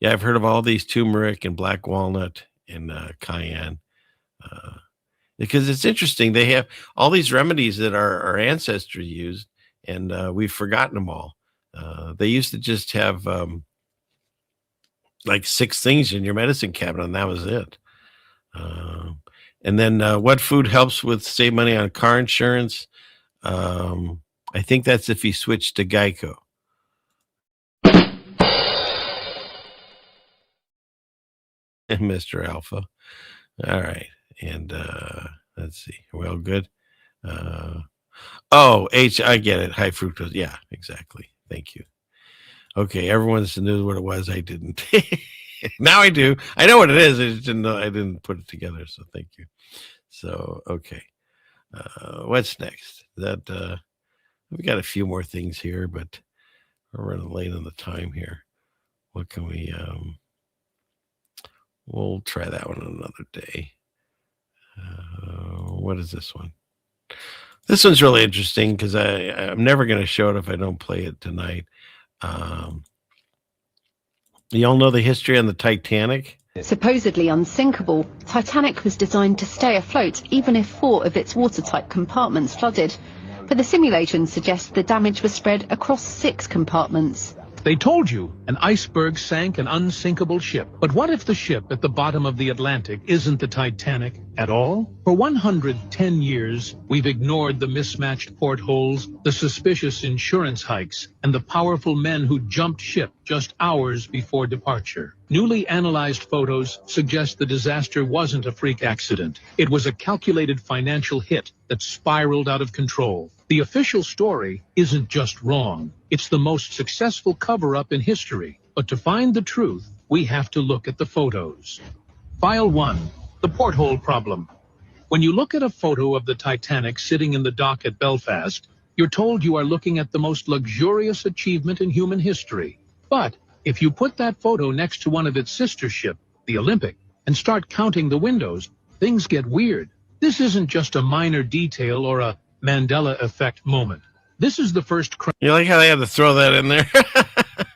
I've heard of all these turmeric and black walnut and cayenne, because it's interesting. They have all these remedies that our ancestors used, and we've forgotten them all. They used to just have like 6 things in your medicine cabinet, and that was it. And then what food helps with save money on car insurance? I think that's if you switch to Geico. And Mr. Alpha. All right. And let's see. Well, good. I get it. High fructose. Yeah, exactly. Thank you. Okay. Everyone knew what it was. I didn't. Now I do. I know what it is. I just didn't know. I didn't put it together. So thank you. So, okay. What's next? That we got a few more things here, but we're running late on the time here. What can we we'll try that one another day. What is this one? This one's really interesting because I'm never going to show it if I don't play it tonight. You all know the history on the Titanic? Supposedly unsinkable, Titanic was designed to stay afloat even if 4 of its watertight compartments flooded. But the simulation suggests the damage was spread across 6 compartments. They told you an iceberg sank an unsinkable ship. But what if the ship at the bottom of the Atlantic isn't the Titanic at all? For 110 years, we've ignored the mismatched portholes, the suspicious insurance hikes, and the powerful men who jumped ship just hours before departure. Newly analyzed photos suggest the disaster wasn't a freak accident. It was a calculated financial hit that spiraled out of control. The official story isn't just wrong. It's the most successful cover-up in history. But to find the truth, we have to look at the photos. File 1, the porthole problem. When you look at a photo of the Titanic sitting in the dock at Belfast, you're told you are looking at the most luxurious achievement in human history. But if you put that photo next to one of its sister ship, the Olympic, and start counting the windows, things get weird. This isn't just a minor detail or a Mandela effect moment. This is the first crack. You like how they had to throw that in there?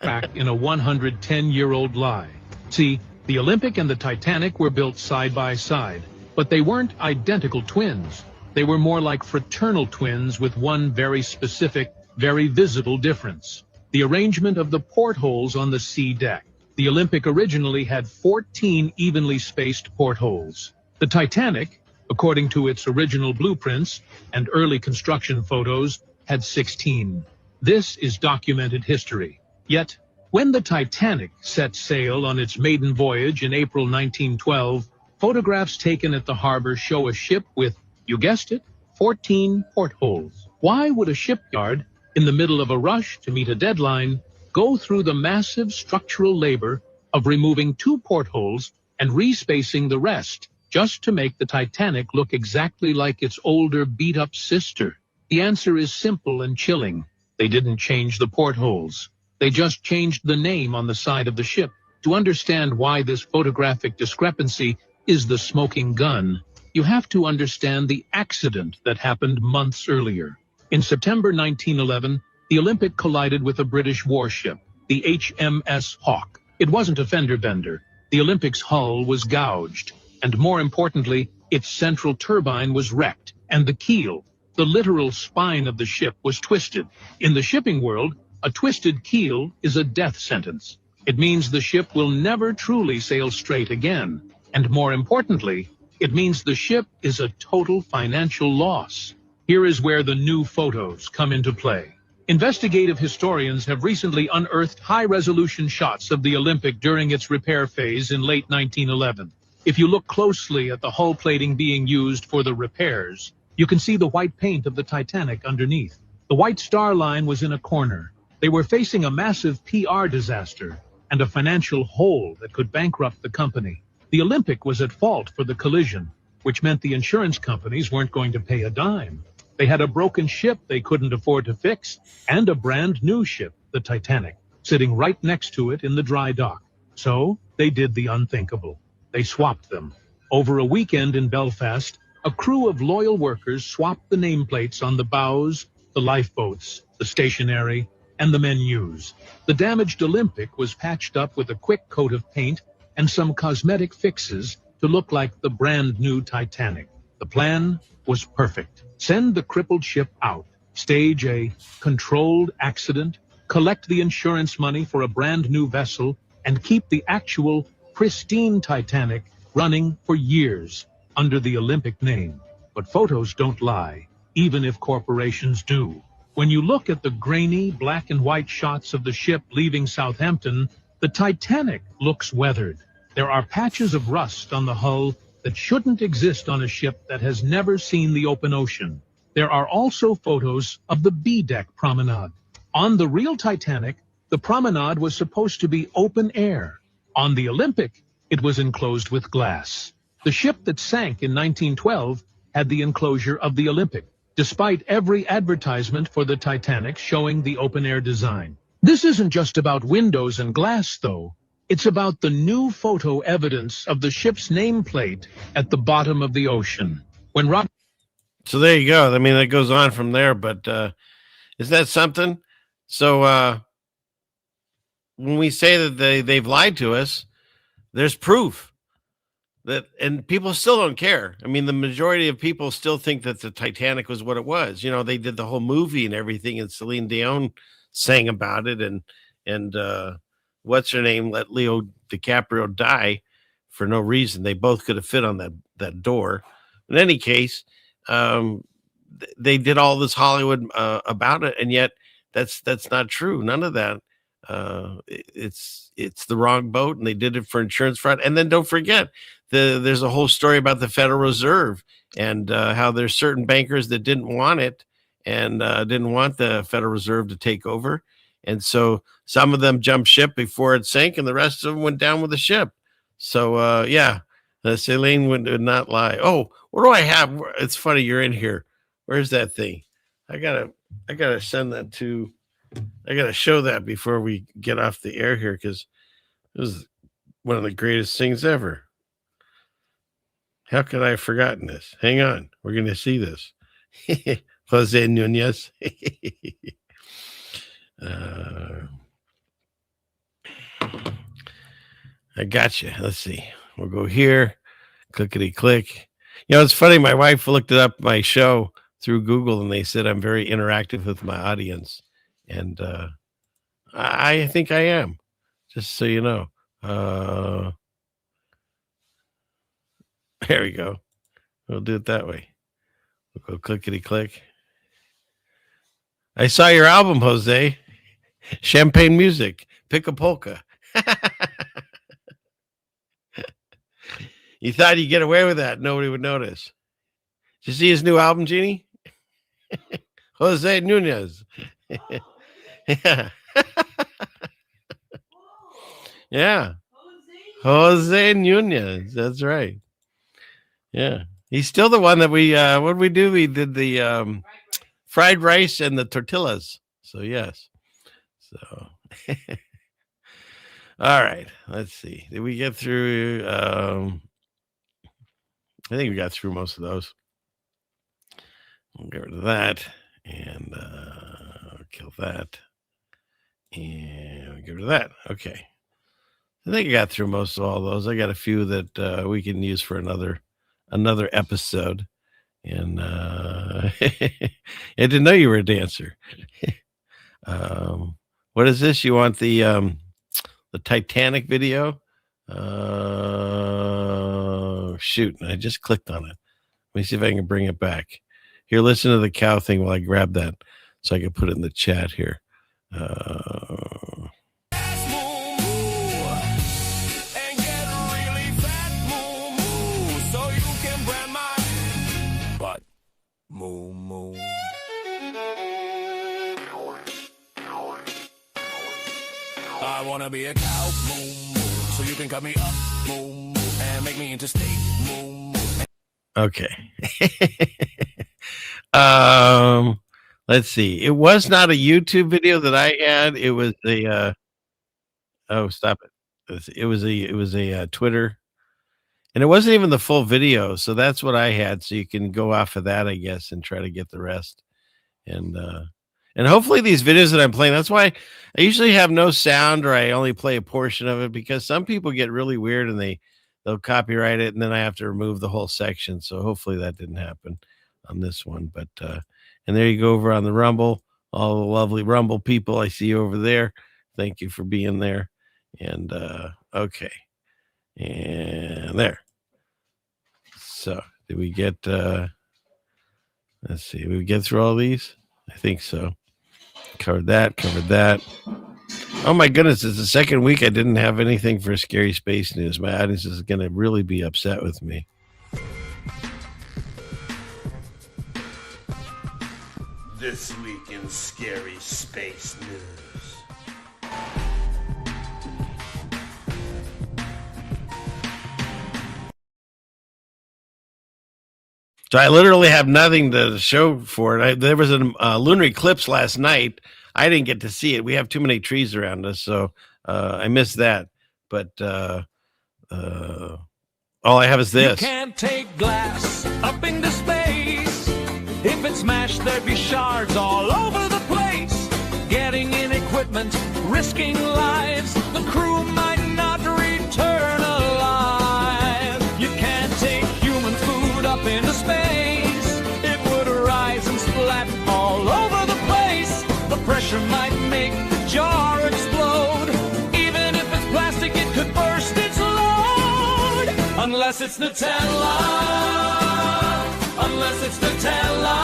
Crack in a 110-year-old lie. See, the Olympic and the Titanic were built side by side, but they weren't identical twins. They were more like fraternal twins with one very specific, very visible difference. The arrangement of the portholes on the sea deck. The Olympic originally had 14 evenly spaced portholes. The Titanic, according to its original blueprints and early construction photos, had 16. This is documented history. Yet, when the Titanic set sail on its maiden voyage in April 1912, photographs taken at the harbor show a ship with, you guessed it, 14 portholes. Why would a shipyard, in the middle of a rush to meet a deadline, go through the massive structural labor of removing 2 portholes and respacing the rest just to make the Titanic look exactly like its older, beat-up sister? The answer is simple and chilling. They didn't change the portholes. They just changed the name on the side of the ship. To understand why this photographic discrepancy is the smoking gun, you have to understand the accident that happened months earlier. In September 1911, the Olympic collided with a British warship, the HMS Hawke. It wasn't a fender bender. The Olympic's hull was gouged, and more importantly, its central turbine was wrecked, and the keel, the literal spine of the ship, was twisted. In the shipping world, a twisted keel is a death sentence. It means the ship will never truly sail straight again. And more importantly, it means the ship is a total financial loss. Here is where the new photos come into play. Investigative historians have recently unearthed high-resolution shots of the Olympic during its repair phase in late 1911. If you look closely at the hull plating being used for the repairs, you can see the white paint of the Titanic underneath. The White Star Line was in a corner. They were facing a massive PR disaster and a financial hole that could bankrupt the company. The Olympic was at fault for the collision, which meant the insurance companies weren't going to pay a dime. They had a broken ship they couldn't afford to fix, and a brand new ship, the Titanic, sitting right next to it in the dry dock. So they did the unthinkable. They swapped them. Over a weekend in Belfast, a crew of loyal workers swapped the nameplates on the bows, the lifeboats, the stationery, and the menus. The damaged Olympic was patched up with a quick coat of paint and some cosmetic fixes to look like the brand new Titanic. The plan was perfect. Send the crippled ship out, stage a controlled accident, collect the insurance money for a brand new vessel, and keep the actual pristine Titanic running for years under the Olympic name. But photos don't lie, even if corporations do. When you look at the grainy black and white shots of the ship leaving Southampton, the Titanic looks weathered. There are patches of rust on the hull that shouldn't exist on a ship that has never seen the open ocean. There are also photos of the B-deck promenade. On the real Titanic, the promenade was supposed to be open air. On the Olympic, it was enclosed with glass. The ship that sank in 1912 had the enclosure of the Olympic, despite every advertisement for the Titanic showing the open-air design. This isn't just about windows and glass, though. It's about the new photo evidence of the ship's nameplate at the bottom of the ocean. So there you go. I mean, that goes on from there, but isn't that something? So when we say that they've lied to us, there's proof that, and people still don't care. I mean, the majority of people still think that the Titanic was what it was. You know, they did the whole movie and everything, and Celine Dion sang about it, and what's her name let Leo DiCaprio die for no reason. They both could have fit on that door. In any case, they did all this Hollywood about it, and yet that's not true. None of that. It's the wrong boat, and they did it for insurance fraud. And then don't forget, there's a whole story about the Federal Reserve and how there's certain bankers that didn't want it and didn't want the Federal Reserve to take over. And so some of them jumped ship before it sank, and the rest of them went down with the ship. So, yeah, the saline would not lie. Oh, what do I have? It's funny you're in here. Where's that thing? I gotta send that to. I gotta show that before we get off the air here, because it was one of the greatest things ever. How could I have forgotten this? Hang on, we're gonna see this. Jose Nunez. I got you. Let's see. We'll go here. Clickety click. You know, it's funny. My wife looked it up, my show, through Google, and they said I'm very interactive with my audience. And I think I am, just so you know. There we go. We'll do it that way. We'll go clickety click. I saw your album, Jose. Champagne Music. Pick a polka. You thought you'd get away with that. Nobody would notice. Did you see his new album, Jeannie? Jose Nunez. Yeah. Yeah. Jose Nunez. That's right. Yeah. He's still the one that we, what did we do? We did the fried rice and the tortillas. So, yes. So, all right. Let's see. Did we get through? I think we got through most of those. We'll get rid of that. And kill that. And we'll get rid of that. Okay. I think I got through most of all those. I got a few that we can use for another episode. And I didn't know you were a dancer. What is this? You want the Titanic video? Shoot, I just clicked on it. Let me see if I can bring it back. Here, listen to the cow thing while I grab that so I can put it in the chat here. Moo moo. I wanna be a cow, moo moo, so you can cut me up, moo moo, and make me into steak, moo moo. Okay. Let's see. It was not a YouTube video that I had. It was a oh, stop it. It was a Twitter. And it wasn't even the full video, so that's what I had. So you can go off of that, I guess, and try to get the rest. And hopefully these videos that I'm playing, that's why I usually have no sound, or I only play a portion of it, because some people get really weird and they'll copyright it, and then I have to remove the whole section. So hopefully that didn't happen on this one. But and there you go over on the Rumble, all the lovely Rumble people I see over there. Thank you for being there. And okay. And there. So did we get let's see, did we get through all these? I think so. Covered that. Oh my goodness, it's the second week I didn't have anything for Scary Space News. My audience is gonna really be upset with me. This week in Scary Space News. So I literally have nothing to show for it. There was a lunar eclipse last night. I didn't get to see it. We have too many trees around us, so I missed that. But all I have is this. You can't take glass up into space. If it's smashed, there'd be shards all over the place. Getting in equipment, risking lives. The crew might not return alive. You can't take human food up into space. It would rise and splat all over the place. The pressure might make the jar explode. Even if it's plastic, it could burst its load. Unless it's Nutella. Unless it's Nutella.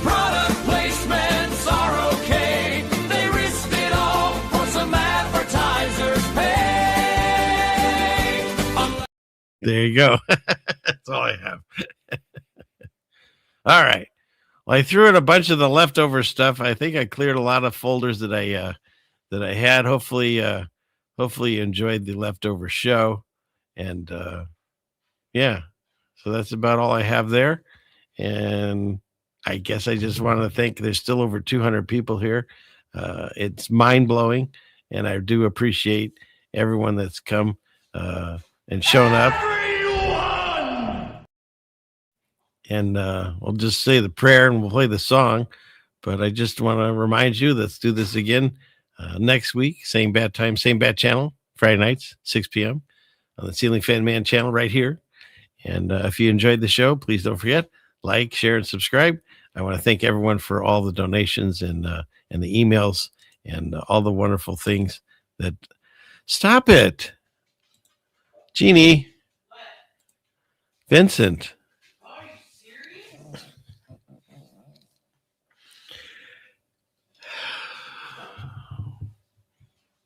Product placements are okay. They risked it all for some advertisers' pay. There you go. That's all I have. All right. Well, I threw in a bunch of the leftover stuff. I think I cleared a lot of folders that I had. Hopefully you enjoyed the leftover show. And yeah, so that's about all I have there. And I guess I just want to thank, there's still over 200 people here. It's mind-blowing, and I do appreciate everyone that's come and shown up. And we'll just say the prayer and we'll play the song. But I just want to remind you, let's do this again next week. Same bad time, same bad channel, Friday nights, 6 p.m. on the Ceiling Fan Man channel right here. And if you enjoyed the show, please don't forget, like, share, and subscribe. I want to thank everyone for all the donations and the emails and all the wonderful things that... Stop it. Jeannie. Vincent.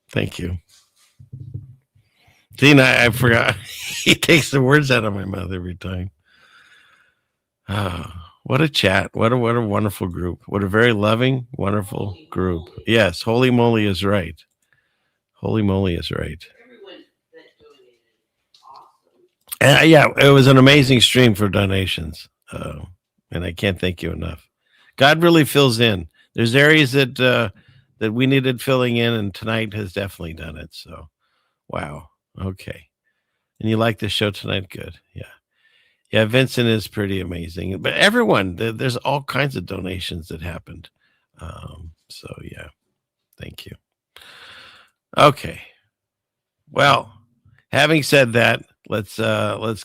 Thank you. See, I forgot. He takes the words out of my mouth every time. What a chat. What a wonderful group. What a very loving, wonderful group. Yes, Holy Moly is right. Holy Moly is right. Yeah, it was an amazing stream for donations. And I can't thank you enough. God really fills in. There's areas that we needed filling in, and tonight has definitely done it. So, wow. Okay. And you like the show tonight? Good. Yeah. Yeah, Vincent is pretty amazing. But everyone, there's all kinds of donations that happened. So, yeah. Thank you. Okay. Well, having said that, let's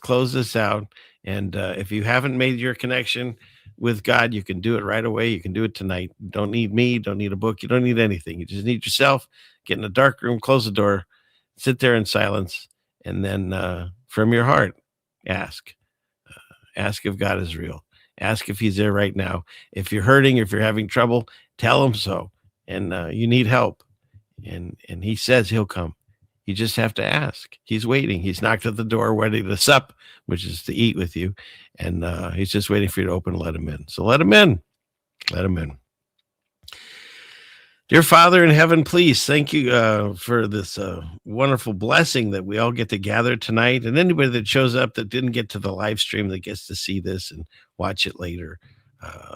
close this out. And if you haven't made your connection with God, you can do it right away. You can do it tonight. You don't need me. Don't need a book. You don't need anything. You just need yourself. Get in a dark room, close the door, sit there in silence, and then from your heart, ask. Ask if God is real. Ask if he's there right now. If you're hurting, if you're having trouble, tell him so. And you need help. And he says he'll come. You just have to ask. He's waiting. He's knocked at the door, ready to sup, which is to eat with you. And he's just waiting for you to open and let him in. So let him in. Let him in. Dear Father in heaven, please thank you for this wonderful blessing that we all get to gather tonight. And anybody that shows up that didn't get to the live stream that gets to see this and watch it later.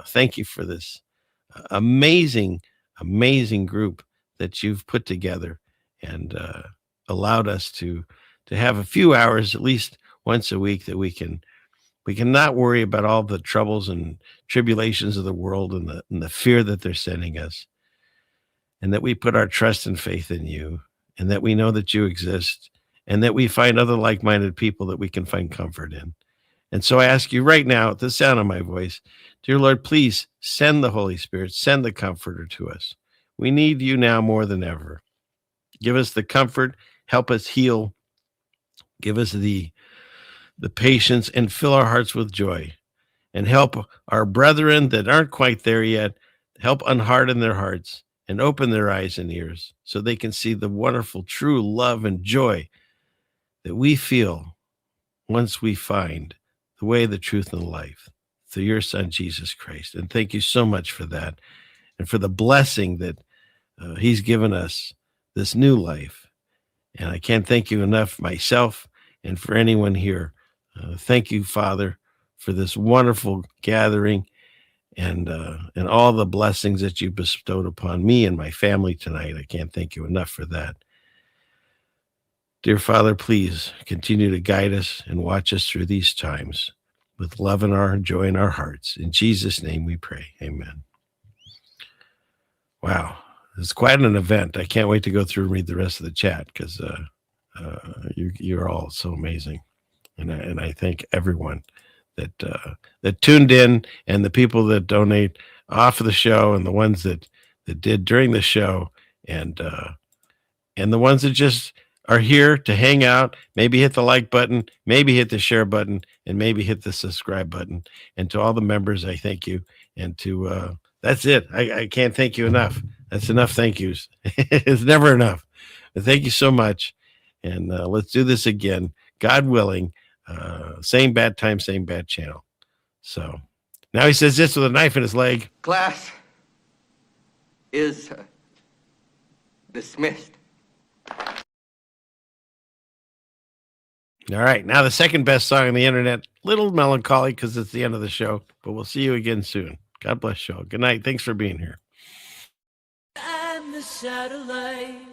Thank you for this amazing group that you've put together and allowed us to have a few hours, at least once a week, that we can not worry about all the troubles and tribulations of the world and the fear that they're sending us. And that we put our trust and faith in you, and that we know that you exist, and that we find other like-minded people that we can find comfort in. And so I ask you right now, at the sound of my voice, dear Lord, please send the Holy Spirit, send the Comforter to us. We need you now more than ever. Give us the comfort, help us heal, give us the patience, and fill our hearts with joy. And help our brethren that aren't quite there yet, help unharden their hearts and open their eyes and ears so they can see the wonderful, true love and joy that we feel once we find the way, the truth, and the life through your Son, Jesus Christ. And thank you so much for that and for the blessing that he's given us, this new life. And I can't thank you enough myself and for anyone here. Thank you, Father, for this wonderful gathering and all the blessings that you bestowed upon me and my family tonight. I can't thank you enough for that. Dear Father, please continue to guide us and watch us through these times with love and our joy in our hearts. In Jesus' name we pray. Amen. Wow. It's quite an event. I can't wait to go through and read the rest of the chat because you're all so amazing. And I thank everyone that tuned in, and the people that donate off of the show, and the ones that did during the show, and the ones that just are here to hang out, maybe hit the like button, maybe hit the share button, and maybe hit the subscribe button. And to all the members, I thank you. And to that's it. I can't thank you enough. That's enough thank yous. It's never enough. But thank you so much. And let's do this again, God willing. Same bad time, same bad channel. So Now he says this with a knife in his leg. Class is dismissed. All right. Now the second best song on the internet. Little melancholy because it's the end of the show, but we'll see you again soon. God bless you all. Good night. Thanks for being here. I'm the satellite.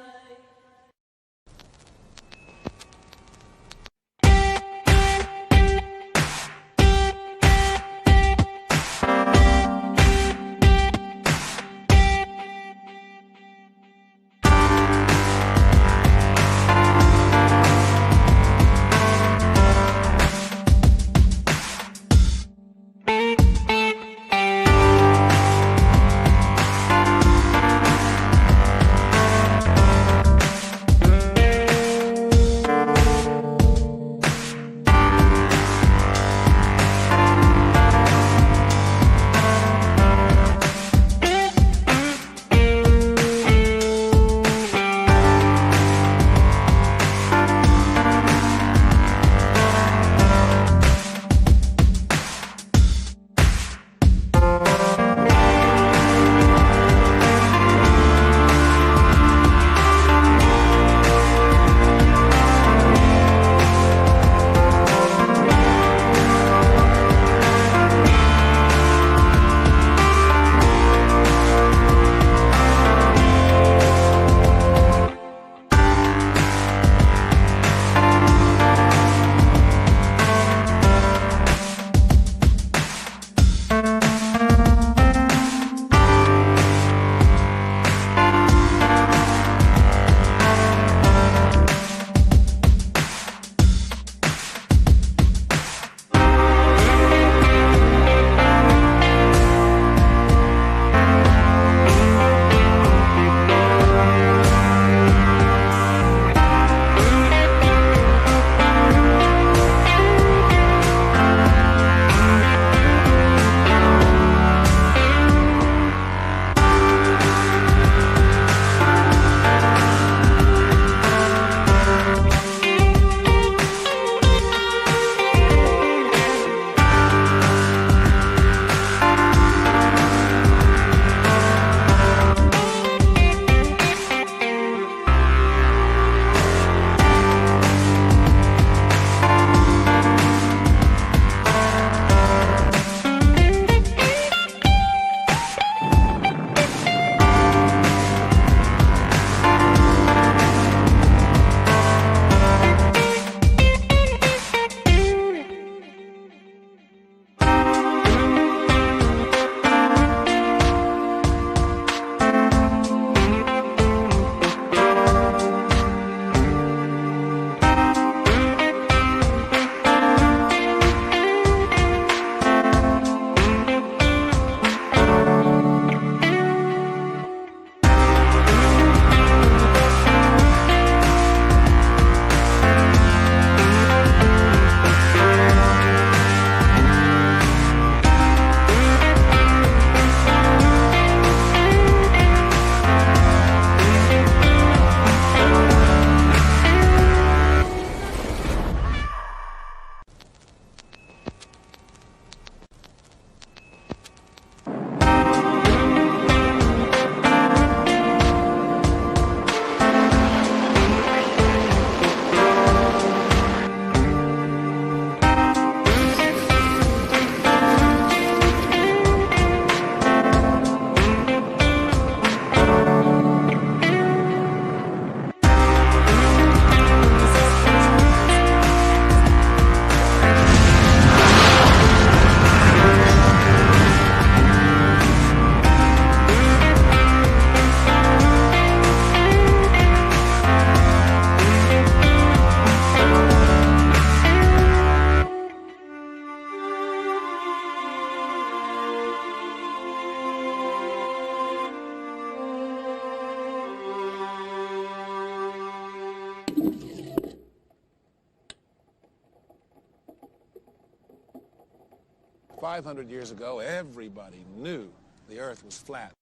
$500 years ago, everybody knew the Earth was flat.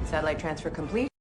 Satellite transfer complete.